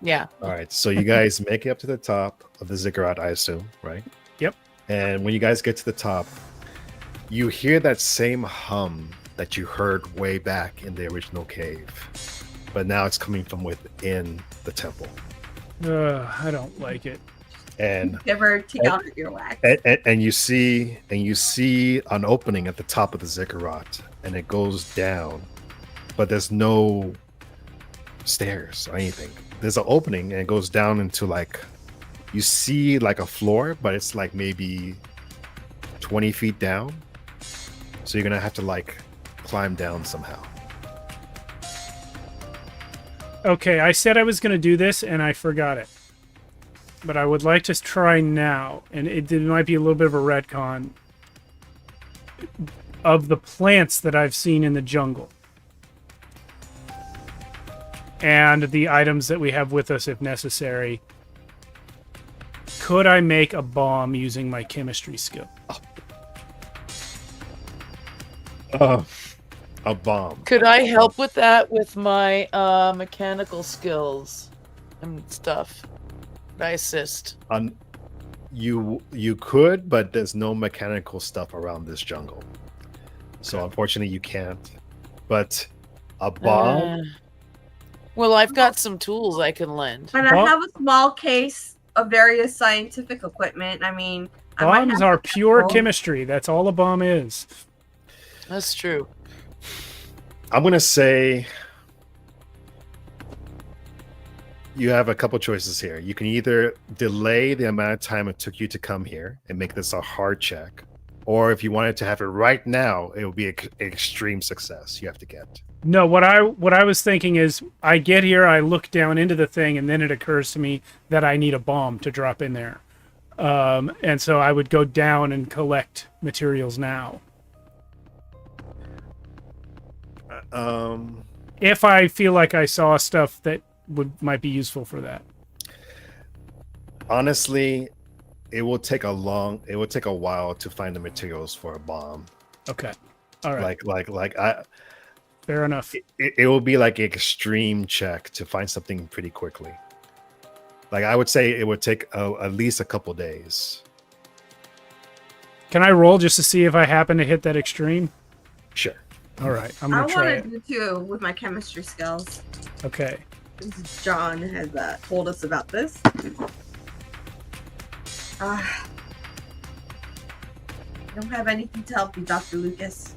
yeah. All right, so you guys make it up to the top of the ziggurat, I assume, right? Yep. And when you guys get to the top, you hear that same hum that you heard way back in the original cave, but now it's coming from within the temple. I don't like it. And Ever take out your wax? and you see an opening at the top of the ziggurat, and it goes down but there's no stairs or anything. There's an opening and it goes down into like, you see like a floor, but it's like maybe 20 feet down. So you're gonna have to like climb down somehow. Okay, I said I was going to do this, and I forgot it. But I would like to try now, and it might be a little bit of a retcon of the plants that I've seen in the jungle. And the items that we have with us if necessary. Could I make a bomb using my chemistry skill? A bomb. Could I help with that with my mechanical skills and stuff? Could I assist? You could, but there's no mechanical stuff around this jungle. So unfortunately you can't. But a bomb? Well, I've got some tools I can lend. But I have a small case of various scientific equipment. I mean, bombs are pure chemistry. That's all a bomb is. That's true. I'm going to say you have a couple choices here. You can either delay the amount of time it took you to come here and make this a hard check, or if you wanted to have it right now, it would be an extreme success you have to get. No, what I was thinking is I get here, I look down into the thing, and then it occurs to me that I need a bomb to drop in there. And so I would go down and collect materials now. If I feel like I saw stuff that might be useful for that. Honestly, it will take a while to find the materials for a bomb. Okay. All right. Fair enough. It will be like an extreme check to find something pretty quickly. Like I would say it would take at least a couple days. Can I roll just to see if I happen to hit that extreme? Sure. All right, I'm gonna try it. I want to do too with my chemistry skills. Okay. John has told us about this. I don't have anything to help you, Dr. Lucas.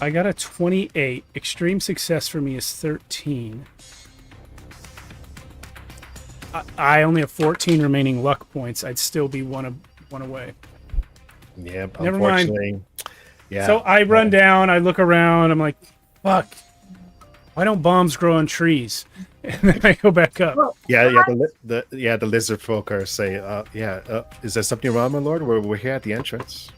I got a 28. Extreme success for me is 13. I only have 14 remaining luck points. I'd still be one away. Yeah, Never unfortunately. mind. Yeah. So I run down, I look around, I'm like, fuck. Why don't bombs grow on trees? And then I go back up. The lizard folk are say, is there something wrong, my lord? We're here at the entrance.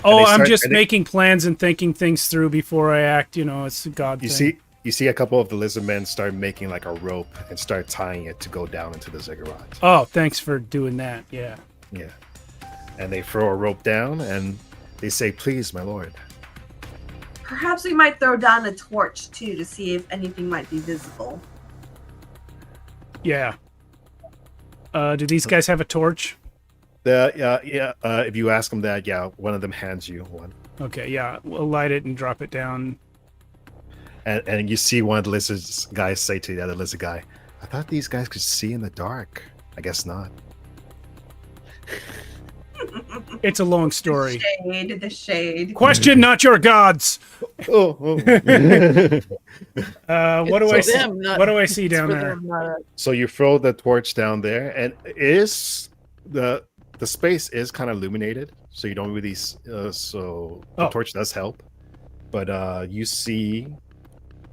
Oh, I'm just making plans and thinking things through before I act. You know, it's a god thing. You see a couple of the lizard men start making like a rope and start tying it to go down into the ziggurat. Oh, thanks for doing that. Yeah. Yeah. And they throw a rope down and they say, please, my lord. Perhaps we might throw down a torch too to see if anything might be visible. Yeah. Do these guys have a torch? If you ask them that, one of them hands you one. Okay, yeah. We'll light it and drop it down. And you see one of the lizard guys say to the other lizard guy, I thought these guys could see in the dark. I guess not. It's a long story. The shade. Question not your gods. What do I see? What do I see down there? So you throw the torch down there, and it is the space is kind of illuminated, so you don't really. The torch does help, but you see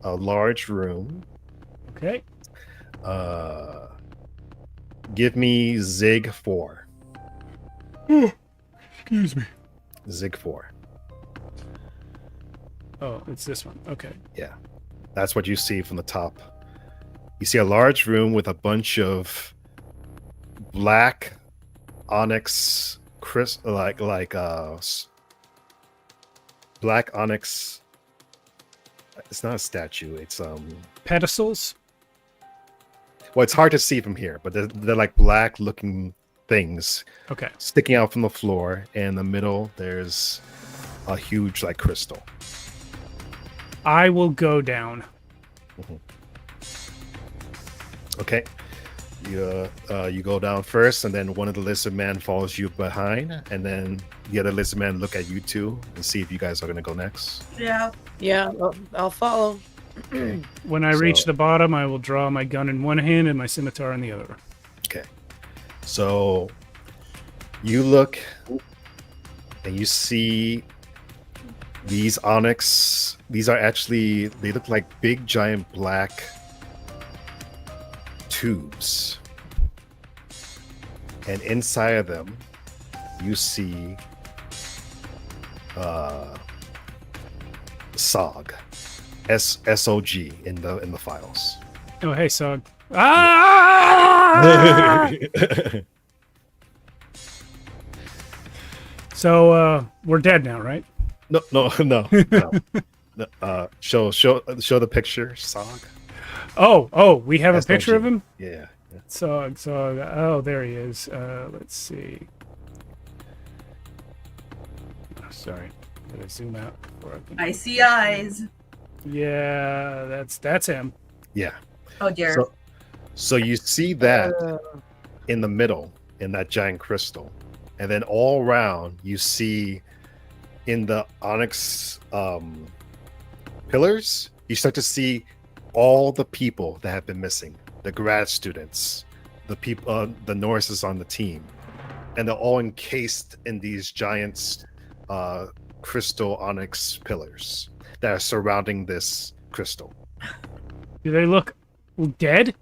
a large room. Okay. Give me Zig 4. Excuse me. Zig 4. Oh, it's this one. Okay. Yeah. That's what you see from the top. You see a large room with a bunch of black onyx black onyx. It's not a statue. It's pedestals. Well, it's hard to see from here, but they're like black looking things. Okay. Sticking out from the floor, and in the middle there's a huge like crystal. I will go down. Okay. You go down first, and then one of the lizard men follows you behind, and then the other lizard men look at you two and see if you guys are gonna go next. Yeah. Yeah, I'll follow. When I reach So- the bottom, I will draw my gun in one hand and my scimitar in the other. Okay. So you look and you see these onyx. These are actually, they look like big giant black tubes. And inside of them, you see SOG. SOG in the files. Oh, hey, Sog. Ah! So, we're dead now, right? No. Show the picture, SOG. Oh, we have a picture SOG. of him? Yeah. Sog. Oh, there he is. Let's see. Oh, sorry. Gotta zoom out before I can... I see eyes. Yeah, that's him. Yeah. Oh dear. So you see that in the middle, in that giant crystal, and then all around you see in the onyx pillars, you start to see all the people that have been missing, the grad students, the people, the Norses on the team, and they're all encased in these giant crystal onyx pillars that are surrounding this crystal. Do they look dead?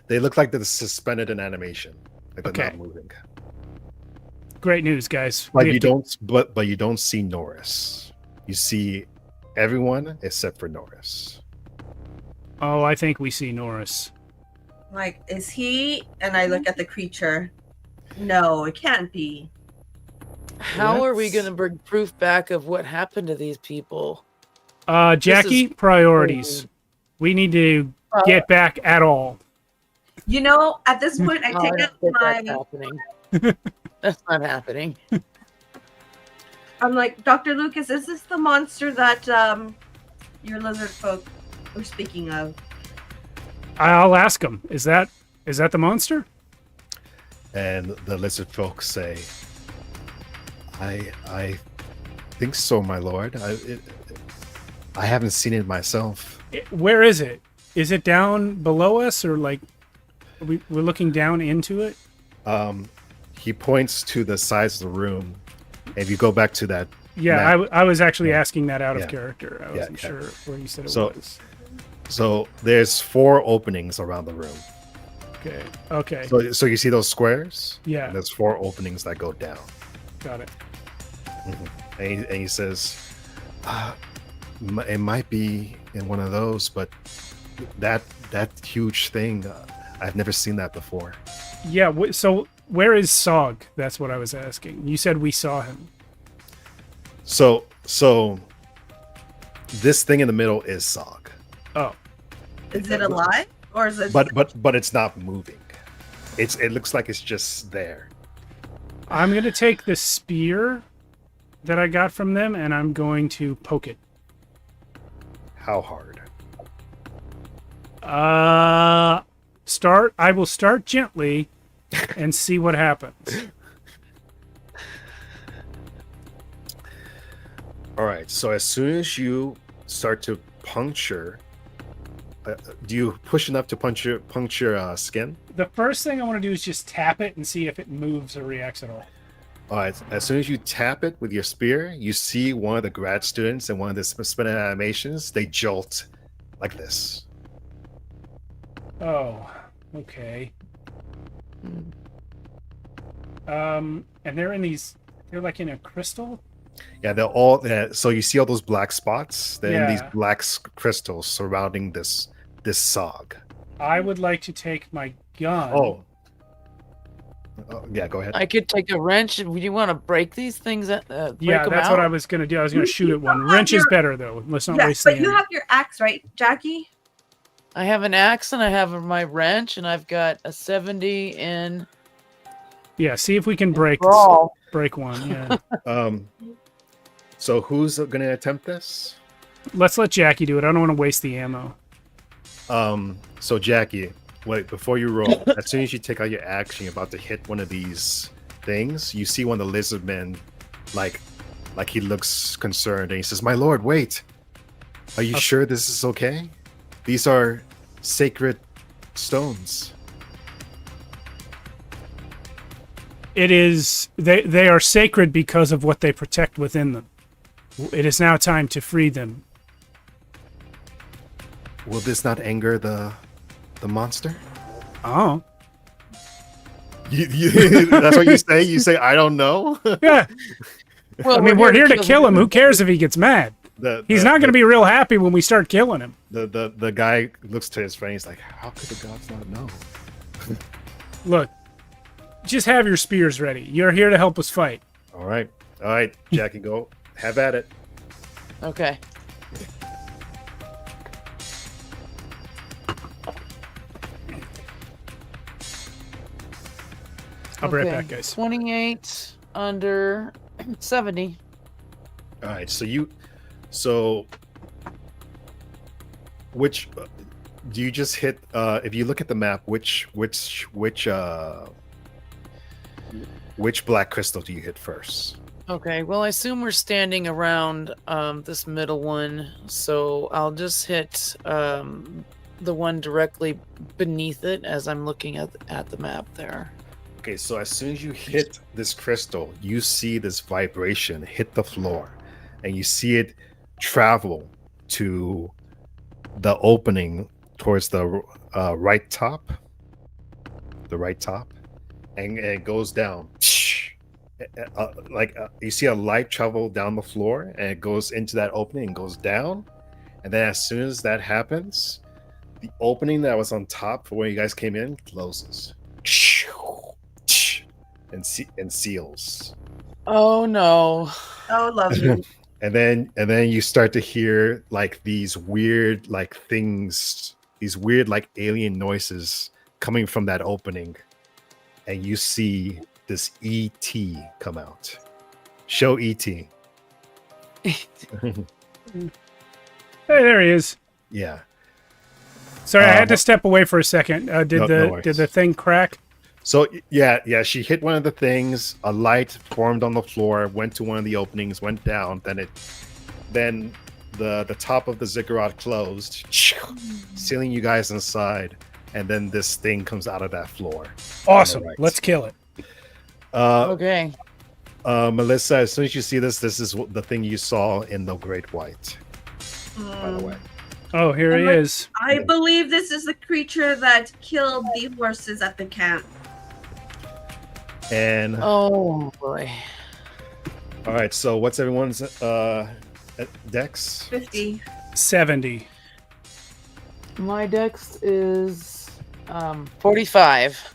They look like they're suspended in animation, like they're Okay. not moving. Great news, guys. But We you have to- don't. But you don't see Norris. You see everyone except for Norris. Oh, I think we see Norris. Like, is he? And I look at the creature. No, it can't be. How are we Let's- going to bring proof back of what happened to these people? Jackie, priorities. We need to get back at all. You know, at this point, I Oh, take don't out think that's my. happening. That's not happening. I'm like, Dr. Lucas, is this the monster that your lizard folk were speaking of? I'll ask him. Is that the monster? And the lizard folk say, "I think so, my lord. I haven't seen it myself." Where is it? Is it down below us, or like we're looking down into it? He points to the size of the room. If you go back to that, Yeah, map. I was actually Yeah. asking that out Yeah. of character. I Yeah, wasn't yeah. sure where you said it So- was. So there's 4 openings around the room. Okay. So you see those squares? Yeah. And there's 4 openings that go down. Got it. And he says, "It might be in one of those, but that huge thing, I've never seen that before." Yeah. So where is Sog? That's what I was asking. You said we saw him. So this thing in the middle is Sog, Oh, Is it alive? Or is it. but it's not moving. It looks like it's just there. I'm gonna take the spear that I got from them, and I'm going to poke it. How hard? I will start gently and see what happens. All right. So as soon as you start to puncture, do you push enough to puncture skin? The first thing I want to do is just tap it and see if it moves or reacts at all. All right. As soon as you tap it with your spear, you see one of the grad students and one of the suspended animations. They jolt like this. Oh, okay. And they're like in a crystal? Yeah, they're all. So you see all those black spots? They're in these Yeah. black crystals surrounding this SOG. I would like to take my gun. Oh, yeah. Go ahead. I could take a wrench. Would you want to break these things? Break Yeah, them that's out? what I was going to do. I was going to shoot at one. have Wrench is your- better, though. Let's not Yes, waste the but you ammo. have your axe, right, Jackie? I have an axe and I have my wrench and I've got a 70 in Yeah, see if we can break brawl. one. Yeah. So who's going to attempt this? Let's let Jackie do it. I don't want to waste the ammo. So Jackie, wait, before you roll, as soon as you take out your action, you're about to hit one of these things. You see one of the lizard men, like he looks concerned, and he says, "My lord, wait. Are you sure this is okay? These are sacred stones." It is. They are sacred because of what they protect within them. It is now time to free them. Will this not anger the monster? Oh, That's what you say? You say, "I don't know"? yeah. Well, I mean, we're here to kill him. Who cares if he gets mad? He's not going to be real happy when we start killing him. The guy looks to his friend. He's like, "How could the gods not know?" Look, just have your spears ready. You're here to help us fight. All right, Jackie, go. Have at it. Okay. I'll be right back, guys. 28 under 70. All right, so which do you just hit? If you look at the map, which black crystal do you hit first? Okay, well, I assume we're standing around this middle one, so I'll just hit the one directly beneath it as I'm looking at the map there. Okay, so as soon as you hit this crystal, you see this vibration hit the floor, and you see it travel to the opening towards the right top, and it goes down. You see a light travel down the floor, and it goes into that opening and goes down, and then as soon as that happens, the opening that was on top for when you guys came in closes. And seals. Oh no. Oh, lovely. and then you start to hear like these weird like things, these weird like alien noises coming from that opening, and you see this ET come out. Show ET. Hey, there he is. Yeah. Sorry, I had to step away for a second. Did no the thing crack? So yeah, she hit one of the things. A light formed on the floor, went to one of the openings, went down. Then the top of the ziggurat closed, sealing you guys inside. And then this thing comes out of that floor. Awesome. Right. Let's kill it. Okay. Melissa, as soon as you see this is the thing you saw in the Great White. By the way. Oh, here he is. I believe this is the creature that killed the horses at the camp. And Oh boy. all right, so what's everyone's dex? 50. 70. My dex is 45.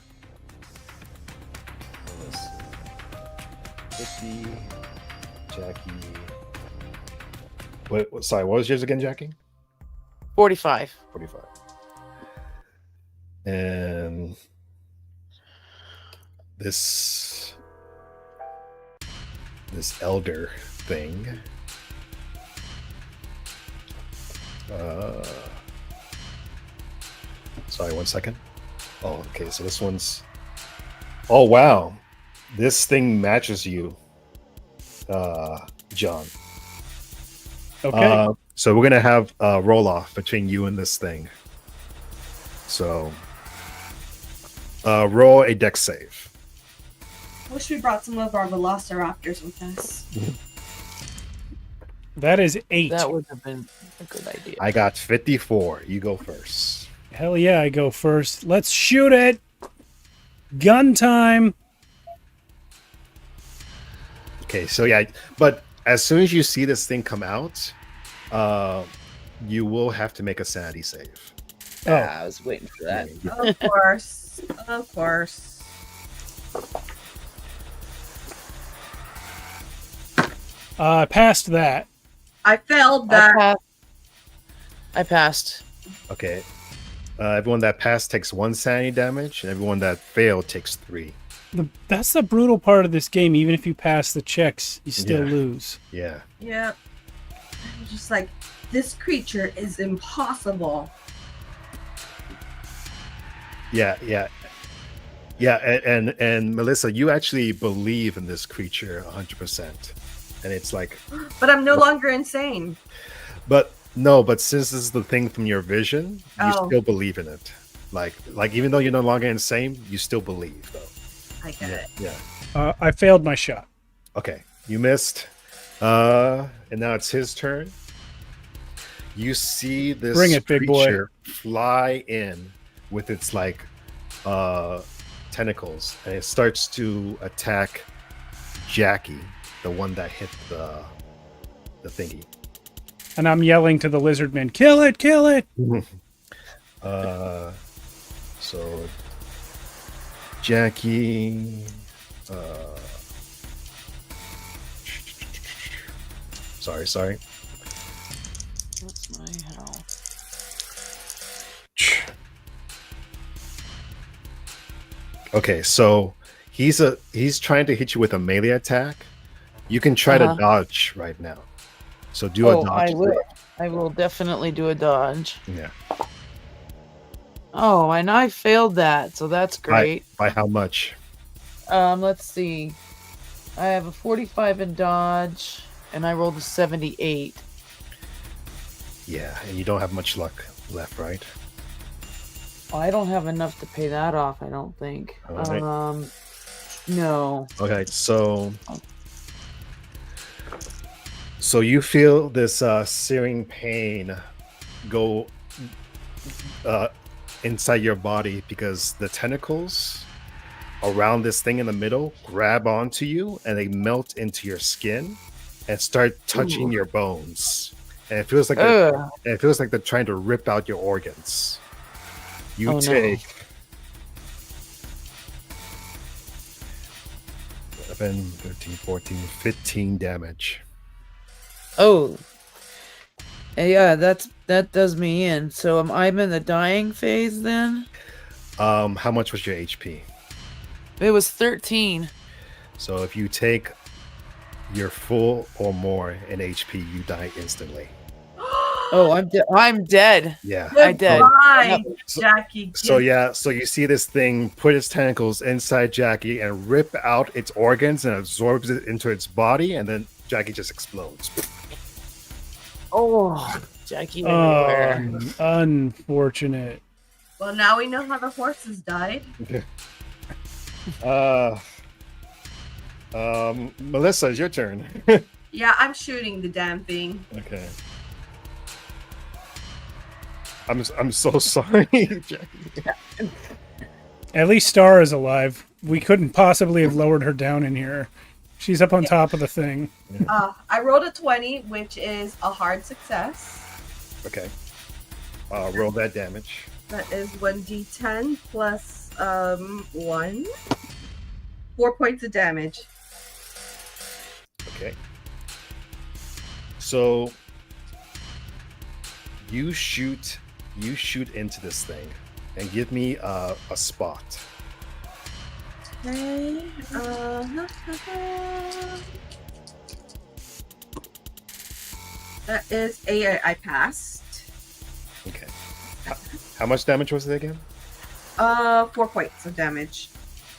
50. Jackie. Sorry, what was yours again, Jackie? 45. 45. And this elder thing. Sorry, 1 second. Oh, okay, so this one's. Oh wow, this thing matches you, John. Okay. So we're gonna have a roll off between you and this thing. So roll a dex save. Wish we brought some of our velociraptors with us. That is 8. That would have been a good idea. I got 54. You go first. Hell yeah, I go first. Let's shoot it. Gun time. Okay, so yeah, but as soon as you see this thing come out, you will have to make a sanity save. Oh, I was waiting for that. Of course. Of course. past that. I failed that. I passed. Okay. Everyone that passed takes 1 sanity damage, and everyone that failed takes 3. That's the brutal part of this game. Even if you pass the checks, you still Yeah. lose. Yeah. Yep. I'm just like, this creature is impossible. Yeah, yeah, yeah. And Melissa, you actually believe in this creature 100%, and it's like, But I'm no longer insane. but no, but since this is the thing from your vision, you Oh. still believe in it. Like even though you're no longer insane, you still believe though. I get it. Yeah. I failed my shot. Okay, you missed. And now it's his turn. You see this Bring it, big boy. creature fly in with its like tentacles, and it starts to attack Jackie, the one that hit the thingy. And I'm yelling to the lizard man, kill it, kill it. So Jackie, sorry. What's my health? Okay, so he's trying to hit you with a melee attack. You can try to dodge right now. So do a dodge. I will definitely do a dodge. Yeah. Oh, and I failed that, so that's great. By how much? Let's see. I have a 45 in dodge, and I rolled a 78. Yeah, and you don't have much luck left, right? I don't have enough to pay that off, I don't think. All right. No. Okay, so you feel this searing pain go inside your body because the tentacles around this thing in the middle grab onto you and they melt into your skin and start touching your bones. And it feels like they're trying to rip out your organs. You take 11, 13, 14, 15 damage. Oh. Yeah, that does me in. So I'm in the dying phase then? How much was your HP? It was 13. So if you take your full or more in HP, you die instantly. Oh, I'm dead. Yeah. I did. Goodbye, Yep. Jackie. So you see this thing put its tentacles inside Jackie and rip out its organs and absorbs it into its body, and then Jackie just explodes. Oh, Jackie everywhere. Unfortunate. Well, now we know how the horses died. Melissa, it's your turn. Yeah, I'm shooting the damn thing. Okay. I'm so sorry, Jackie. At least Star is alive. We couldn't possibly have lowered her down in here. She's up on top of the thing. I rolled a 20, which is a hard success. Okay. Roll that damage. That is 1d10 plus 1. 4 points of damage. Okay. So you shoot into this thing and give me a spot. Okay. That is I passed. Okay. How much damage was it again? 4 points of damage.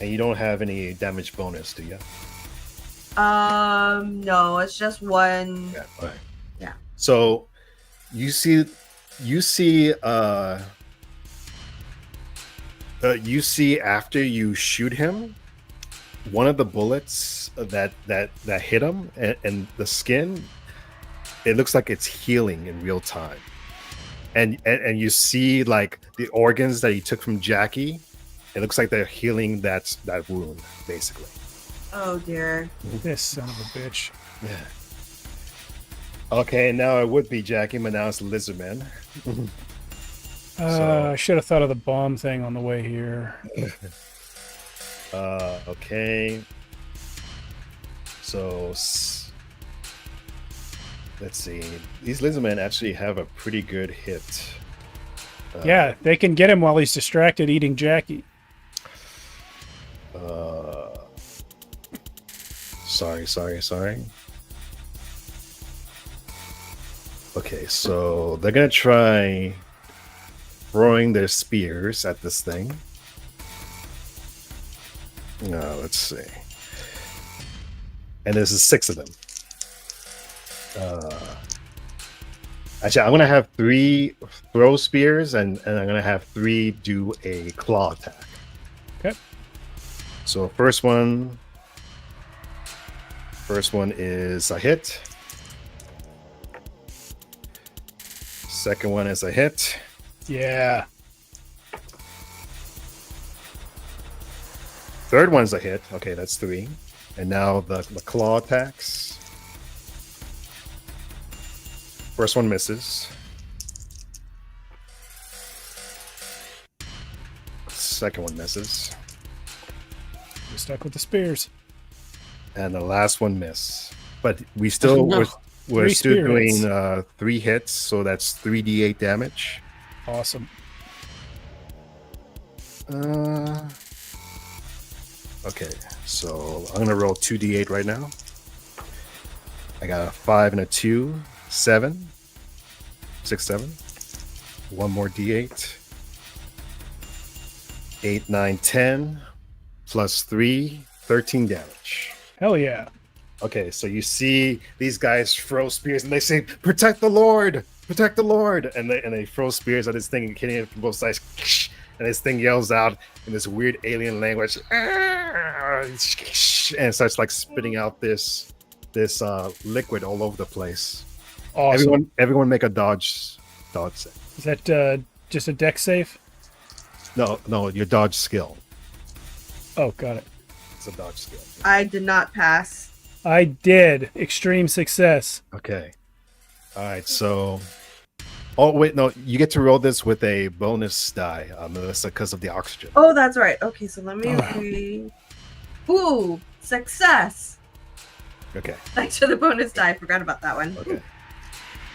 And you don't have any damage bonus, do you? No, it's just 1. Yeah. All right. Yeah. So you see after you shoot him, one of the bullets that hit him and the skin, it looks like it's healing in real time. And you see like the organs that he took from Jackie, it looks like they're healing that wound, basically. Oh dear. This son of a bitch. Yeah. Okay, now it would be Jackie, but now it's Lizardman. I should have thought of the bomb thing on the way here. Okay. So let's see. These Lizardmen actually have a pretty good hit. Yeah, they can get him while he's distracted eating Jackie. Sorry. Okay, so they're gonna try throwing their spears at this thing. Let's see. And there's 6 of them. Actually, I'm going to have 3 throw spears, and I'm going to have 3 do a claw attack. Okay. So first one is a hit. Second one is a hit. Yeah. Third one's a hit. Okay, that's 3. And now the claw attacks. First one misses. Second one misses. We're stuck with the spears. And the last one missed. But we still No. we're 3 still spirits. doing 3 hits, so that's 3d8 damage. Awesome. Okay, so I'm gonna roll 2d8 right now. I got a 5 and a 2, 7, 6, 7. One more d8. 8, 9, 10, plus 3, 13 damage. Hell yeah. Okay, so you see these guys throw spears and they say, "Protect the Lord! Protect the Lord!" And they throw spears at this thing and hitting it from both sides. And this thing yells out in this weird alien language, and it starts like spitting out this liquid all over the place. Awesome. Everyone make a dodge save. Is that just a deck save? No, your dodge skill. Oh, got it. It's a dodge skill. I did not pass. I did. Extreme success. Okay. All right. So, oh wait, no, you get to roll this with a bonus die, Melissa, because of the oxygen. Oh, that's right. Okay, so let me Oh. read. Ooh, success. Okay. Thanks for the bonus die. I forgot about that one. Okay.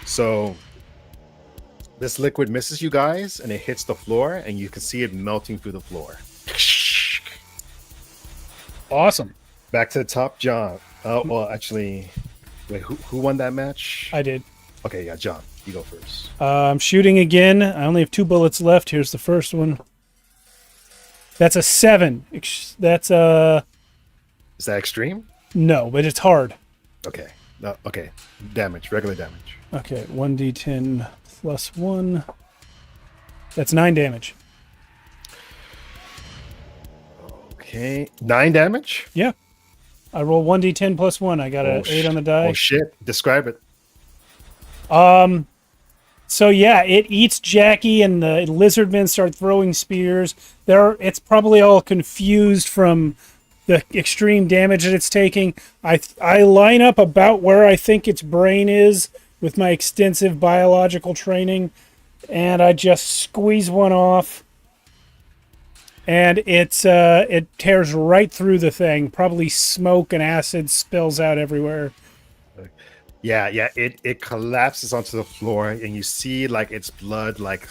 So, this liquid misses you guys, and it hits the floor, and you can see it melting through the floor. Awesome. Back to the top, John. Well, actually, wait, who won that match? I did. Okay, yeah, John, you go first. I'm shooting again. I only have 2 bullets left. Here's the first one. That's a 7. That's a... Is that extreme? No, but it's hard. Okay. No, okay. Damage, regular damage. Okay, 1d10 plus 1. That's 9 damage. Okay. 9 damage? Yeah. I roll 1d10 plus 1. I got an 8 on the die. Oh, shit. Describe it. So yeah, it eats Jackie, and the lizardmen start throwing spears. It's probably all confused from the extreme damage that it's taking. I line up about where I think its brain is with my extensive biological training, and I just squeeze one off, and it tears right through the thing. Probably smoke and acid spills out everywhere. Yeah, it collapses onto the floor, and you see like its blood like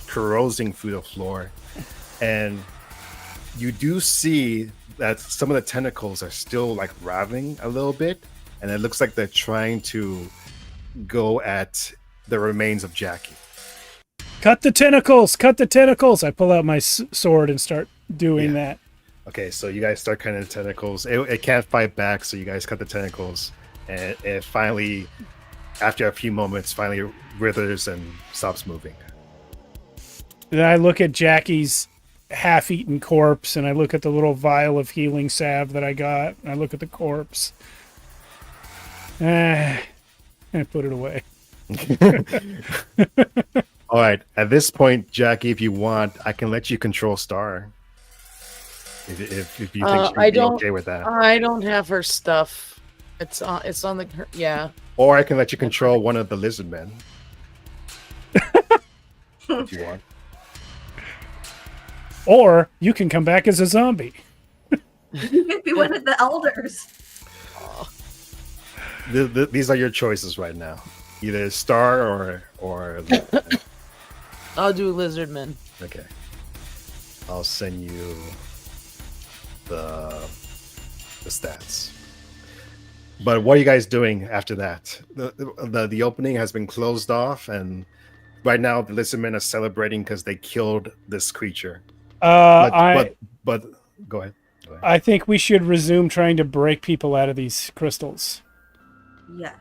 corrosing through the floor, and you do see that some of the tentacles are still like writhing a little bit, and it looks like they're trying to go at the remains of Jackie. Cut the tentacles! Cut the tentacles! I pull out my sword and start doing that. Okay, so you guys start cutting the tentacles. It can't fight back, so you guys cut the tentacles, and it finally, after a few moments, finally withers and stops moving. Then I look at Jackie's half-eaten corpse, and I look at the little vial of healing salve that I got, and I look at the corpse. And I put it away. All right, at this point, Jackie, if you want, I can let you control Star. If you think she'd be okay with that. I don't have her stuff. It's on the yeah. Or I can let you control one of the lizard men. If you want. Or you can come back as a zombie. You could be one of the elders. These are your choices right now. Either Star or I'll do Lizardman. okay. I'll send you the stats. But what are you guys doing after that? The opening has been closed off, and right now the lizardmen are celebrating because they killed this creature. But Go ahead. I think we should resume trying to break people out of these crystals. Yes.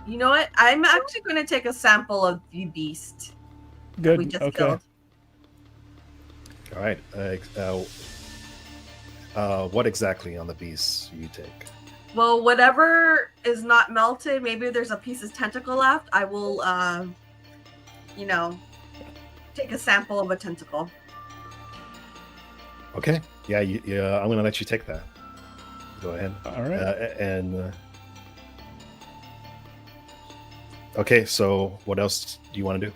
You know what? I'm actually going to take a sample of the beast that we Good. just Okay. killed. All right. What exactly on the beast you take? Well, whatever is not melted, maybe there's a piece of tentacle left. I will, take a sample of a tentacle. Okay. Yeah. I'm gonna let you take that. Go ahead. All right. Okay. So what else do you want to do?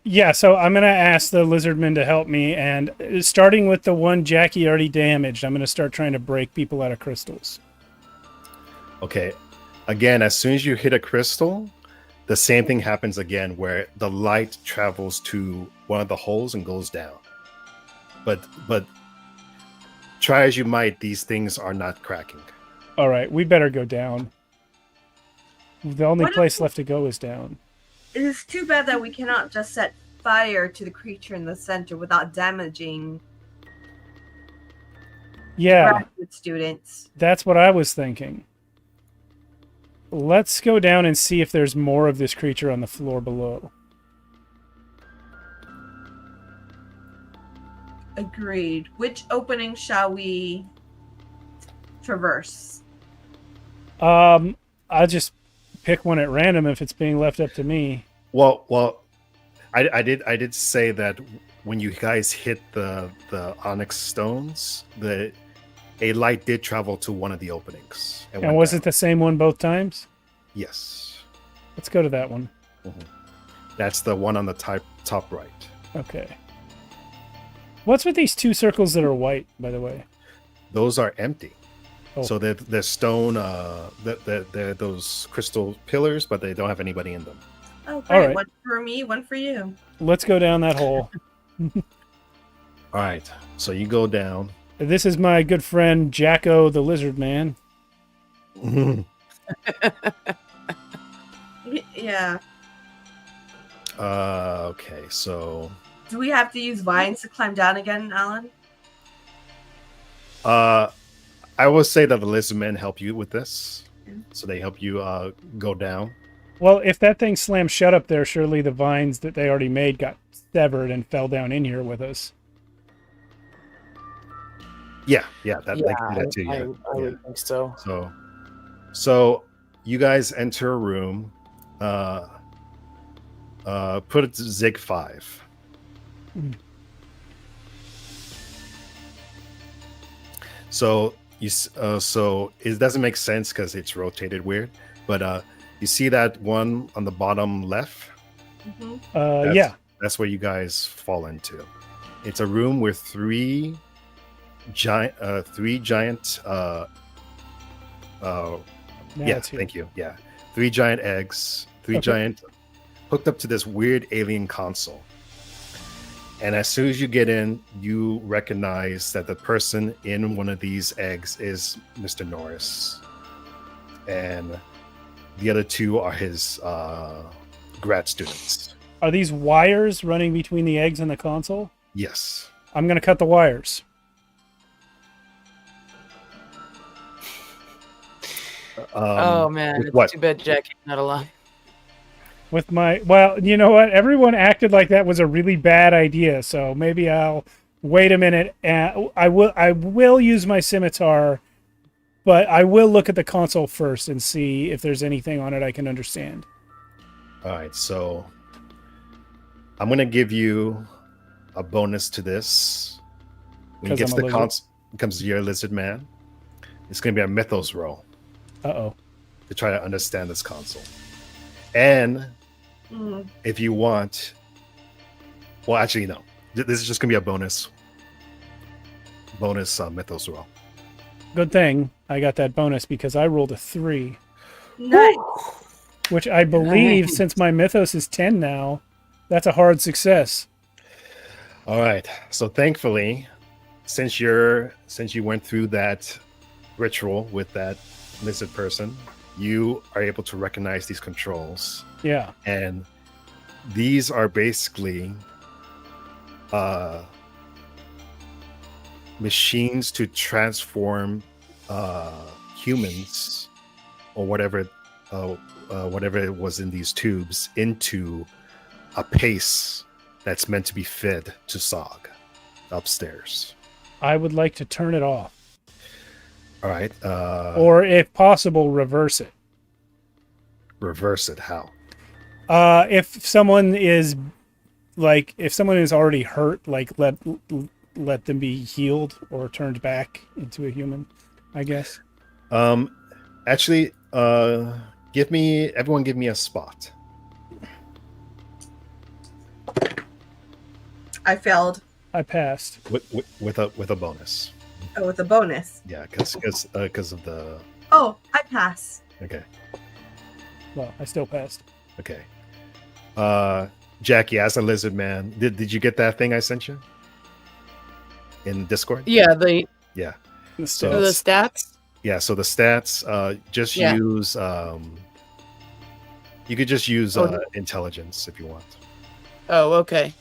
Yeah, so I'm going to ask the lizardman to help me, and starting with the one Jackie already damaged, I'm going to start trying to break people out of crystals. Okay. Again, as soon as you hit a crystal, the same thing happens again, where the light travels to one of the holes and goes down. But try as you might, these things are not cracking. All right, we better go down. The only What if- place left to go is down. It is too bad that we cannot just set fire to the creature in the center without damaging Yeah, graduate students. that's what I was thinking. Let's go down and see if there's more of this creature on the floor below. Agreed. Which opening shall we traverse? I'll just pick one at random if it's being left up to me. Well, I did say that when you guys hit the onyx stones, a light did travel to one of the openings. And was it the same one both times? Yes. Let's go to that one. That's the one on the top right. Okay. What's with these two circles that are white, by the way? Those are empty. Oh. So they're stone. They're those crystal pillars, but they don't have anybody in them. Oh, great. right. One for me, one for you. Let's go down that hole. All right. So you go down. This is my good friend Jacko the Lizard Man. Yeah. Okay. So. Do we have to use vines to climb down again, Alan? I will say that the lizard men help you with this, so they help you go down. Well, if that thing slammed shut up there, surely the vines that they already made got severed and fell down in here with us. Yeah, that they Yeah, can do that too. I Yeah. would think so. So you guys enter a room. Put it to Zig 5. So so it doesn't make sense because it's rotated weird, but you see that one on the bottom left? Mm-hmm. Yeah. That's where you guys fall into. It's a room with three giant Now it's here. thank you. Yeah. 3 giant eggs, Okay. giant hooked up to this weird alien console. And as soon as you get in, you recognize that the person in one of these eggs is Mr. Norris. And the other 2 are his grad students. Are these wires running between the eggs and the console? Yes. I'm going to cut the wires. Oh man, with it's what? too bad Jackie's not alive. With my, well, you know what? Everyone acted like that was a really bad idea, so maybe I'll wait a minute. And I will use my scimitar, but I will look at the console first and see if there's anything on it I can understand. All right, so I'm gonna give you a bonus to this. When you 'Cause get I'm to a the lizard. console, becomes your lizard man. It's gonna be a mythos roll Uh-oh. to try to understand this console. And if you want, well, actually, no. This is just gonna be a bonus mythos roll. Good thing I got that bonus because I rolled a 3, Nice. which I believe, Nice. since my mythos is 10 now, that's a hard success. All right. So thankfully, since you went through that ritual with that lizard person, you are able to recognize these controls. Yeah. And these are basically machines to transform humans or whatever it was in these tubes into a paste that's meant to be fed to Sog upstairs. I would like to turn it off. All right. Or if possible, reverse it. Reverse it. How? If someone is already hurt, like let them be healed or turned back into a human, I guess. Actually, give me a spot. I failed. I passed. With a bonus. Oh, with a bonus. Yeah, because of the. Oh, I pass. Okay. Well, I still passed. Okay. Jackie, as a lizard man, did you get that thing I sent you in Discord? Yeah, Yeah. So the stats. Yeah. So the stats. Just use. You could just use intelligence if you want. Oh, okay.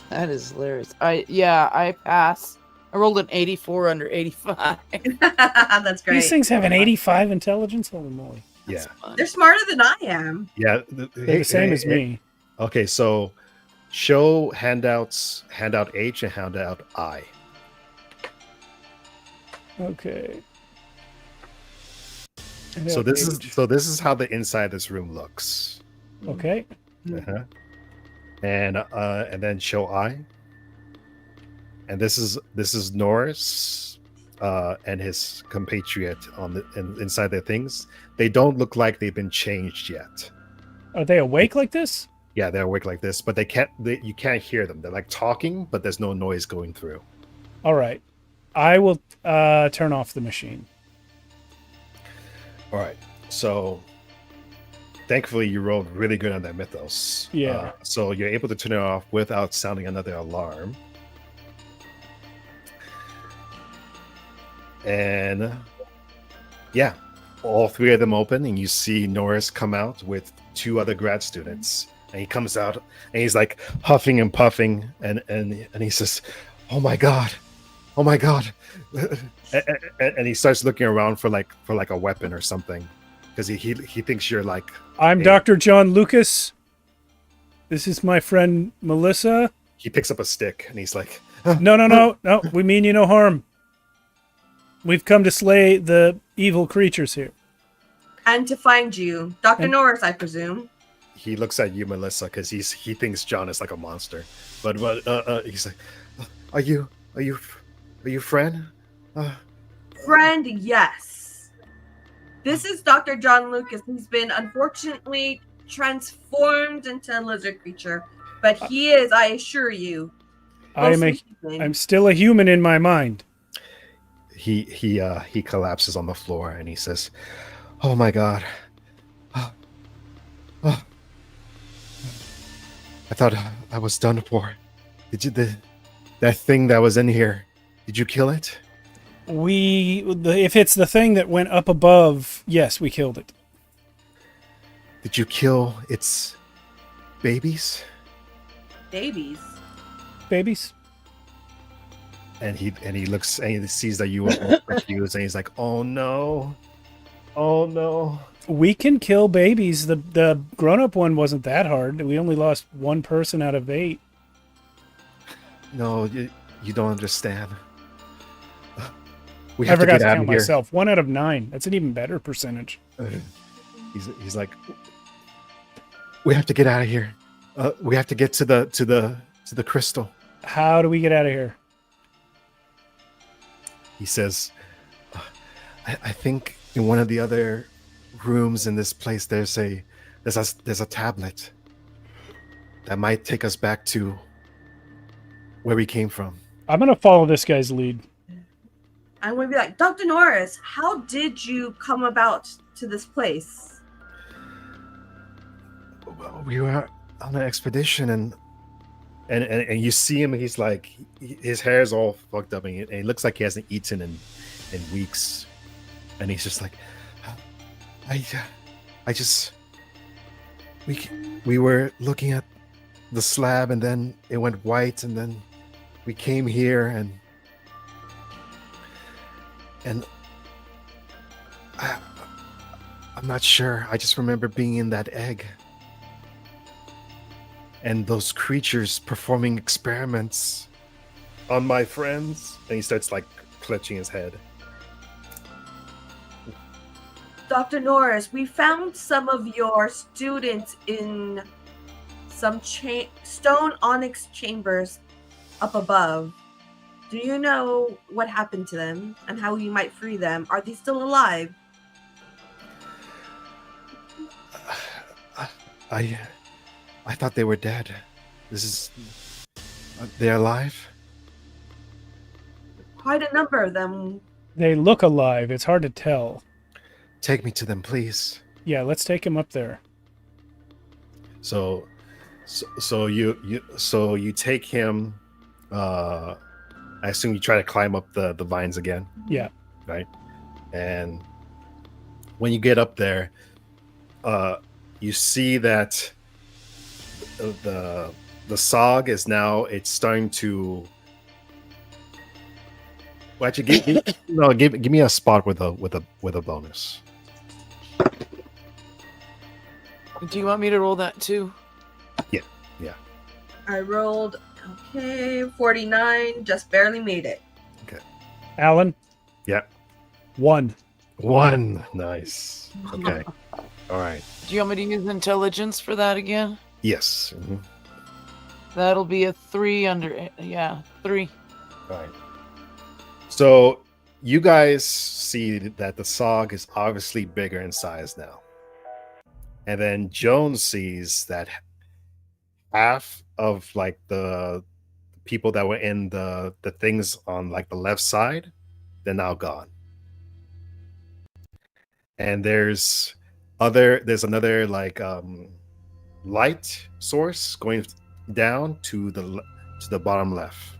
That is hilarious. I pass. I rolled an 84 under 85. That's great. these things have an 85 intelligence. Holy moly! Yeah. They're smarter than I am. Yeah. They're the same as me. Okay, so show handouts, handout H and handout I. Okay. So this is how the inside of this room looks. Okay. Uh-huh. And then show I. And this is Norris and his compatriot inside their things. They don't look like they've been changed yet. Are they awake like this? Yeah, they're awake like this, but you can't hear them. They're like talking, but there's no noise going through. All right. I will turn off the machine. All right. So thankfully you rolled really good on that mythos. Yeah. So you're able to turn it off without sounding another alarm. And yeah, all three of them open, and you see Norris come out with two other grad students. And he comes out and he's like huffing and puffing, and he says, "Oh my god, oh my god!" and he starts looking around for a weapon or something, because he thinks you're like. I'm Dr. John Lucas. This is my friend Melissa. He picks up a stick and he's like, No. We mean you no harm. We've come to slay the evil creatures here. And to find you. Dr. Norris, I presume. He looks at you, Melissa, because he thinks John is like a monster. But he's like, are you friend? Friend, yes. This is Dr. John Lucas. He's been unfortunately transformed into a lizard creature. But he is, I assure you, I'm still a human in my mind. He collapses on the floor and he says, "Oh my god. I thought I was done for. Did you that thing that was in here? Did you kill it?" If it's the thing that went up above, yes, we killed it. Did you kill its babies? Babies. And he looks and he sees that you are confused, and he's like, "Oh no, oh no." We can kill babies. The grown-up one wasn't that hard. We only lost one person out of 8. No, you don't understand. We I have to forgot get to out count of here. myself. 1 out of 9. That's an even better percentage. He's like, we have to get out of here. We have to get to the crystal. How do we get out of here? He says, I think in one of the other rooms in this place there's a tablet that might take us back to where we came from. I'm gonna follow this guy's lead. I'm going to be like, Dr. Norris, how did you come about to this place? Well, we were on an expedition, and you see him. He's like, his hair is all fucked up, and he looks like he hasn't eaten in weeks. And he's just like, we were looking at the slab, and then it went white, and then we came here, and I'm not sure. I just remember being in that egg. And those creatures performing experiments on my friends. And he starts like clutching his head. Dr. Norris, we found some of your students in some stone onyx chambers up above. Do you know what happened to them and how you might free them? Are they still alive? I thought they were dead. They're alive? Quite a number of them. They look alive. It's hard to tell. Take me to them, please. Yeah, let's take him up there. So you take him. I assume you try to climb up the vines again. Yeah. Right. And when you get up there, you see that the sog is now it's starting to. Well, actually, give me a spot with a bonus. Do you want me to roll that too? Yeah. I rolled 49, just barely made it. Alan? Yeah. 1. Nice. Okay. All right. Do you want me to use intelligence for that again? Yes. That'll be a 3 under. Yeah, 3. All right. So you guys see that the sog is obviously bigger in size now. And then Jones sees that half of like the people that were in the things on like the left side, they're now gone. And there's another like light source going down to the bottom left.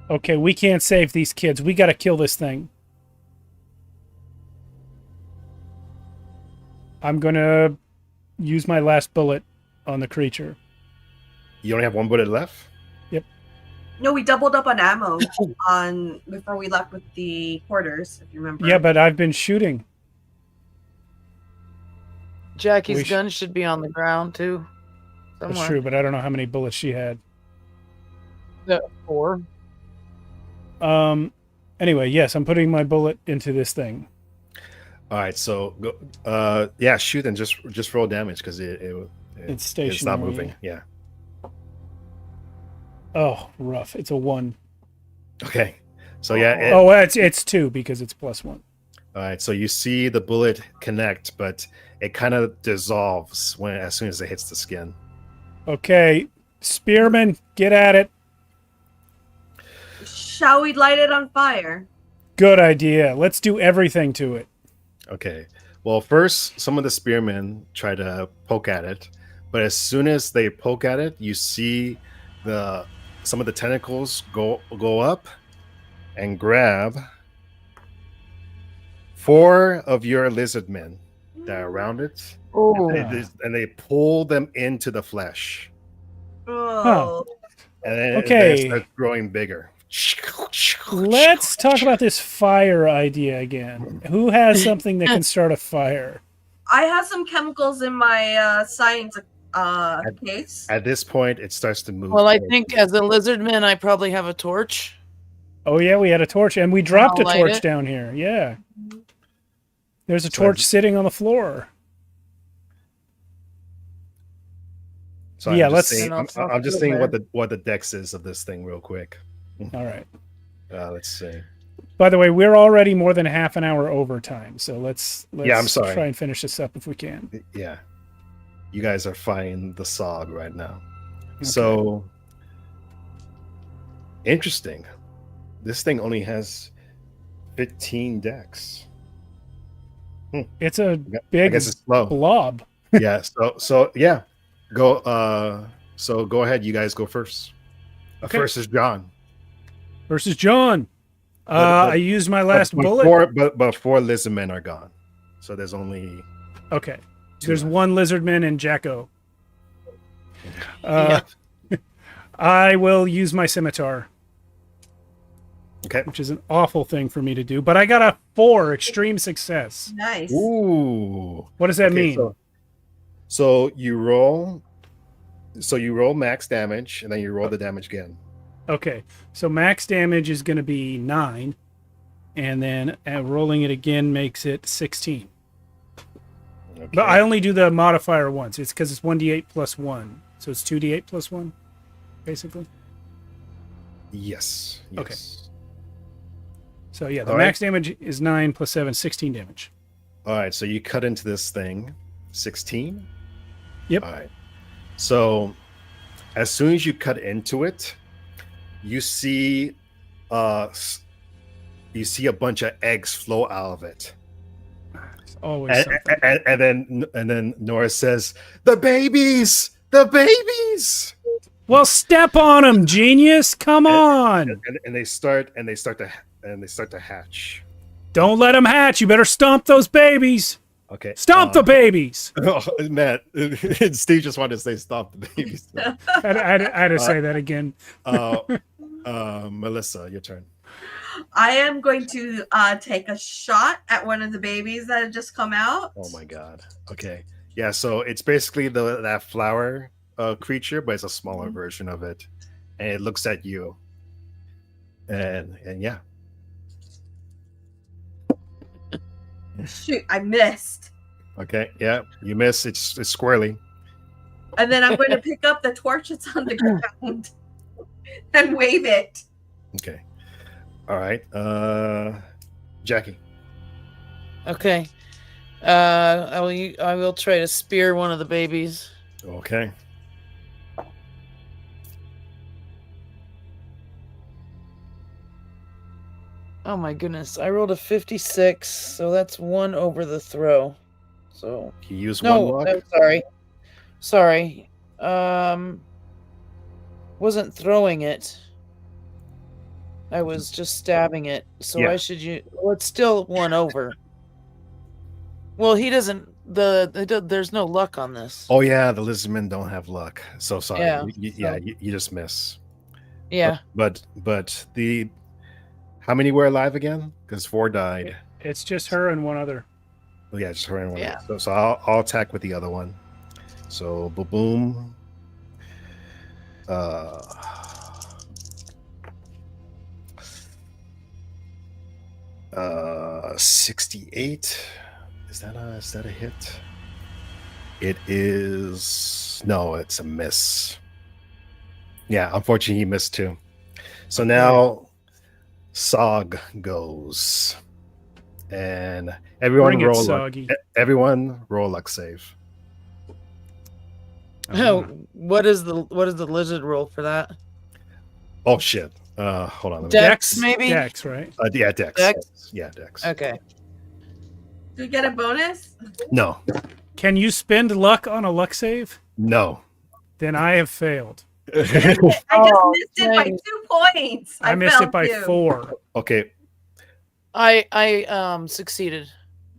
Okay, we can't save these kids. We got to kill this thing. I'm going to use my last bullet on the creature. You only have one bullet left? Yep. No, we doubled up on ammo before we left with the quarters, if you remember. Yeah, but I've been shooting. Jackie's gun should be on the ground too. Somewhere. That's true, but I don't know how many bullets she had. 4. Anyway, yes, I'm putting my bullet into this thing. All right, so go. Yeah, shoot and just roll damage because It's stationary. It's not moving. Yeah. Oh, rough. It's a 1. Okay. So yeah. It's 2 because it's +1. All right. So you see the bullet connect, but it kind of dissolves as soon as it hits the skin. Okay, spearman, get at it. Shall we light it on fire? Good idea. Let's do everything to it. Okay. Well, first, some of the spearmen try to poke at it, but as soon as they poke at it, you see some of the tentacles go up and grab 4 of your lizard men that are around it, and they pull them into the flesh. Oh. And then Okay. it starts growing bigger. Let's talk about this fire idea again. Who has something that can start a fire? I have some chemicals in my science case. At this point, it starts to move. Well, I think as a lizardman, I probably have a torch. Oh, yeah, we had a torch, and we dropped a I'll light torch it. down here. Yeah. There's a torch sitting on the floor. So Yeah, I'm just let's- seeing, I'm just seeing what the dex is of this thing real quick. All right. Let's see. By the way, we're already more than half an hour overtime, so let's Yeah, I'm sorry. try and finish this up if we can. Yeah, you guys are fighting the Sog right now. So interesting. This thing only has 15 decks. It's a I big guess it's slow. blob. Yeah. So yeah, go. So go ahead. You guys go first. Okay. First is John. Versus John. I used my last bullet. But 4 lizardmen are gone. So there's only Okay. 2 There's left. 1 lizardman and Jacko. I will use my scimitar, Okay. which is an awful thing for me to do. But I got a 4, extreme success. Nice. Ooh. What does that Okay, mean? So you roll. So you roll max damage, and then you roll the damage again. Okay, so max damage is going to be 9, and then rolling it again makes it 16. Okay. But I only do the modifier once. It's because it's 1d8 plus 1. So it's 2d8 plus 1, basically. Yes. Okay. Yes. So yeah, the All max damage is 9 plus 7, 16 damage. All right. So you cut into this thing, 16. Yep. All right. So as soon as you cut into it, you see a bunch of eggs flow out of it. It's always something. And then Nora says, "The babies! The babies!" Well, step on them, genius! Come on! And they start to hatch. Don't let them hatch. You better stomp those babies. Okay. Stomp the babies. Oh, Matt, Steve just wanted to say "stop the babies." I had to say that again. Melissa, your turn. I am going to take a shot at one of the babies that have just come out. Oh my god. Okay. Yeah. So it's basically that flower creature, but it's a smaller version of it, and it looks at you. And yeah. Shoot, I missed. Okay. Yeah. You miss. It's squirrely. And then I'm going to pick up the torch that's on the ground and wave it. Okay. All right. Jackie. Okay. I will try to spear one of the babies. Okay. Oh my goodness! I rolled a 56, so that's 1 over the throw. So You use no, one luck. I'm sorry. Wasn't throwing it. I was just stabbing it. So Yeah. I should use. Well, it's still 1 over. Well, he doesn't. There's no luck on this. Oh yeah, the lizardmen don't have luck. So sorry. Yeah, You just miss. Yeah. But the how many were alive again? Because 4 died. It's just her and one other. Oh, yeah, just her and one. Yeah. So I'll attack with the other one. So boom. 68. Is that a hit? It is. No, it's a miss. Yeah, unfortunately, he missed too. So now Sog goes, and everyone Bring it, roll. Soggy. Everyone roll luck save. Oh, what is the lizard roll for that? Oh shit! Hold on. Dex, maybe? Dex, right? Yeah, Dex. Dex? Yeah, Dex. Okay. Do we get a bonus? No, Can you spend luck on a luck save? no. Then I have failed. I just Oh, missed it by dang. 2 points. I missed it failed by you. 4. Okay. I succeeded.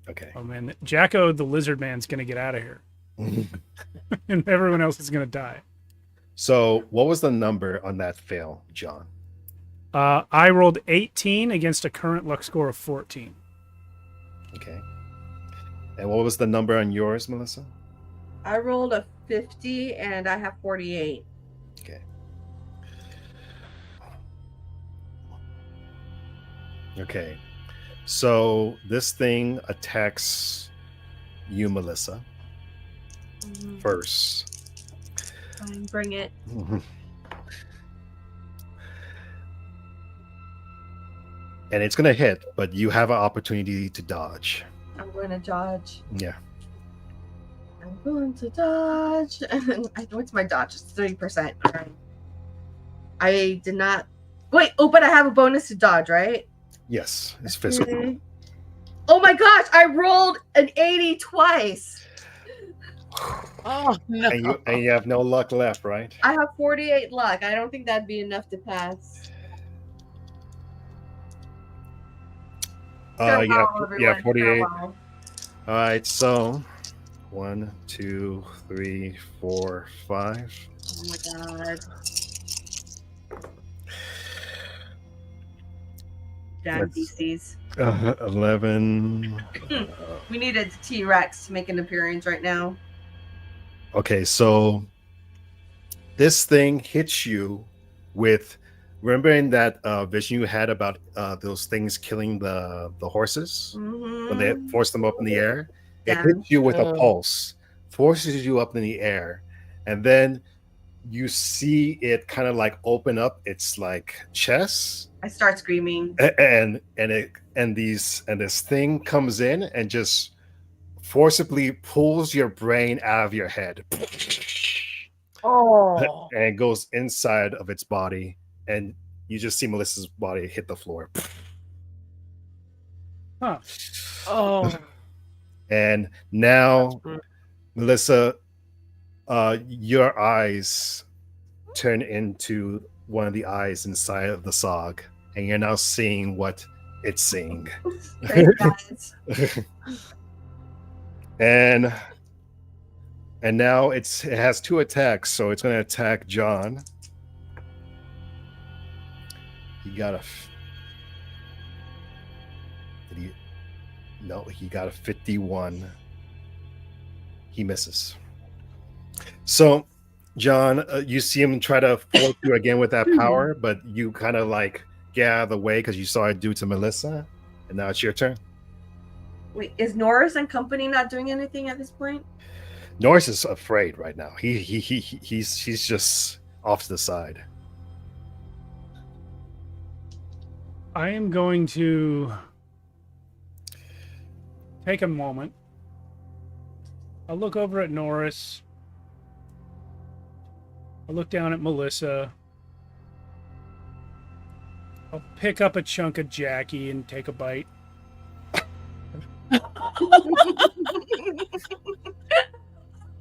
Okay. Oh man, Jacko the lizard man's gonna get out of here, and everyone else is gonna die. So, what was the number on that fail, John? I rolled 18 against a current luck score of 14. Okay. And what was the number on yours, Melissa? I rolled a 50 and I have 48. Okay. Okay. So this thing attacks you, Melissa, first. Fine, bring it. And it's going to hit, but you have an opportunity to dodge. I'm going to dodge. Yeah. I'm going to dodge. What's my dodge? It's 30%. All right. I did not. Wait. Oh, but I have a bonus to dodge, right? Yes, it's physical. Mhm. Oh my gosh! I rolled an 80 twice. Oh no! And you have no luck left, right? I have 48 luck. I don't think that'd be enough to pass. Yeah, Farewell, everyone. 48. Farewell. All right, so 1, 2, 3, 4, 5. Oh my god. Damn Let's- beasties. 11. We needed T-Rex to make an appearance right now. Okay, so this thing hits you with remembering that vision you had about those things killing the horses when they Mhm. forced them up in the air. It Damn. hits you with a Oh. pulse, forces you up in the air, and then you see it kind of like open up its like chest, I start screaming. and this thing comes in and just forcibly pulls your brain out of your head. Oh. And it goes inside of its body, and you just see Melissa's body hit the floor. Huh. Oh. And now, brutal. Melissa, your eyes turn into one of the eyes inside of the Sog, and you're now seeing what it's seeing. Great guys. and now it has 2 attacks, so it's going to attack John. He got he got a 51. He misses. So John, you see him try to force you again with that power, but you kind of like get out of the way because you saw it do to Melissa, and now it's your turn. Wait, is Norris and company not doing anything at this point? Norris is afraid right now. He's just off to the side. I am going to take a moment. I'll look over at Norris. I'll look down at Melissa. I'll pick up a chunk of Jackie and take a bite.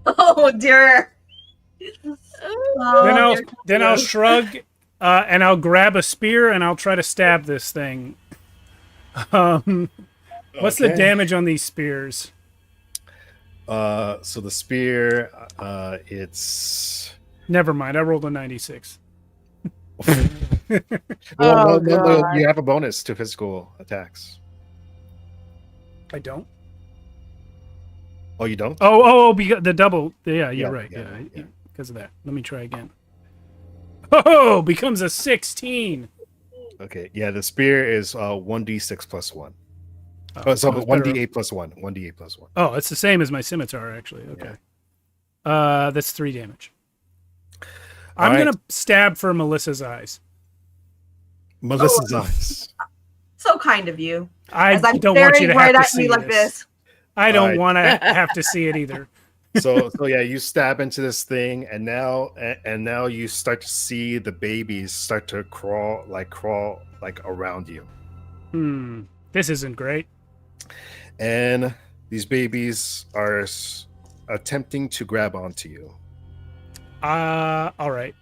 Oh dear. Oh, Then I'll shrug and I'll grab a spear and I'll try to stab this thing. What's the Okay. damage on these spears? So the spear, it's Never mind. I rolled a 96. well, Oh, no, God. you have a bonus to physical attacks. I don't. Oh, you don't? Because the double. Yeah, you're Yeah, right. yeah, Yeah, yeah. because of that. Let me try again. Oh, becomes a 16. Okay, yeah, the spear is 1d6 plus 1. Oh, So it's better- 1d8 plus 1. 1d8 plus 1. Oh, it's the same as my scimitar, actually. Okay. That's 3 damage. I'm All right. gonna stab for Melissa's eyes. Melissa's eyes. so kind of you. I As I'm don't want you staring to right have to at see me like this. I don't Alright. want to have to see it either. So yeah, you stab into this thing, and now you start to see the babies start to crawl around you, This isn't great. and these babies are attempting to grab onto you. All right.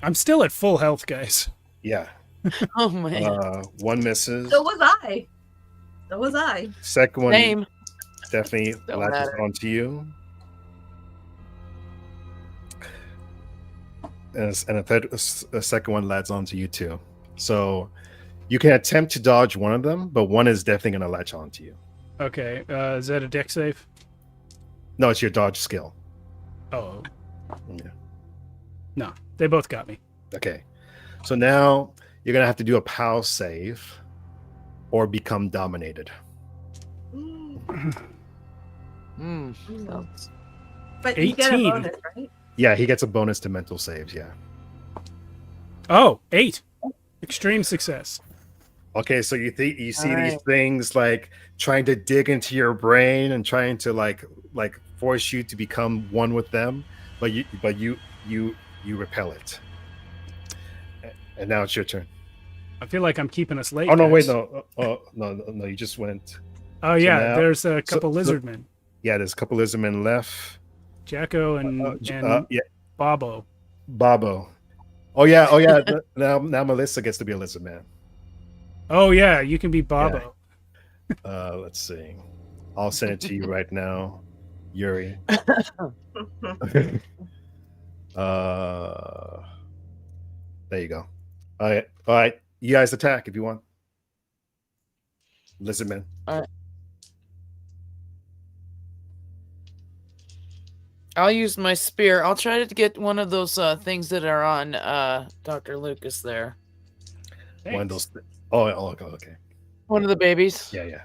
I'm still at full health, guys. Yeah, Oh man. one misses. So was I. So was I. Second one Same. definitely Don't latches matter. onto you. And a second one latches onto you too. So you can attempt to dodge one of them, but one is definitely going to latch onto you. Okay. Is that a deck save? No, it's your dodge skill. Oh, Yeah. no. They both got me. Okay. So now you're going to have to do a POW save or become dominated. Mm. Sounds- But you get a 18. bonus, right? Yeah, he gets a bonus to mental saves. Yeah. Oh, 8. Extreme success. Okay, so you see these Alright. things like trying to dig into your brain and trying to like force you to become one with them, but you repel it. And now it's your turn. I feel like I'm keeping us late. Oh no, wait, guys. no, no, you just went. Oh yeah, now- there's a couple lizardmen. Yeah, there's a couple lizardmen left. Jacko and Yeah, Bobo. Bobo. Oh yeah. now Melissa gets to be a lizardman. Oh yeah, you can be Bobo. Let's see. I'll send it to you right now. Yuri. There you go. All right. You guys attack if you want. Lizard man. All right. I'll use my spear. I'll try to get one of those things that are on Dr. Lucas there. Thanks. One of those. Oh, okay. One of the babies. Yeah.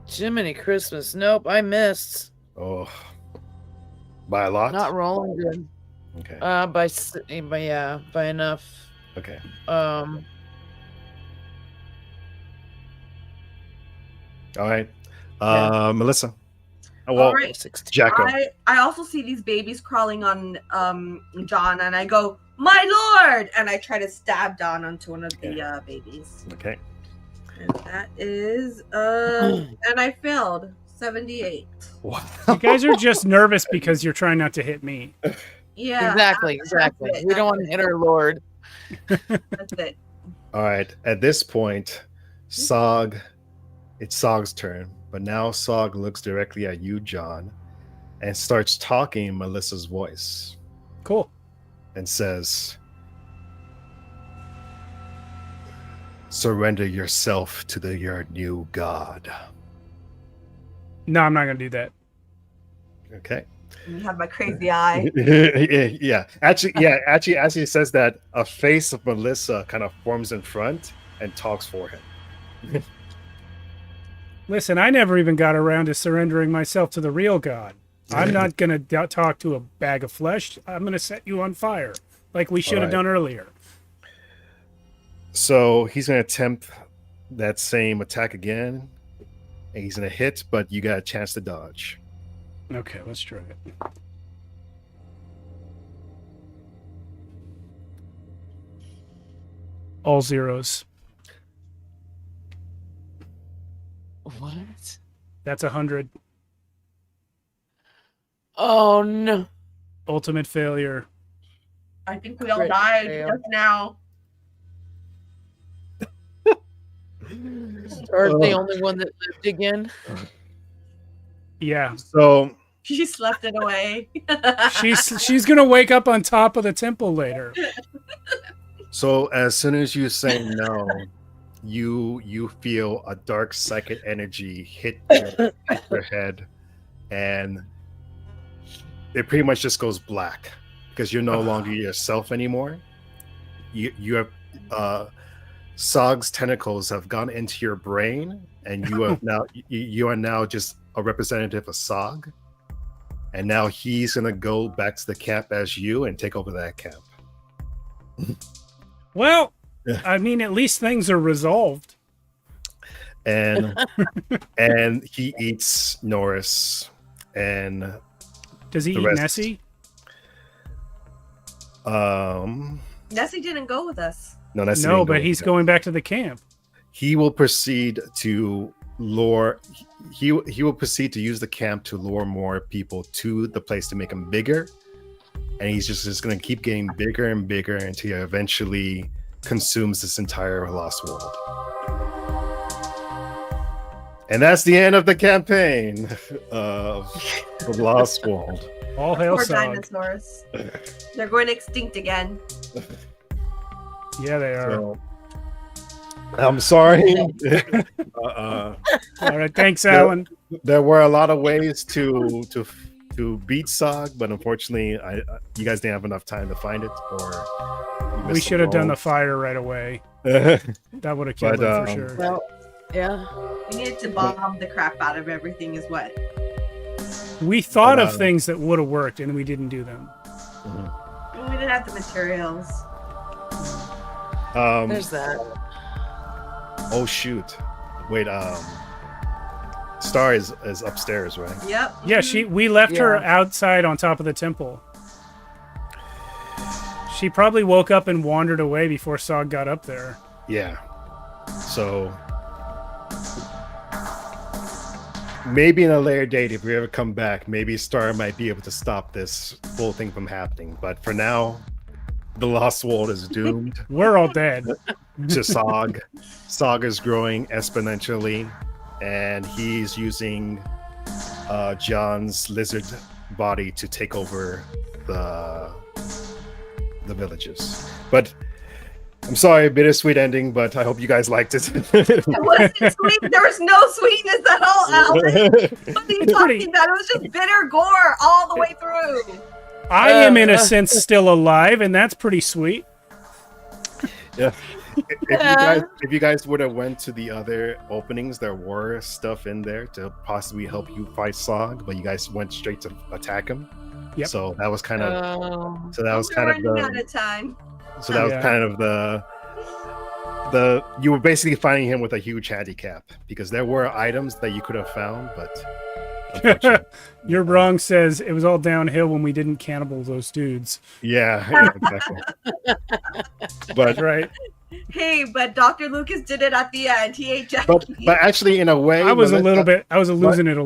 Jiminy Christmas. Nope, I missed. Oh, by a lot. Not rolling good. Okay. By enough. Okay. All right. Melissa. Oh, well, All right. 16. Jacko. I also see these babies crawling on John, and I go, "My lord!" And I try to stab Don onto one of the babies. Okay. And that is and I failed 78. Wow. You guys are just nervous because you're trying not to hit me. Yeah, Exactly. it. We don't want to hit our lord. That's it. All right. At this point, it's Sog's turn, but now Sog looks directly at you, John, and starts talking in Melissa's voice Cool. and says, "Surrender yourself to your new god." No, I'm not going to do that. Okay. You have my crazy eye. yeah. Actually, as he says that, a face of Melissa kind of forms in front and talks for him. Listen, I never even got around to surrendering myself to the real God. I'm not going to talk to a bag of flesh. I'm going to set you on fire, like we should have done earlier. So he's going to attempt that same attack again. And he's going to hit, but you got a chance to dodge. Okay, let's try it. All zeros. What? That's 100. Oh no. Ultimate failure. I think we all Great died fail. just now. Or the only one that lived again. Yeah. So She slept it away. She's going to wake up on top of the temple later. So as soon as you say no, you feel a dark psychic energy hit your head, and it pretty much just goes black because you're no longer yourself anymore. You have Sog's tentacles have gone into your brain, and you are now just a representative of Sog, and now he's gonna go back to the camp as you and take over that camp. Well, I mean, at least things are resolved. And he eats Norris, and Does he the eat rest- Nessie? Nessie didn't go with us. no, that's No, but he's going back to the camp. He will proceed to lure. He will proceed to use the camp to lure more people to the place to make him bigger, and he's just going to keep getting bigger and bigger until he eventually consumes this entire Lost World. And that's the end of the campaign of the Lost World. All hail Poor Sog. dinosaurs. They're going extinct again. Yeah, they are. So, I'm sorry. All right, thanks, Alan. There were a lot of ways to beat Sog, but unfortunately, you guys didn't have enough time to find it, or We should have done the fire right away. the. That would have killed But, him for sure. Well, yeah. We needed to bomb the crap out of everything, is what. We thought of things that would have worked, and we didn't do them. We didn't have the materials. There's that. Oh shoot! Wait, Star is upstairs, right? Yep. Yeah, we left her Yeah. outside on top of the temple. She probably woke up and wandered away before Sog got up there. Yeah. So maybe in a later date, if we ever come back, maybe Star might be able to stop this whole thing from happening. But for now, the Lost World is doomed. We're all dead. to Sog. Sog is growing exponentially, and he's using John's lizard body to take over the villages. But I'm sorry, bittersweet ending, but I hope you guys liked it. It wasn't sweet. There was no sweetness at all, Alan. What are you talking about? It was just bitter gore all the way through. I am, in a sense, still alive, and that's pretty sweet. Yeah. If you guys would have went to the other openings, there were stuff in there to possibly help you fight Sog, but you guys went straight to attack him. Yep. So that was kind of Running out of time. So that was kind of the you were basically finding him with a huge handicap because there were items that you could have found, but unfortunately, Your wrong says it was all downhill when we didn't cannibal those dudes. yeah, exactly. But Right. Hey, but Dr. Lucas did it at the end. He ate Jackie. but actually, in a way, I was losing it a